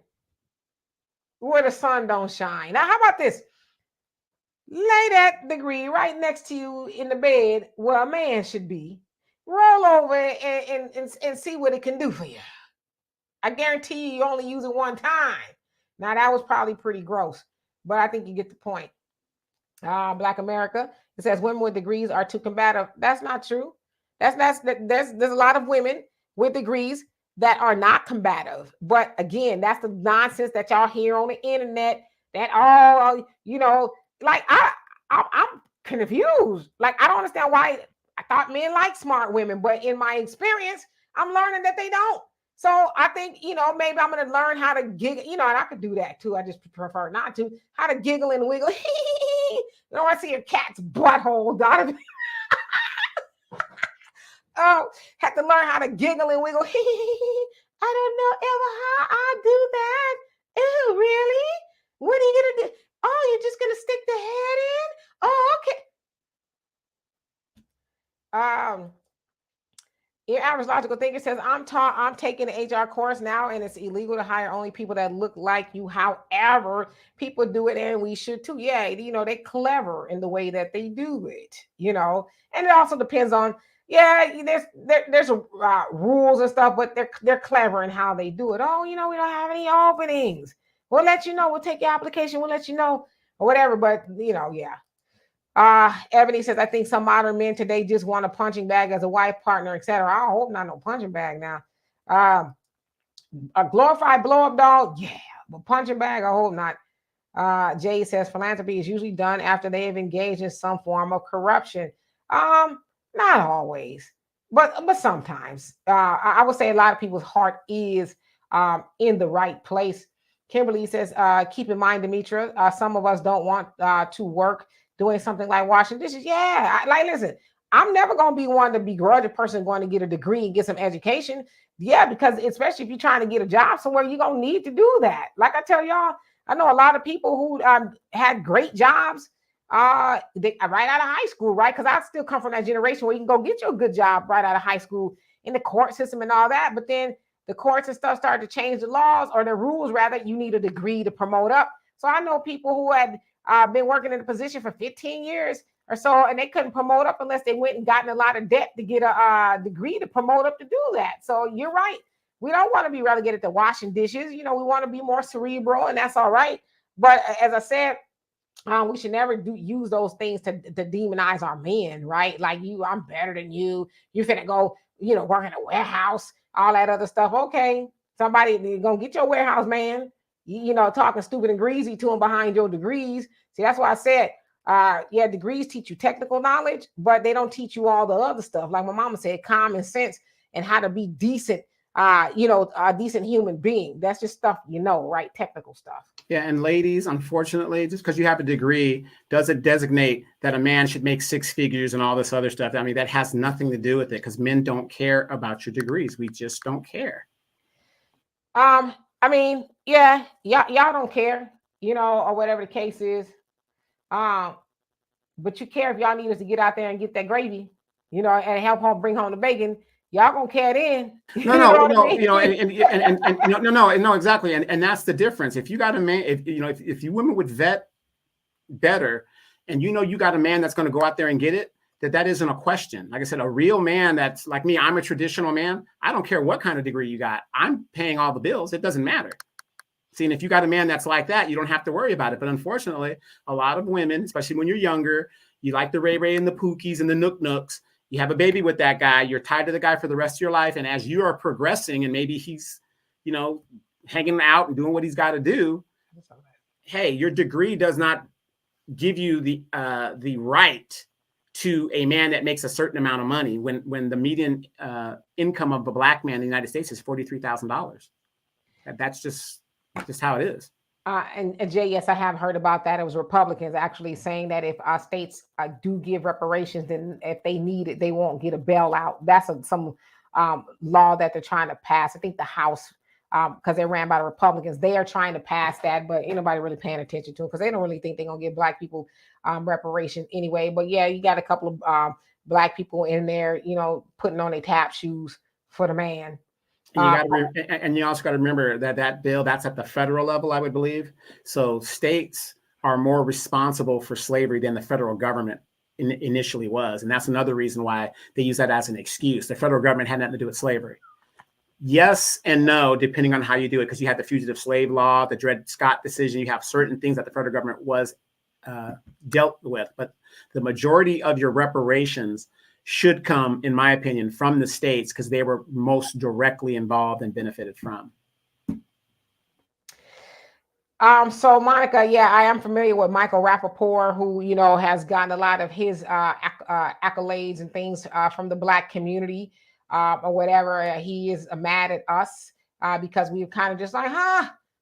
where the sun don't shine. Now, how about this? Lay that degree right next to you in the bed where a man should be. Roll over and see what it can do for you. I guarantee you only use it one time. Now, that was probably pretty gross, but I think you get the point. Black America, it says women with degrees are too combative. That's not true. There's a lot of women with degrees that are not combative. But again, that's the nonsense that y'all hear on the internet. That all, you know, like I'm confused. Like I don't understand why. I thought men like smart women, but in my experience, I'm learning that they don't. So I think, you know, maybe I'm going to learn how to giggle, you know, and I could do that too. I just prefer not to. How to giggle and wiggle. You know, I see a cat's butthole, Donovan. Oh, have to learn how to giggle and wiggle. I don't know ever how I do that. Oh, really? What are you going to do? Oh, you're just going to stick the head in? Oh, okay. Your average logical thinker says, I'm taking the HR course now, and it's illegal to hire only people that look like you. However, people do it, and we should too. Yeah, they're clever in the way that they do it, and it also depends on, yeah, there's rules and stuff, but they're clever in how they do it. Oh, we don't have any openings. We'll let you know. We'll take your application. We'll let you know, or whatever. But yeah. Ebony says, I think some modern men today just want a punching bag as a wife, partner, etc. I hope not no punching bag now. A glorified blow up dog, yeah, but punching bag, I hope not. Jay says philanthropy is usually done after they have engaged in some form of corruption. Not always, but sometimes. I would say a lot of people's heart is in the right place. Kimberly says, keep in mind, Demetra, some of us don't want to work doing something like washing dishes. Yeah, listen, I'm never going to be one to begrudge a person going to get a degree and get some education. Yeah, because especially if you're trying to get a job somewhere, you're going to need to do that. Like I tell y'all, I know a lot of people who had great jobs right out of high school, right? Because I still come from that generation where you can go get you a good job right out of high school in the court system and all that. But then the courts and stuff started to change the laws, or the rules rather. You need a degree to promote up. So I know people who had been working in a position for 15 years or so, and they couldn't promote up unless they went and gotten a lot of debt to get a degree to promote up to do that. So you're right. We don't want to be relegated to washing dishes. We want to be more cerebral, and that's all right. But as I said, we should never use those things to demonize our men, right? Like, I'm better than you. You finna go, work in a warehouse, all that other stuff. Okay, somebody gonna get your warehouse man. Talking stupid and greasy to them behind your degrees. See, that's why I said, degrees teach you technical knowledge, but they don't teach you all the other stuff. Like my mama said, common sense and how to be decent, a decent human being. That's just stuff, right? Technical stuff. Yeah, and ladies, unfortunately, just because you have a degree doesn't designate that a man should make six figures and all this other stuff. I mean, that has nothing to do with it, because men don't care about your degrees. We just don't care. I mean, yeah, y'all don't care, or whatever the case is. But you care if y'all need us to get out there and get that gravy, and help home bring home the bacon. Y'all gonna care then. No, exactly. And that's the difference. If you got a man, if you women would vet better, and you got a man that's going to go out there and get it, that isn't a question. Like I said, a real man that's like me, I'm a traditional man. I don't care what kind of degree you got. I'm paying all the bills. It doesn't matter. See, and if you got a man that's like that, you don't have to worry about it. But unfortunately, a lot of women, especially when you're younger, you like the Ray Ray and the Pookies and the Nook Nooks. You have a baby with that guy. You're tied to the guy for the rest of your life. And as you are progressing, and maybe he's, hanging out and doing what he's got to do, hey, your degree does not give you the right to a man that makes a certain amount of money when the median income of a black man in the United States is $43,000. That's just how it is. And Jay, yes, I have heard about that. It was Republicans actually saying that if our states do give reparations, then if they need it, they won't get a bailout. That's some law that they're trying to pass. I think the House, because they ran by the Republicans, they are trying to pass that, but ain't nobody really paying attention to it because they don't really think they're going to give black people reparations anyway. But yeah, you got a couple of black people in there, putting on their tap shoes for the man. And you also got to remember that bill, that's at the federal level, I would believe. So states are more responsible for slavery than the federal government initially was. And that's another reason why they use that as an excuse. The federal government had nothing to do with slavery. Yes and no, depending on how you do it, because you had the fugitive slave law, the Dred Scott decision. You have certain things that the federal government was dealt with. But the majority of your reparations should come, in my opinion, from the states because they were most directly involved and benefited from. So Monica, yeah, I am familiar with Michael Rappaport, who, has gotten a lot of his accolades and things from the black community or whatever. He is mad at us because we're kind of just like,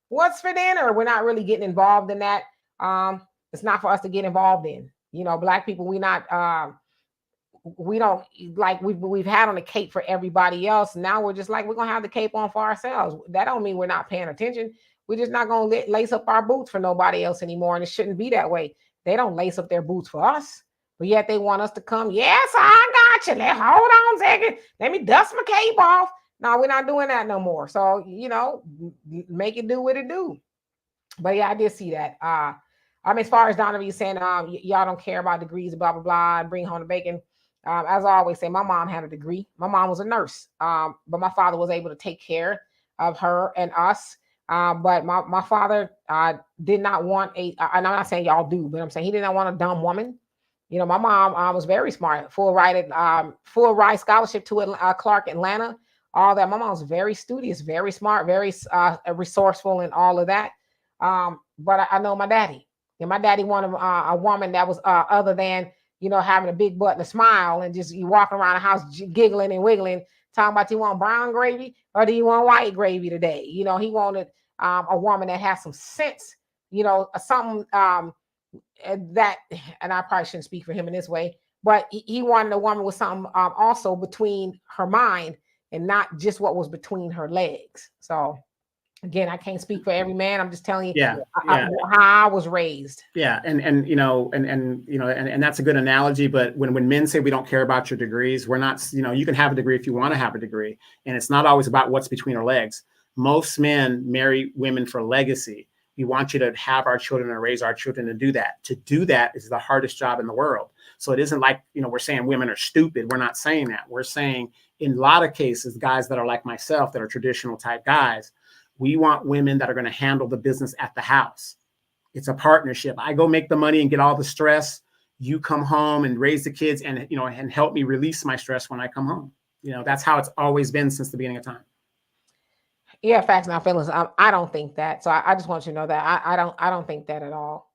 what's for dinner? We're not really getting involved in that. It's not for us to get involved in. Black people, we don't like we've had on the cape for everybody else. Now we're just like, we're gonna have the cape on for ourselves. That don't mean we're not paying attention. We're just not gonna lace up our boots for nobody else anymore, and it shouldn't be that way. They don't lace up their boots for us. but yet they want us to come. Yes, I got you. Hold on a second. Let me dust my cape off. No, we're not doing that no more. So, make it do what it do. But yeah, I did see that. As far as Donovan saying, y'all don't care about degrees, blah, blah, blah, and bring home the bacon. As I always say, my mom had a degree. My mom was a nurse, but my father was able to take care of her and us. But my father did not want and I'm not saying y'all do, but I'm saying he did not want a dumb woman. My mom was very smart, full ride scholarship to Clark Atlanta, all that. My mom was very studious, very smart, very resourceful, and all of that. But I know my daddy, and my daddy wanted a woman that was other than having a big butt and a smile and just you walking around the house giggling and wiggling, talking about, you want brown gravy or do you want white gravy today? He wanted a woman that has some sense, something that, and I probably shouldn't speak for him in this way, but he wanted a woman with something also between her mind and not just what was between her legs. So again, I can't speak for every man. I'm just telling you how I was raised. Yeah, and that's a good analogy. But when men say we don't care about your degrees, we're not. You can have a degree if you want to have a degree, and it's not always about what's between our legs. Most men marry women for legacy. We want you to have our children and raise our children to do that. To do that is the hardest job in the world. So it isn't like we're saying women are stupid. We're not saying that. We're saying in a lot of cases, guys that are like myself, that are traditional type guys, we want women that are going to handle the business at the house. It's a partnership. I go make the money and get all the stress. You come home and raise the kids and help me release my stress when I come home. That's how it's always been since the beginning of time. Yeah, facts, not feelings. I don't think that. So I just want you to know that I don't think that at all.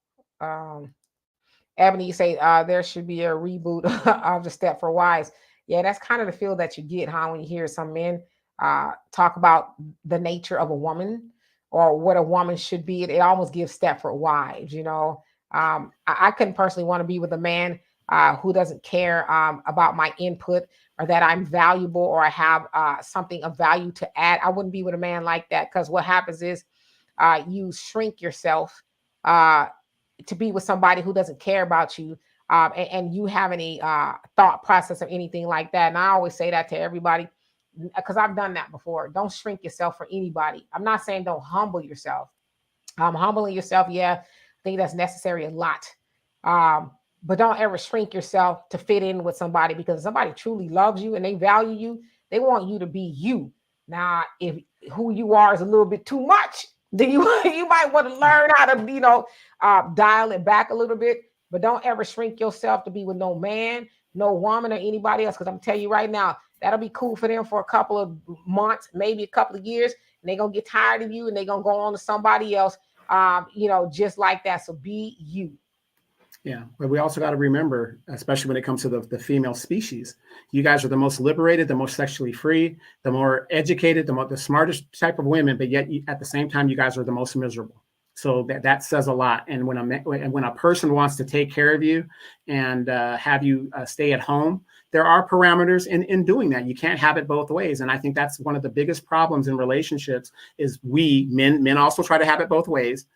Ebony, you say there should be a reboot of the Stepford Wives. Yeah, that's kind of the feel that you get, huh? When you hear some men talk about the nature of a woman or what a woman should be, it almost gives Stepford Wives. I couldn't personally want to be with a man who doesn't care about my input or that I'm valuable or I have something of value to add. I wouldn't be with a man like that, because what happens is you shrink yourself to be with somebody who doesn't care about you and you have any thought process or anything like that. And I always say that to everybody, because I've done that before. Don't shrink yourself for anybody. I'm not saying don't humble yourself. Humbling yourself, yeah, I think that's necessary a lot. But don't ever shrink yourself to fit in with somebody, because somebody truly loves you and they value you. They want you to be you. Now, if who you are is a little bit too much, then you might want to learn how to dial it back a little bit. But don't ever shrink yourself to be with no man, no woman, or anybody else. Because I'm telling you right now, that'll be cool for them for a couple of months, maybe a couple of years, and they're gonna get tired of you and they're gonna go on to somebody else. Just like that. So be you. Yeah, but we also got to remember, especially when it comes to the female species, you guys are the most liberated, the most sexually free, the more educated, the smartest type of women, but yet at the same time, you guys are the most miserable. So that says a lot. And when a person wants to take care of you and have you stay at home, there are parameters in doing that. You can't have it both ways. And I think that's one of the biggest problems in relationships is men also try to have it both ways.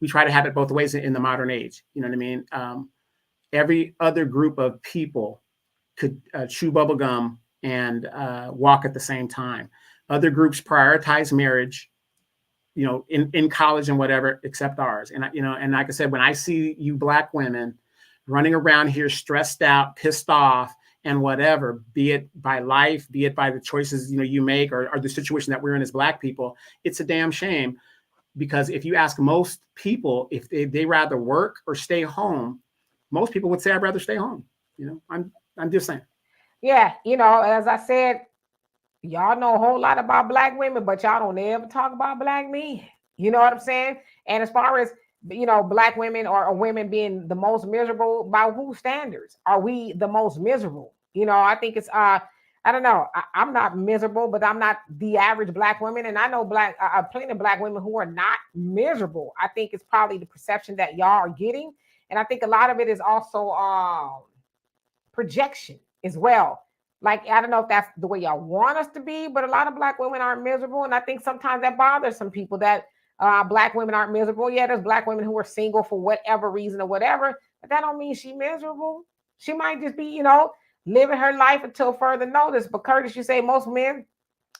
We try to have it both ways in the modern age. You know what I mean? Every other group of people could chew bubble gum and walk at the same time. Other groups prioritize marriage, in college and whatever, except ours. And, and like I said, when I see you Black women running around here stressed out, pissed off, and whatever, be it by life, be it by the choices, you make or the situation that we're in as Black people, it's a damn shame. Because if you ask most people if they rather work or stay home, most people would say, I'd rather stay home. I'm just saying. Yeah. As I said, y'all know a whole lot about Black women, but y'all don't ever talk about Black men. You know what I'm saying? And as far as, Black women or women being the most miserable, by whose standards are we the most miserable? I think it's, I don't know. I'm not miserable, but I'm not the average Black woman. And I know plenty of Black women who are not miserable. I think it's probably the perception that y'all are getting. And I think a lot of it is also projection as well. Like, I don't know if that's the way y'all want us to be, but a lot of Black women aren't miserable. And I think sometimes that bothers some people that Black women aren't miserable. Yeah, there's Black women who are single for whatever reason or whatever. but that don't mean she miserable. She might just be, living her life until further notice. But Curtis, you say most men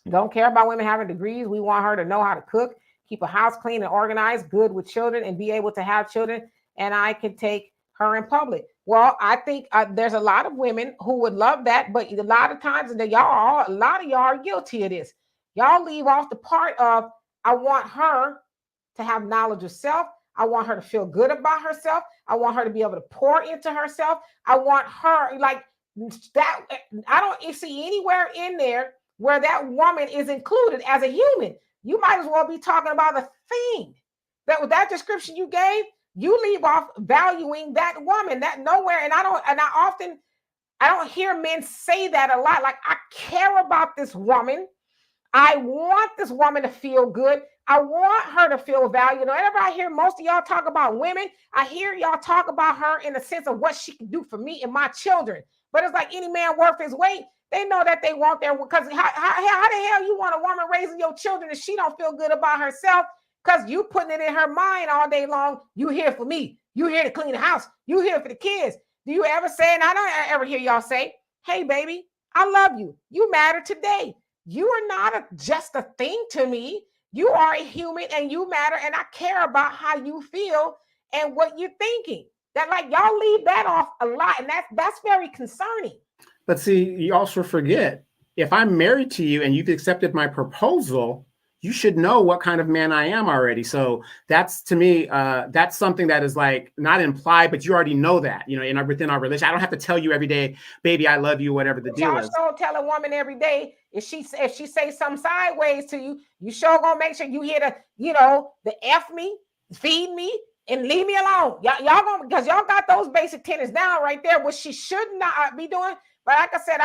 don't care about women having degrees. We want her to know how to cook, keep a house clean and organized, good with children, and be able to have children. And I can take her in public. Well, I think there's a lot of women who would love that, but a lot of times, a lot of y'all are guilty of this. Y'all leave off the part of, I want her to have knowledge of self. I want her to feel good about herself. I want her to be able to pour into herself. I want her like that. I don't see anywhere in there where that woman is included as a human. You might as well be talking about a thing. That with that description you gave, you leave off valuing that woman. That nowhere, and I don't hear men say that a lot. Like, I care about this woman. I want this woman to feel good. I want her to feel valued. Whenever I hear most of y'all talk about women, I hear y'all talk about her in the sense of what she can do for me and my children. But it's like any man worth his weight. They know that they want their, because how the hell you want a woman raising your children if she don't feel good about herself? Because you putting it in her mind all day long. You here for me. You here to clean the house. You here for the kids. Do you ever say, and I don't ever hear y'all say, hey, baby, I love you. You matter today. You are not just a thing to me. You are a human and you matter. And I care about how you feel and what you're thinking. That, like, y'all leave that off a lot. And that's very concerning. But see, you also forget, if I'm married to you and you've accepted my proposal, you should know what kind of man I am already. So that's, to me, that's something that is like not implied, but you already know that, within our relationship. I don't have to tell you every day, baby, I love you, whatever the deal is. Y'all tell a woman every day, if she say something sideways to you, you sure gonna make sure you hear the F me, feed me, and leave me alone. Y'all gonna, because y'all got those basic tenets down right there, which she should not be doing. But like I said,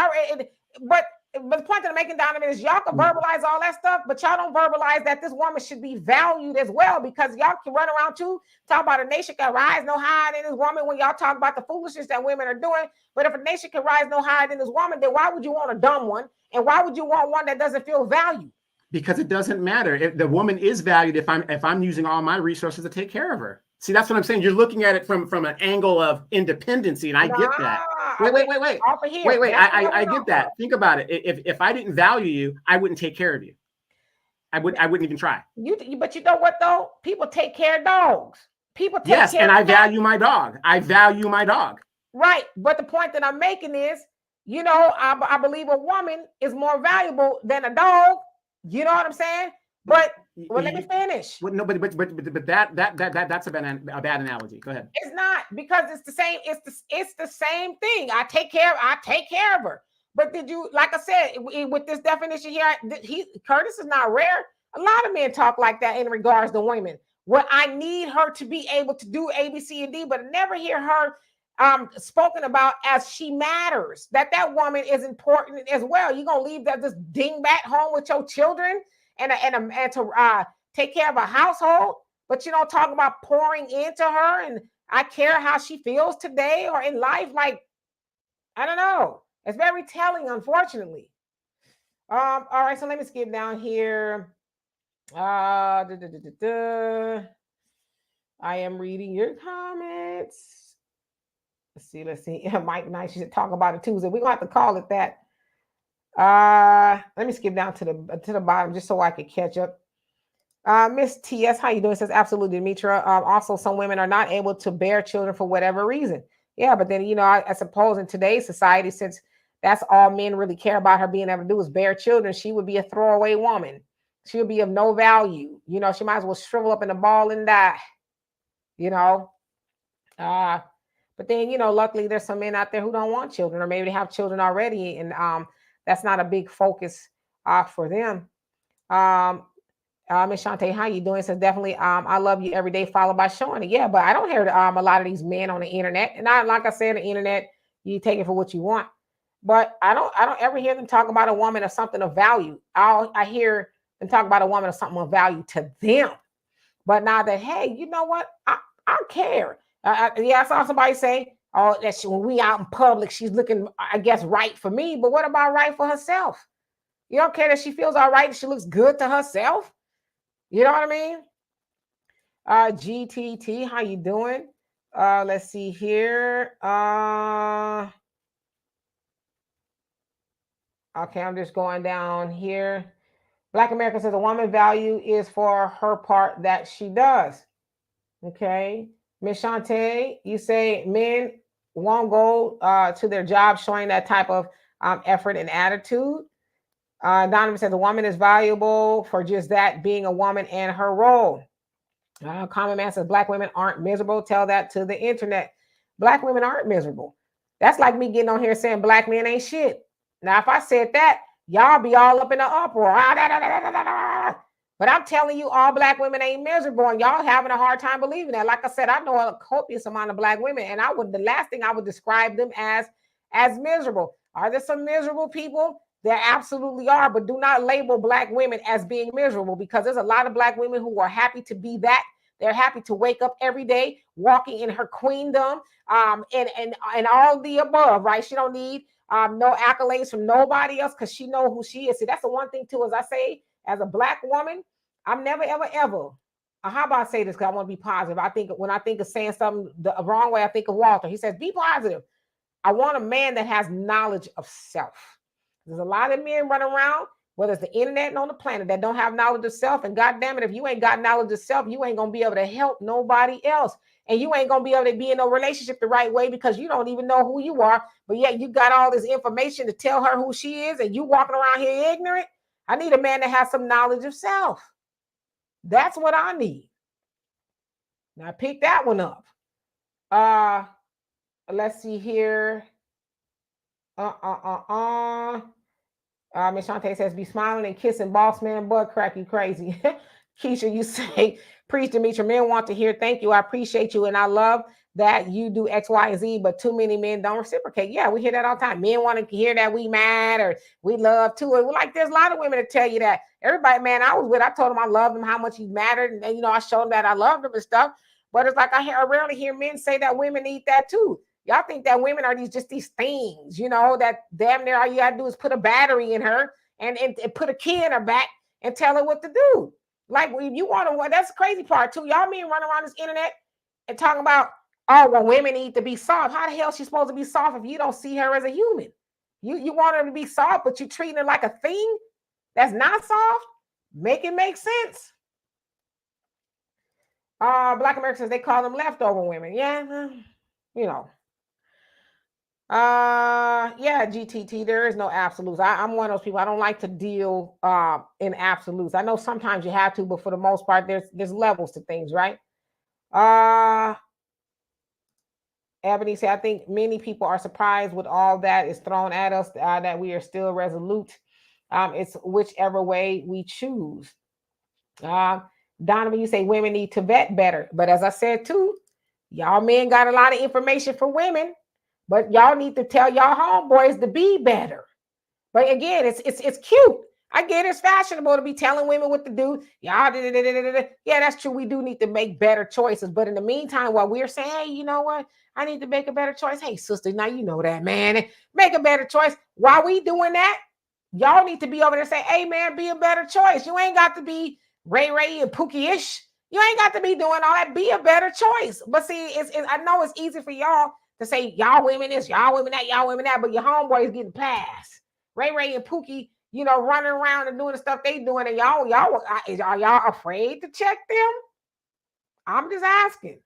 but the point that I'm making, Donovan, is y'all can verbalize all that stuff, but y'all don't verbalize that this woman should be valued as well, because y'all can run around too, talk about a nation can rise no higher than this woman when y'all talk about the foolishness that women are doing. But if a nation can rise no higher than this woman, then why would you want a dumb one? And why would you want one that doesn't feel valued? Because it doesn't matter. If the woman is valued if I'm using all my resources to take care of her. See, that's what I'm saying. You're looking at it from an angle of independency, and I get that. Wait. I get that. Think about it. If I didn't value you, I wouldn't take care of you. I wouldn't even try. But you know what though? People take care of dogs. Yes, and I value my dog. I value my dog. Right. But the point that I'm making is, I believe a woman is more valuable than a dog. You know what I'm saying? But let me finish. No, but that's a bad analogy. Go ahead. It's not, because it's the same. It's the same thing. I take care of her. But did you, like I said, with this definition here, Curtis is not rare. A lot of men talk like that in regards to women. Well, I need her to be able to do A, B, C, and D, but I never hear her spoken about as she matters. That woman is important as well. You're gonna leave this dingbat home with your children and to take care of a household, but you don't talk about pouring into her and I care how she feels today or in life. Like, I don't know. It's very telling, unfortunately. All right, so let me skip down here. I am reading your comments. Let's see. Mike Knight, she said talk about it Tuesday. We're gonna have to call it that. Let me skip down to the bottom just so I can catch up. Miss TS, how you doing? Says absolutely, Demetra. Also, some women are not able to bear children for whatever reason. Yeah, but then I suppose in today's society, since that's all men really care about her being able to do is bear children, she would be a throwaway woman. She would be of no value. She might as well shrivel up in a ball and die. But then, luckily there's some men out there who don't want children, or maybe they have children already, and that's not a big focus for them. Miss Shantae, how you doing? Says definitely, I love you every day, followed by showing it. Yeah, but I don't hear a lot of these men on the internet, and like I said, the internet, you take it for what you want. But I don't ever hear them talk about a woman or something of value. I hear them talk about a woman or something of value to them. But now that, hey, you know what? I care. I saw somebody say, oh, that when we out in public, she's looking, I guess, right for me. But what about right for herself? You don't care that she feels all right, she looks good to herself? You know what I mean? GTT, how you doing? Let's see here. Okay, I'm just going down here. Black America says a woman value is for her part that she does. Okay. Miss Shantae, you say men won't go to their job showing that type of effort and attitude. Donovan says a woman is valuable for just that, being a woman and her role. Common Man says black women aren't miserable. Tell that to the internet. Black women aren't miserable. That's like me getting on here saying black men ain't shit. Now, if I said that, y'all be all up in the uproar. But I'm telling you, all black women ain't miserable, and y'all having a hard time believing that. Like I said, I know a copious amount of black women, and the last thing I would describe them as miserable. Are there some miserable people? There absolutely are, but do not label black women as being miserable, because there's a lot of black women who are happy to be that. They're happy to wake up every day walking in her queendom, and all the above, right? She don't need no accolades from nobody else, because she know who she is. See, that's the one thing too, as I say, as a black woman, I'm never, ever. How about I say this? Because I want to be positive. When I think of saying something the wrong way, I think of Walter. He says, be positive. I want a man that has knowledge of self. There's a lot of men running around, whether it's the internet and on the planet, that don't have knowledge of self. And God damn it, if you ain't got knowledge of self, you ain't going to be able to help nobody else. And you ain't going to be able to be in a relationship the right way, because you don't even know who you are. But yet you got all this information to tell her who she is, and you walking around here ignorant. I need a man that has some knowledge of self. That's what I need. Now pick that one up. Let's see here. Miss Shantae says, be smiling and kissing boss man butt crack, you crazy. Keisha, you say, preach, Demetra, men want to hear thank you. I appreciate you. And I love that you do X, Y, and Z, but too many men don't reciprocate. Yeah, we hear that all the time. Men want to hear that we mad or we love too. And like, there's a lot of women that tell you that. Everybody, man, I was with, I told them I loved them, how much he mattered. And, I showed them that I loved them and stuff. But it's like, I rarely hear men say that women need that too. Y'all think that women are these things, that damn near all you gotta do is put a battery in her and put a key in her back and tell her what to do. Like, if you want to, that's the crazy part too. Y'all men run around this internet and talking about, oh, well, women need to be soft. How the hell is she supposed to be soft if you don't see her as a human? You want her to be soft, but you treating her like a thing that's not soft? Make it make sense. Black Americans, they call them leftover women. Yeah, yeah, GTT, there is no absolutes. I'm one of those people. I don't like to deal in absolutes. I know sometimes you have to, but for the most part, there's levels to things, right? Ebony said, I think many people are surprised with all that is thrown at us, that we are still resolute. It's whichever way we choose. Donovan, you say women need to vet better. But as I said too, y'all men got a lot of information for women. But y'all need to tell y'all homeboys to be better. But again, it's cute. I get it's fashionable to be telling women what to do. Y'all, yeah, that's true. We do need to make better choices. But in the meantime, while we're saying, hey, you know what? I need to make a better choice. Hey, sister, now you know that, man. Make a better choice. While we doing that, y'all need to be over there saying, hey, man, be a better choice. You ain't got to be Ray and Pookie-ish. You ain't got to be doing all that. Be a better choice. But see, I know it's easy for y'all to say y'all women this, y'all women that, y'all women that, but your homeboys getting passed. Ray and Pookie, running around and doing the stuff they doing, and y'all are y'all afraid to check them? I'm just asking.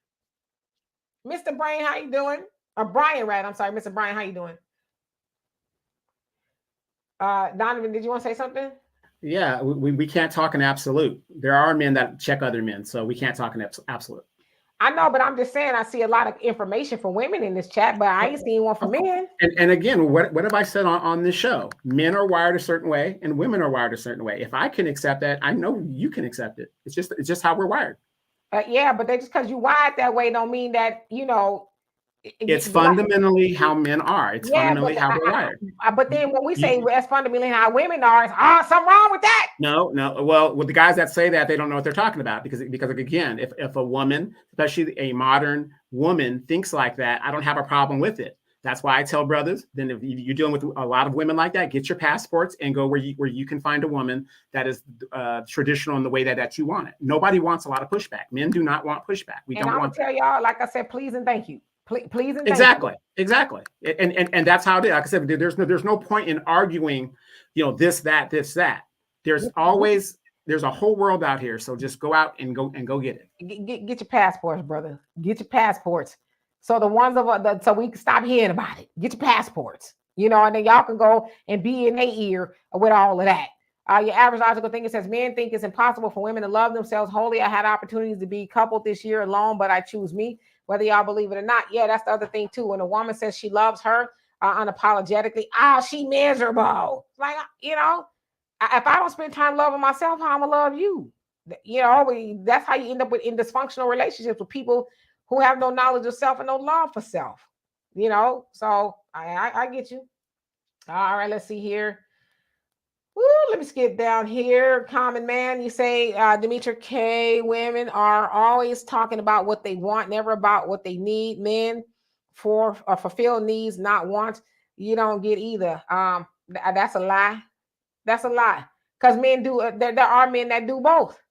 Mr. Brian, how you doing? Or Brian, right? I'm sorry, Mr. Brian, how you doing? Donovan, did you want to say something? Yeah, we can't talk in absolute. There are men that check other men, so we can't talk in absolute. I know, but I'm just saying I see a lot of information for women in this chat, but I ain't seen one for men. And again, what have I said on this show? Men are wired a certain way and women are wired a certain way. If I can accept that, I know you can accept it. It's just how we're wired. Yeah, but just because you wired that way don't mean that, it's fundamentally how men are. It's fundamentally how we're wired. But then when we say that's fundamentally how women are, it's something wrong with that. No. Well, with the guys that say that, they don't know what they're talking about because again, if a woman, especially a modern woman, thinks like that, I don't have a problem with it. That's why I tell brothers, then if you're dealing with a lot of women like that, get your passports and go where you can find a woman that is traditional in the way that you want it. Nobody wants a lot of pushback. Men do not want pushback. We don't want. And I'll tell y'all, like I said, please and thank you. Please and exactly, thank you. exactly. And that's how it is. Like I said, there's no point in arguing, this, that. There's always there's a whole world out here. So just go out and go get it. Get your passports, brother. Get your passports. So the ones so we can stop hearing about it. Get your passports, and then y'all can go and be in their ear with all of that. Your average logical thinker says men think it's impossible for women to love themselves wholly. I had opportunities to be coupled this year alone, but I choose me, whether y'all believe it or not. Yeah, that's the other thing too. When a woman says she loves her unapologetically, she miserable. Like, if I don't spend time loving myself, how I'm gonna love you? That's how you end up in dysfunctional relationships with people who have no knowledge of self and no love for self. So I get you. All right, let's see here. Woo, let me skip down here. Common man, you say, Demetra K, women are always talking about what they want, never about what they need. Men fulfill needs, not wants. You don't get either. That's a lie. That's a lie. Because men do, there are men that do both.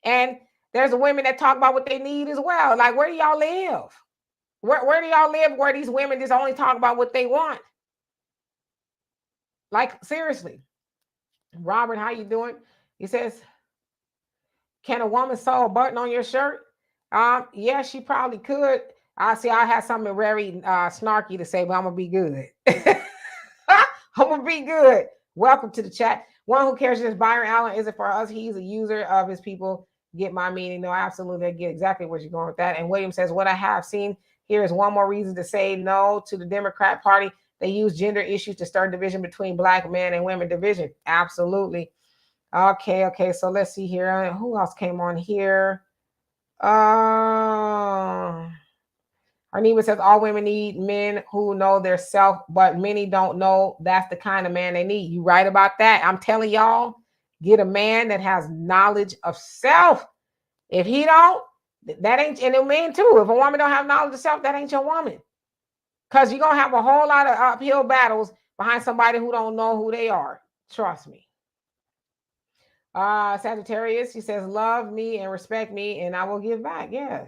And there's women that talk about what they need as well. Like, where do y'all live? Where do y'all live where these women just only talk about what they want? Like, seriously. Robert, how you doing? He says, can a woman sew a button on your shirt? Yeah, she probably could. I had something very snarky to say, but I'm going to be good. I'm going to be good. Welcome to the chat. One who cares is Byron Allen. Is it for us? He's a user of his people. Get my meaning. No, absolutely. I get exactly where you're going with that. And William says, what I have seen here is one more reason to say no to the Democrat Party. They use gender issues to stir division between Black men and women division. Absolutely. Okay. So let's see here. Who else came on here? Arneva says all women need men who know their self, but many don't know that's the kind of man they need. You right about that. I'm telling y'all, get a man that has knowledge of self. If he don't, that ain't, and the men too. If a woman don't have knowledge of self, that ain't your woman. Because you're going to have a whole lot of uphill battles behind somebody who don't know who they are. Trust me. Sagittarius, he says, love me and respect me, and I will give back. Yeah.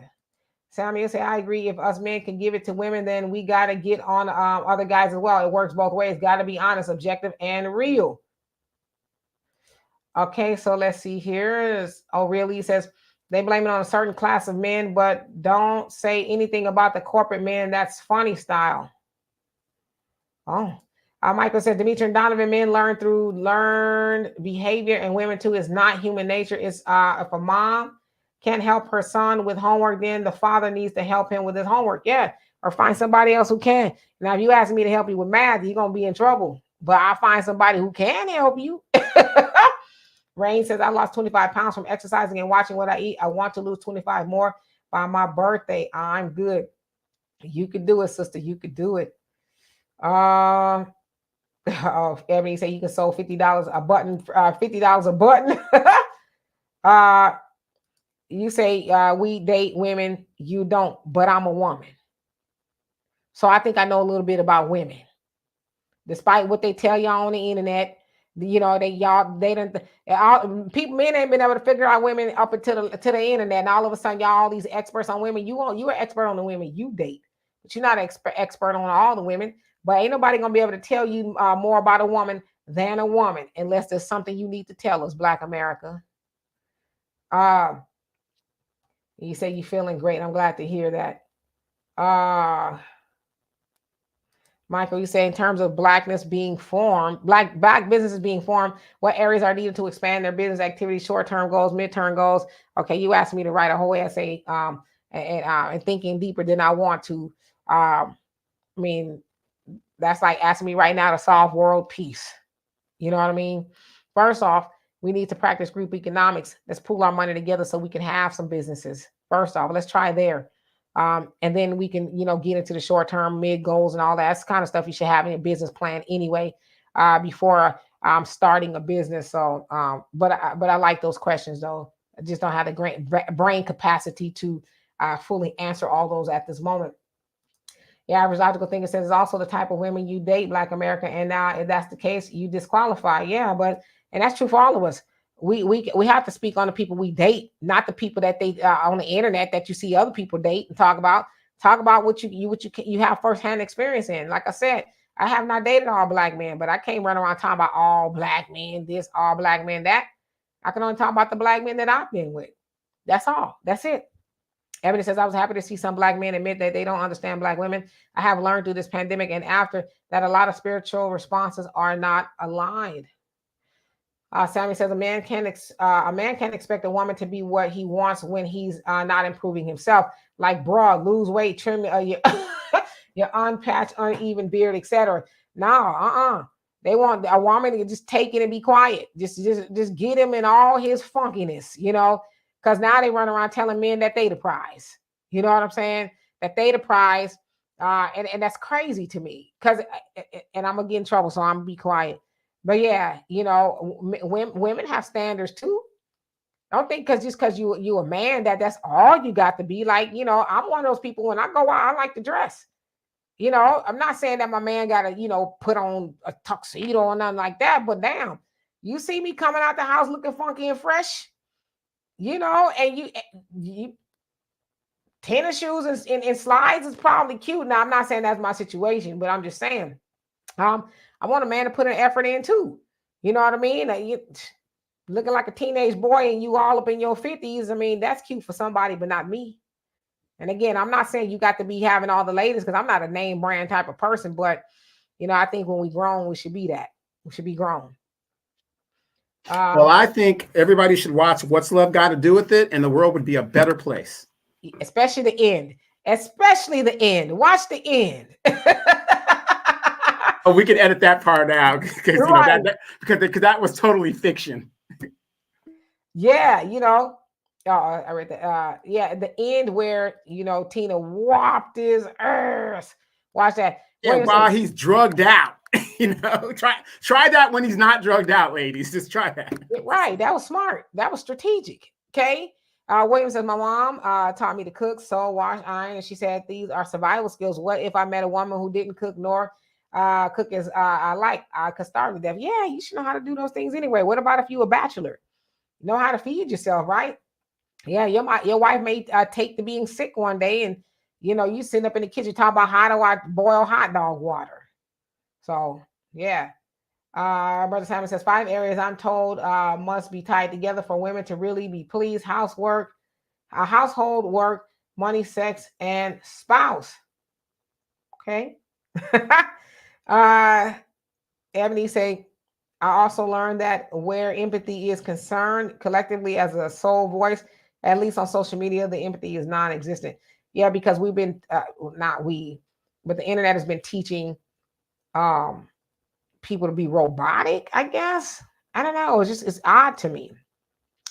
Samuel say, I agree. If us men can give it to women, then we got to get on other guys as well. It works both ways. Got to be honest, objective, and real. Okay, so let's see here. Really, he says, they blame it on a certain class of men, but don't say anything about the corporate men. That's funny style. Michael said, Demetra and Donovan, men learn through learned behavior, and women too. Is not human nature. It's if a mom can't help her son with homework, then the father needs to help him with his homework. Yeah, or find somebody else who can. Now, if you ask me to help you with math, you're going to be in trouble. But I'll find somebody who can help you. Rain says, I lost 25 pounds from exercising and watching what I eat. I want to lose 25 more by my birthday. I'm good. You could do it, sister. You could do it. Ebony said you can sew $50 a button, $50 a button. You say we date women. You don't, but I'm a woman. So I think I know a little bit about women. Despite what they tell y'all on the internet, men ain't been able to figure out women up until the internet. And all of a sudden, y'all all these experts on women. You're an expert on the women you date, but you're not an expert on all the women. But ain't nobody gonna be able to tell you more about a woman than a woman, unless there's something you need to tell us, Black America. You say you're feeling great. I'm glad to hear that. Michael, you say in terms of blackness being formed, black businesses being formed, what areas are needed to expand their business activities, short-term goals, mid-term goals? Okay, you asked me to write a whole essay and thinking deeper than I want to. I mean, that's like asking me right now to solve world peace. You know what I mean? First off, we need to practice group economics. Let's pool our money together so we can have some businesses. First off, let's try there. And then we can, get into the short-term mid goals and all that. That's the kind of stuff you should have in your business plan anyway, before starting a business. So, but I like those questions though. I just don't have the great brain capacity to fully answer all those at this moment. The average logical thinker says it's also the type of women you date, Black America, and now if that's the case, you disqualify. Yeah, but and that's true for all of us. We have to speak on the people we date, not the people that they on the internet that you see other people date and talk about. Talk about what you have firsthand experience in. Like I said, I have not dated all Black men, but I can't run around talking about all Black men this, all Black men that. I can only talk about the Black men that I've been with. That's all. That's it. Evidence says I was happy to see some Black men admit that they don't understand Black women. I have learned through this pandemic and after that a lot of spiritual responses are not aligned. Sammy says a man can expect a woman to be what he wants when he's not improving himself, like broad, lose weight, trim your unpatched, uneven beard, etc. No, They want a woman to just take it and be quiet. Just get him in all his funkiness, because now they run around telling men that they the prize. You know what I'm saying? That they the prize, and that's crazy to me. And I'm gonna get in trouble, so I'm gonna be quiet. But yeah, women have standards too. Don't think because you a man that's all you got to be. Like, I'm one of those people when I go out, I like to dress. I'm not saying that my man got to, put on a tuxedo or nothing like that, but damn, you see me coming out the house looking funky and fresh, and you tennis shoes and slides is probably cute. Now, I'm not saying that's my situation, but I'm just saying, I want a man to put an effort in too. You know what I mean? You looking like a teenage boy and you all up in your 50s. I mean, that's cute for somebody, but not me. And again, I'm not saying you got to be having all the ladies because I'm not a name brand type of person, but I think when we grown, we should be that. We should be grown. Well, I think everybody should watch What's Love Got to Do with It, and the world would be a better place. Especially the end. Especially the end. Watch the end. Oh, we can edit that part out because right. because that was totally fiction. Yeah, I read that. Yeah, the end where Tina whopped his earth. Watch that. Yeah, while he's drugged out. Try that when he's not drugged out, ladies. Just try that. Right. That was smart. That was strategic. Okay. William says, my mom taught me to cook, sew, wash, iron, and she said these are survival skills. What if I met a woman who didn't cook nor cook as I like? I could starve to death. Yeah, you should know how to do those things anyway. What about if you a bachelor? Know how to feed yourself, right? Yeah, your wife may take to being sick one day, and you sitting up in the kitchen talking about how do I boil hot dog water. So yeah. Brother Simon says 5 areas I'm told must be tied together for women to really be pleased: housework, household work, money, sex, and spouse. Okay. Ebony say, I also learned that where empathy is concerned, collectively as a sole voice, at least on social media, the empathy is non-existent. Yeah, because we've been not we, but the internet has been teaching people to be robotic, I guess. I don't know. It's odd to me.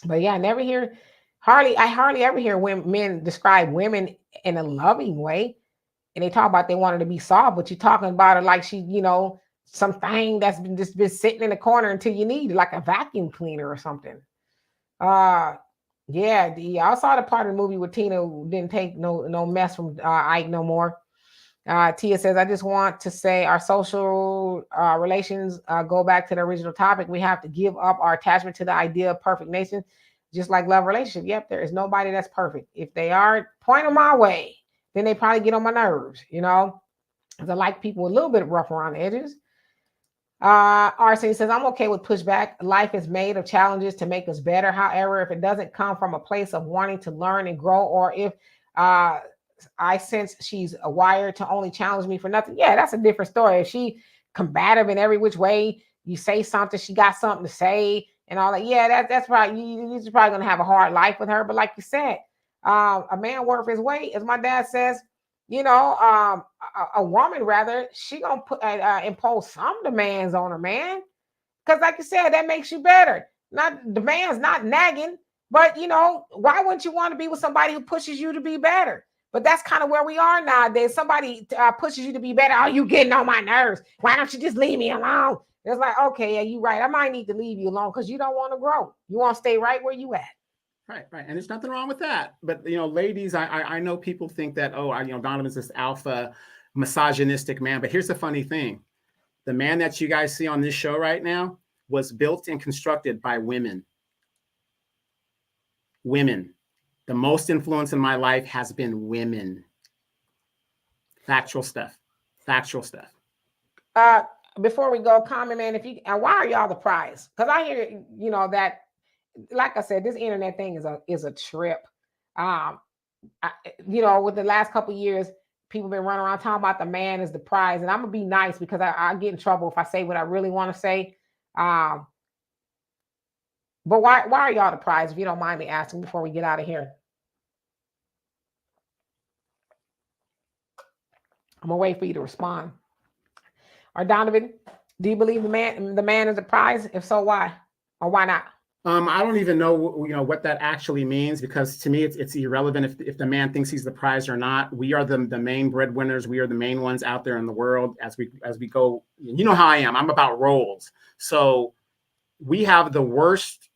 But yeah, I hardly ever hear men describe women in a loving way. And they talk about they wanted to be soft, but you're talking about her like she, something that's been sitting in the corner until you need it, like a vacuum cleaner or something. I saw the part of the movie where Tina didn't take no mess from Ike no more. Tia says, I just want to say our social relations go back to the original topic. We have to give up our attachment to the idea of perfect nation, just like love relationship. Yep, there is nobody that's perfect. If they are, point them my way. Then they probably get on my nerves, because I like people a little bit rough around the edges. RC says, I'm okay with pushback. Life is made of challenges to make us better. However, if it doesn't come from a place of wanting to learn and grow, or if I sense she's wired to only challenge me for nothing, yeah, that's a different story. If she combative in every which way, you say something, she got something to say and all that, yeah, that's probably, you're probably going to have a hard life with her. But like you said, a man worth his weight, as my dad says, a woman rather, she gonna put impose some demands on her man, because like you said, that makes you better. Not demands, not nagging, but why wouldn't you want to be with somebody who pushes you to be better? But that's kind of where we are nowadays. Somebody pushes you to be better. Oh, you getting on my nerves. Why don't you just leave me alone? It's like, okay, yeah, you're right. I might need to leave you alone because you don't want to grow. You want to stay right where you at. Right. And there's nothing wrong with that. But, ladies, I know people think that, Donovan's this alpha misogynistic man. But here's the funny thing. The man that you guys see on this show right now was built and constructed by women. Women. The most influence in my life has been women. Factual stuff. Factual stuff. Before we go, comment, man, if you, and why are y'all the prize? Because I hear, you know, that, like I said, this internet thing is a trip. You know, with the last couple of years, people been running around talking about the man is the prize, and I'm gonna be nice because I get in trouble if I say what I really want to say. But why are y'all the prize? If you don't mind me asking before we get out of here, I'm gonna wait for you to respond. Or Donovan, do you believe the man is the prize? If so, why or why not? I don't even know, what that actually means, because to me, it's irrelevant if the man thinks he's the prize or not. We are the main breadwinners. We are the main ones out there in the world as we go. You know how I am. I'm about roles. So we have the worst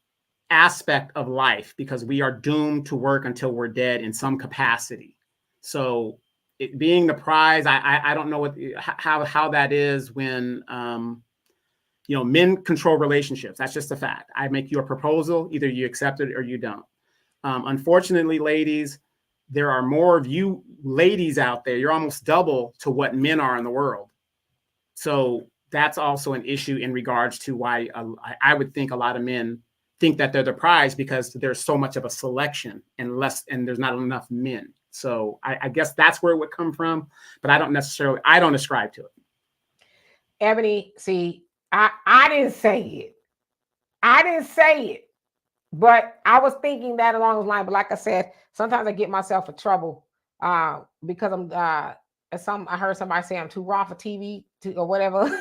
aspect of life because we are doomed to work until we're dead in some capacity. So it being the prize, I don't know how that is when men control relationships. That's just a fact. I make you a proposal, either you accept it or you don't. Unfortunately, ladies, there are more of you ladies out there. You're almost double to what men are in the world. So that's also an issue in regards to why I would think a lot of men think that they're the prize, because there's so much of a selection and there's not enough men. So I guess that's where it would come from, but I don't ascribe to it. Ebony, see, I didn't say it. I didn't say it, but I was thinking that along those lines. But like I said, sometimes I get myself in trouble because I'm I heard somebody say I'm too raw for TV or whatever.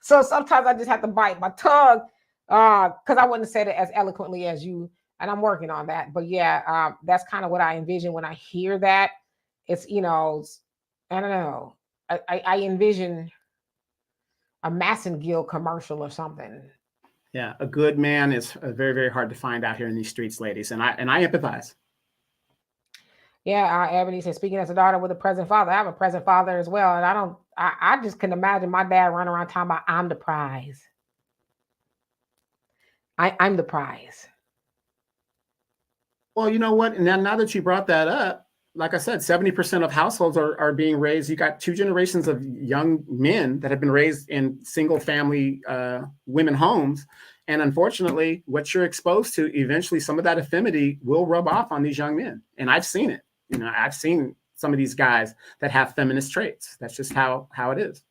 So sometimes I just have to bite my tongue because I wouldn't have said it as eloquently as you, and I'm working on that. But yeah, that's kind of what I envision when I hear that. It's, I don't know. I envision a Massengill commercial or something. Yeah, a good man is very, very hard to find out here in these streets, ladies, and I empathize. Yeah, Ebony said, speaking as a daughter with a present father, I have a present father as well, and I just couldn't imagine my dad running around talking about I'm the prize. I'm the prize. Well, you know what? And now that you brought that up, like I said, 70% of households are being raised. You got 2 generations of young men that have been raised in single family women homes. And unfortunately, what you're exposed to, eventually some of that affinity will rub off on these young men. And I've seen it. I've seen some of these guys that have feminist traits. That's just how it is.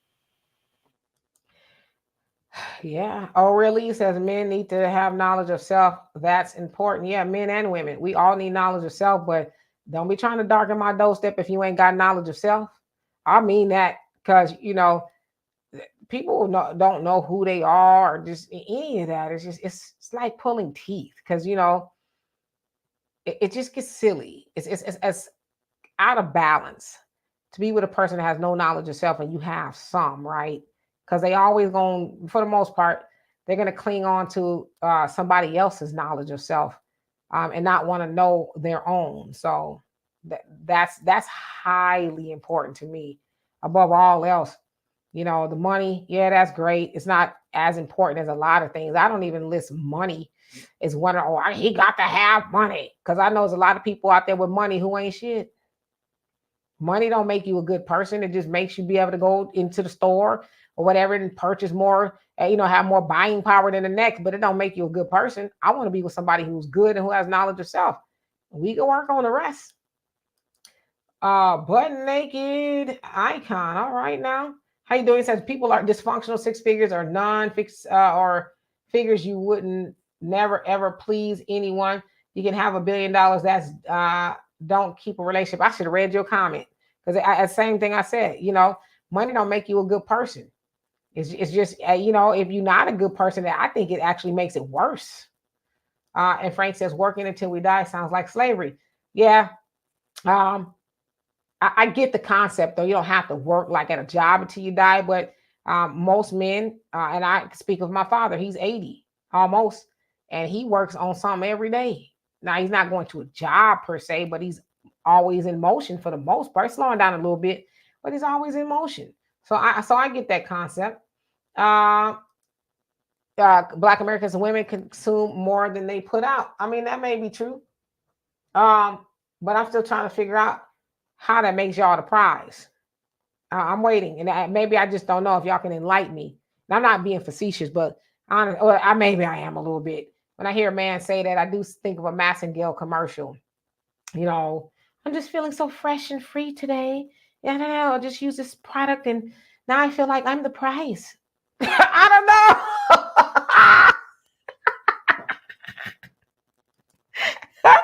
Yeah. Oh, really? Says men need to have knowledge of self. That's important. Yeah, men and women. We all need knowledge of self, but don't be trying to darken my doorstep if you ain't got knowledge of self. I mean that because, people don't know who they are or just any of that. It's like pulling teeth because, it just gets silly. It's out of balance to be with a person that has no knowledge of self and you have some, right? Because they always for the most part, they're going to cling on to somebody else's knowledge of self and not want to know their own. So that's highly important to me above all else. The money, yeah, that's great. It's not as important as a lot of things. I don't even list money as one. He got to have money, because I know there's a lot of people out there with money who ain't shit. Money don't make you a good person. It just makes you be able to go into the store or whatever and purchase more, have more buying power than the next, but it don't make you a good person. I want to be with somebody who's good and who has knowledge of self. We can work on the rest. Butt naked icon. All right now. How you doing? It says people are dysfunctional 6 figures or non-fixed or figures you wouldn't never ever please anyone. You can have $1 billion. That's don't keep a relationship. I should have read your comment because the same thing I said. Money don't make you a good person. It's just if you're not a good person, I think it actually makes it worse. And Frank says working until we die sounds like slavery. Yeah. I get the concept, though. You don't have to work like at a job until you die, but most men, and I speak of my father, he's 80 almost, and he works on something every day. Now, he's not going to a job per se, but he's always in motion for the most part, slowing down a little bit. but he's always in motion. So I get that concept. Black Americans and women consume more than they put out. I mean, that may be true. But I'm still trying to figure out how that makes y'all the prize. I'm waiting, and maybe I just don't know if y'all can enlighten me. And I'm not being facetious, but maybe I am a little bit. When I hear a man say that, I do think of a Massengale commercial. I'm just feeling so fresh and free today. Yeah, I don't know. I'll just use this product, and now I feel like I'm the prize. I don't know.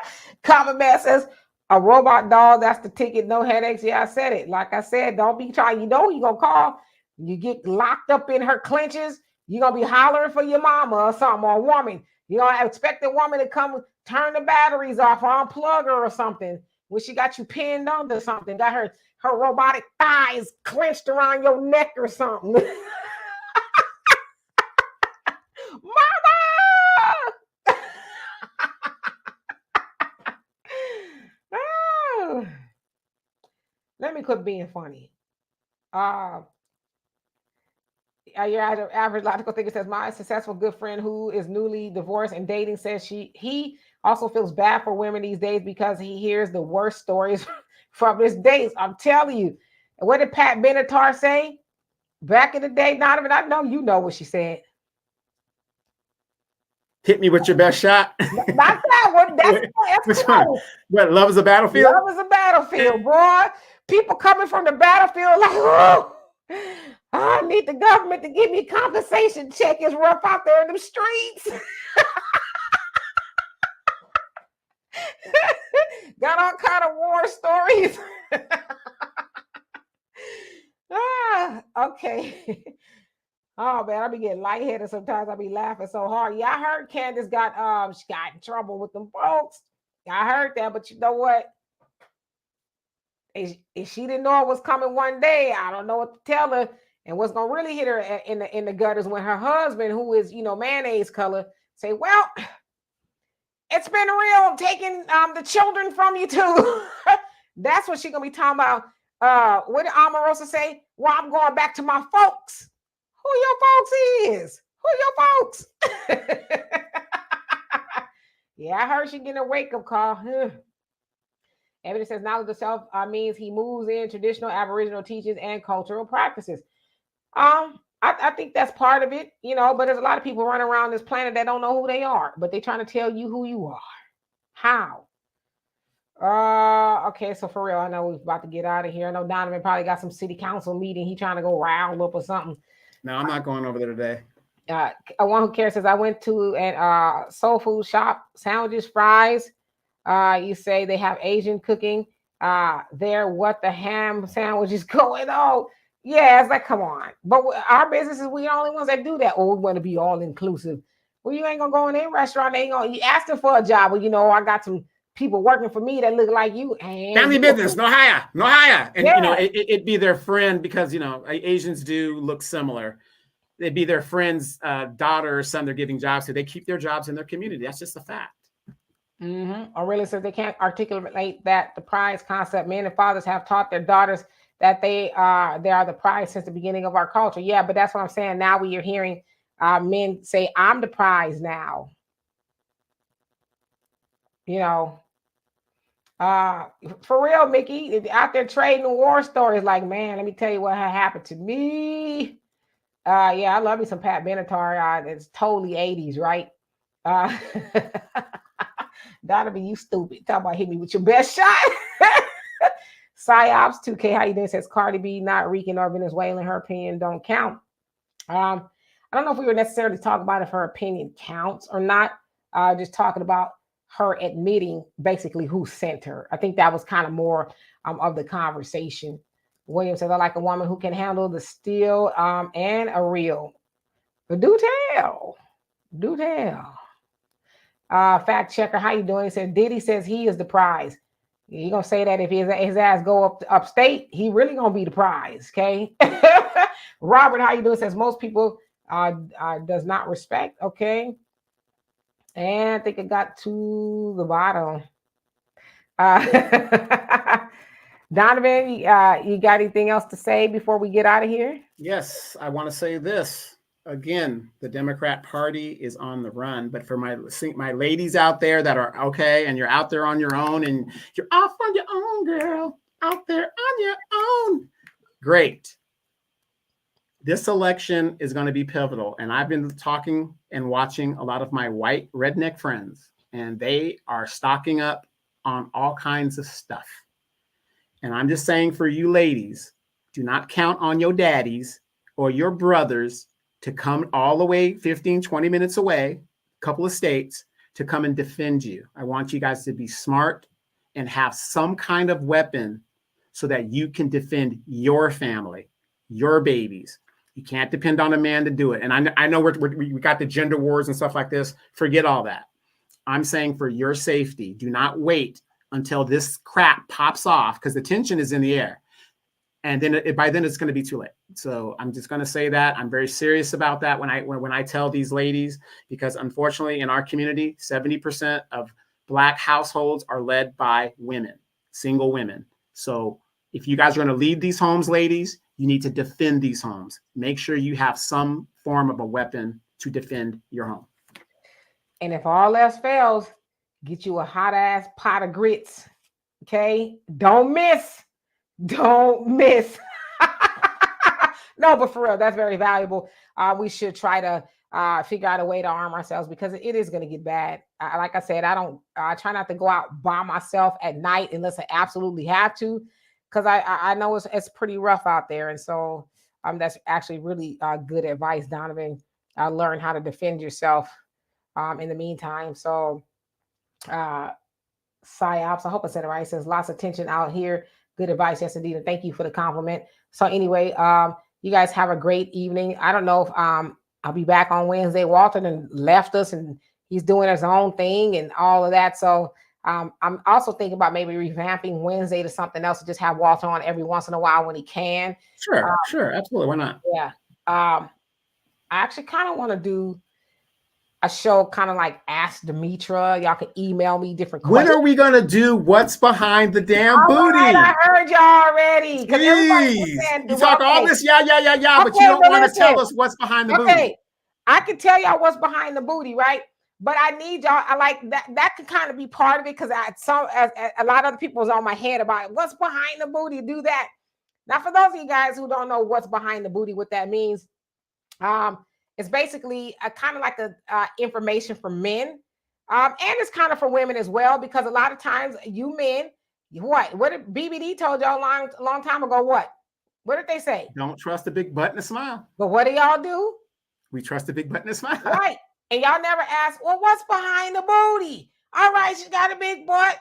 Common Man says, a robot dog, that's the ticket, no headaches. Yeah, I said it. Like I said, don't be trying. You're going to call. You get locked up in her clenches. You're going to be hollering for your mama or something, or a woman. You're going to expect a woman to come turn the batteries off or unplug her or something when she got you pinned under something. Got her robotic thighs clenched around your neck or something. Mama! Oh. Let me quit being funny. Your average logical thinker says, my successful good friend who is newly divorced and dating says he also feels bad for women these days because he hears the worst stories from his dates. I'm telling you. What did Pat Benatar say back in the day? Donovan, I know you know what she said. Hit me with your best shot. Not that one. That's one. What, love is a battlefield? Love is a battlefield, boy. People coming from the battlefield like, oh, I need the government to give me a compensation check. It's rough out there in them streets. Got all kind of war stories. Okay. Oh man, I be getting lightheaded sometimes. I be laughing so hard. Yeah, I heard Candace got she got in trouble with them folks. I heard that, but you know what? If she didn't know it was coming one day, I don't know what to tell her. And what's gonna really hit her in the gutters when her husband, who is mayonnaise color, say, "Well, it's been real taking the children from you too." That's what she's gonna be talking about. What did Omarosa say? Well, I'm going back to my folks. Who your folks is? Who your folks? Yeah, I heard she getting a wake-up call. Evidence says knowledge of self means he moves in traditional Aboriginal teachings and cultural practices. I think that's part of it, but there's a lot of people running around this planet that don't know who they are, but they're trying to tell you who you are. How? Okay, so for real, I know we're about to get out of here. I know Donovan probably got some city council meeting. He trying to go round up or something. No, I'm not going over there today. One who cares says, I went to a soul food shop, sandwiches, fries. You say they have Asian cooking there. What the ham sandwich is going on? Yeah, it's like, come on. But our businesses, we the only ones that do that. Oh, we want to be all inclusive. Well, you ain't gonna go in any restaurant. You asking for a job. Well, I got some people working for me that look like you. Family business, no hire. And yeah. It'd be their friend because Asians do look similar. It'd be their friend's daughter or son they're giving jobs to. They keep their jobs in their community. That's just a fact. Mm-hmm. Or really says they can't articulate that the prize concept. Men and fathers have taught their daughters that they are the prize since the beginning of our culture. Yeah, but that's what I'm saying. Now we are hearing men say, I'm the prize now. For real, Mickey, out there trading war stories like, man, let me tell you what happened to me. Yeah, I love me some Pat Benatar. It's totally 80s, right? Donovan, you stupid. Talk about hit me with your best shot. Psyops 2K, how you doing? Says Cardi B, not Rican or Venezuelan. Her opinion don't count. I don't know if we were necessarily talking about if her opinion counts or not. Just talking about her admitting basically who sent her. I think that was kind of more of the conversation. William says, I like a woman who can handle the steel and a real. But do tell. Fact checker, how you doing? He says, Diddy says he is the prize. He gonna say that if his ass go upstate, he really gonna be the prize, okay? Robert, how you doing? Says most people does not respect, okay? And I think it got to the bottom. Donovan, you got anything else to say before we get out of here? Yes, I want to say this. Again, the Democrat Party is on the run. But for my ladies out there that are okay, and you're out there on your own, and you're off on your own, girl, out there on your own. Great. This election is going to be pivotal. And I've been talking and watching a lot of my white redneck friends, and they are stocking up on all kinds of stuff. And I'm just saying, for you ladies, do not count on your daddies or your brothers to come all the way 15, 20 minutes away, a couple of states, to come and defend you. I want you guys to be smart and have some kind of weapon so that you can defend your family, your babies. You can't depend on a man to do it. And I know we got the gender wars and stuff like this. Forget all that. I'm saying, for your safety, do not wait until this crap pops off, because the tension is in the air. And then by then it's going to be too late. So I'm just going to say that. I'm very serious about that when I tell these ladies, because unfortunately in our community, 70% of Black households are led by women, single women. So if you guys are going to lead these homes, ladies, you need to defend these homes. Make sure you have some form of a weapon to defend your home. And if all else fails, get you a hot ass pot of grits. Okay? Don't miss. Don't miss. No, but for real, that's very valuable. We should try to figure out a way to arm ourselves, because it is going to get bad. Like I said, I try not to go out by myself at night unless I absolutely have to, because I know it's pretty rough out there. And so that's actually really good advice, Donovan. Learn how to defend yourself in the meantime. So psyops, I hope I said it right. It says lots of tension out here. Good advice. Yes, indeed. And thank you for the compliment. So anyway, you guys have a great evening. I don't know if I'll be back on Wednesday. Walter and left us, and he's doing his own thing and all of that. So I'm also thinking about maybe revamping Wednesday to something else, to just have Walter on every once in a while when he can. Sure. Absolutely. Why not? Yeah. I actually kind of want to do a show kind of like Ask Demetra. Y'all can email me different questions. When are we going to do What's Behind the Damn Booty? Right, I heard y'all already. Jeez. You talk all this, yeah, but you don't want to tell us what's behind the booty. Okay, I can tell y'all what's behind the booty, right? But I need y'all. I like that. That can kind of be part of it, because a lot of other people was on my head about what's behind the booty. Do that. Now, for those of you guys who don't know what's behind the booty, what that means, it's basically a kind of like a information for men, and it's kind of for women as well, because a lot of times you men, what did BBD told y'all a long time ago? What did they say? Don't trust a big butt and a smile. But what do y'all do? We trust a big butt and a smile. Right. And y'all never ask, well, what's behind the booty? All right, she got a big butt,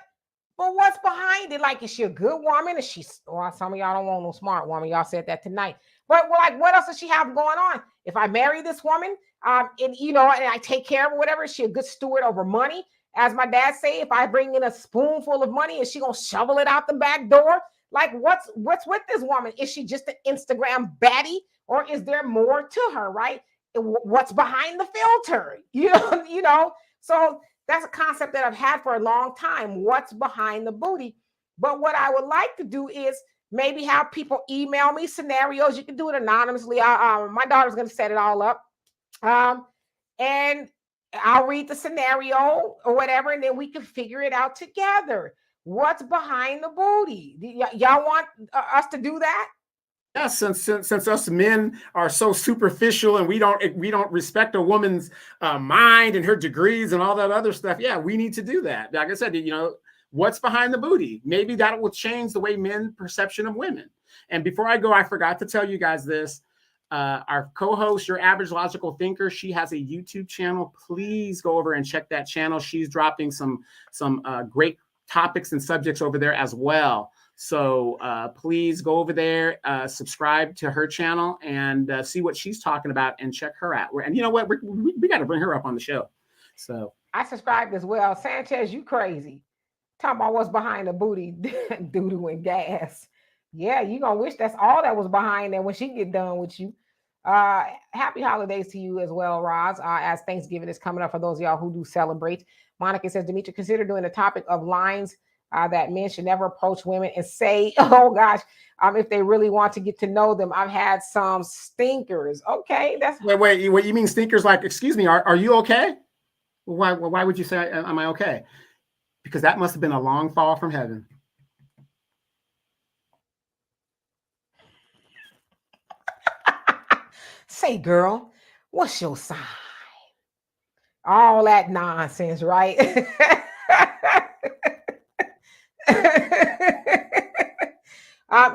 but what's behind it? Like, is she a good woman? Is she, well, some of y'all don't want no smart woman. Y'all said that tonight. But like, what else does she have going on? If I marry this woman, and I take care of her, whatever, is she a good steward over money? As my dad say, if I bring in a spoonful of money, is she gonna shovel it out the back door? Like, what's with this woman? Is she just an Instagram baddie, or is there more to her? Right? What's behind the filter? You know. So that's a concept that I've had for a long time. What's behind the booty? But what I would like to do is maybe have people email me scenarios. You can do it anonymously. My daughter's going to set it all up. And I'll read the scenario or whatever, and then we can figure it out together. What's behind the booty? Y'all want us to do that? Yeah, since us men are so superficial and we don't respect a woman's mind and her degrees and all that other stuff. Yeah, we need to do that. Like I said, what's behind the booty? Maybe that will change the way men perception of women. And before I go, I forgot to tell you guys this. Our co-host, Your Average Logical Thinker, she has a YouTube channel. Please go over and check that channel. She's dropping some great topics and subjects over there as well. So please go over there, subscribe to her channel, and see what she's talking about, and check her out. And you know what? We got to bring her up on the show. So I subscribed as well. Sanchez, you crazy. Talking about what's behind the booty, doo-doo and gas. Yeah, you gonna wish that's all that was behind there when she get done with you. Happy holidays to you as well, Roz. As Thanksgiving is coming up for those of y'all who do celebrate. Monica says, Demetra, consider doing a topic of lines that men should never approach women and say, oh gosh, if they really want to get to know them. I've had some stinkers. Okay, that's wait. What you mean stinkers? Like, excuse me, are you okay? Why would you say, am I okay? Because that must have been a long fall from heaven. Say, girl, what's your sign? All that nonsense, right?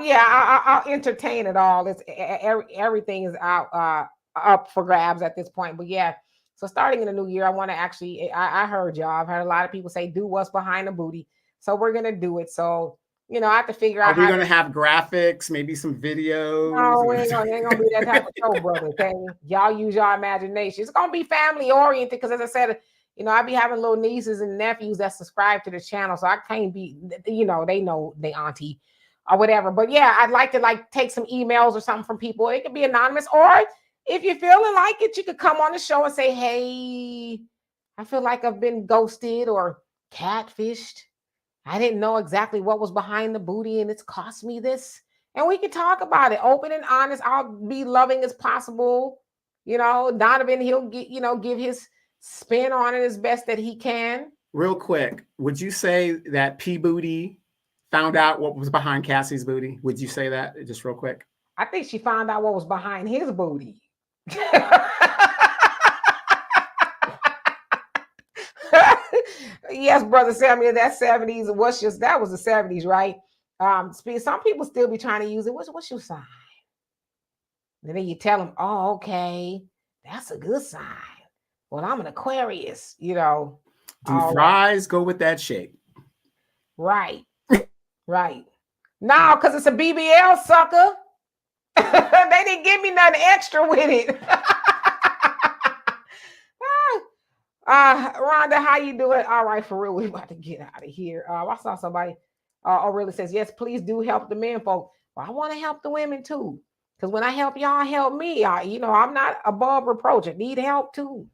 Yeah, I'll entertain it all. It's everything is out up for grabs at this point. But yeah, so starting in the new year, I want to actually. I heard y'all. I've heard a lot of people say, "Do what's behind the booty." So we're gonna do it. So I have to figure Are out we how going to to. have graphics, maybe some videos? No, it ain't gonna be that type of show, brother. Okay, y'all use your imagination. It's gonna be family oriented because, as I said, I be having little nieces and nephews that subscribe to the channel, so I can't be, they know they auntie or whatever. But yeah, I'd like to take some emails or something from people. It could be anonymous, or if you're feeling like it, you could come on the show and say, "Hey, I feel like I've been ghosted or catfished. I didn't know exactly what was behind the booty, and it's cost me this." And we can talk about it, open and honest. I'll be loving as possible. Donovan, he'll give his spin on it as best that he can. Real quick, would you say that P Booty found out what was behind Cassie's booty? Would you say that just real quick? I think she found out what was behind his booty. Yes, brother Samuel, that 70s that was the 70s, right? Some people still be trying to use it. What's your sign? And then you tell them, oh, okay, that's a good sign. Well, I'm an Aquarius, Do fries go with that shape? Right. Right. No, because it's a BBL, sucker. They didn't give me nothing extra with it. Rhonda, how you doing? All right, for real, we about to get out of here. I saw somebody really says, yes, please do help the men, folks. Well, I want to help the women too. Because when I help y'all, help me. I'm not above reproach. I need help too.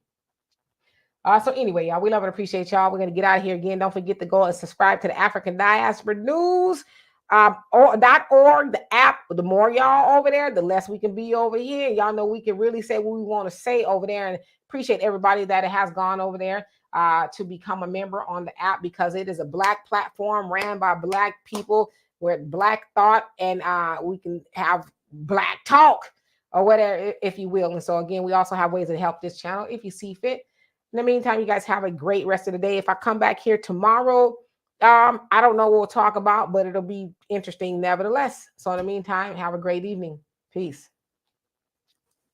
So anyway, y'all, we love and appreciate y'all. We're going to get out of here again. Don't forget to go and subscribe to the African Diaspora News .org, the app. The more y'all over there, the less we can be over here. Y'all know we can really say what we want to say over there, and appreciate everybody that has gone over there to become a member on the app, because it is a Black platform ran by Black people with Black thought, and we can have Black talk or whatever, if you will. And so again, we also have ways to help this channel if you see fit. In the meantime, you guys have a great rest of the day. If I come back here tomorrow, I don't know what we'll talk about, but it'll be interesting nevertheless. So in the meantime, have a great evening. Peace.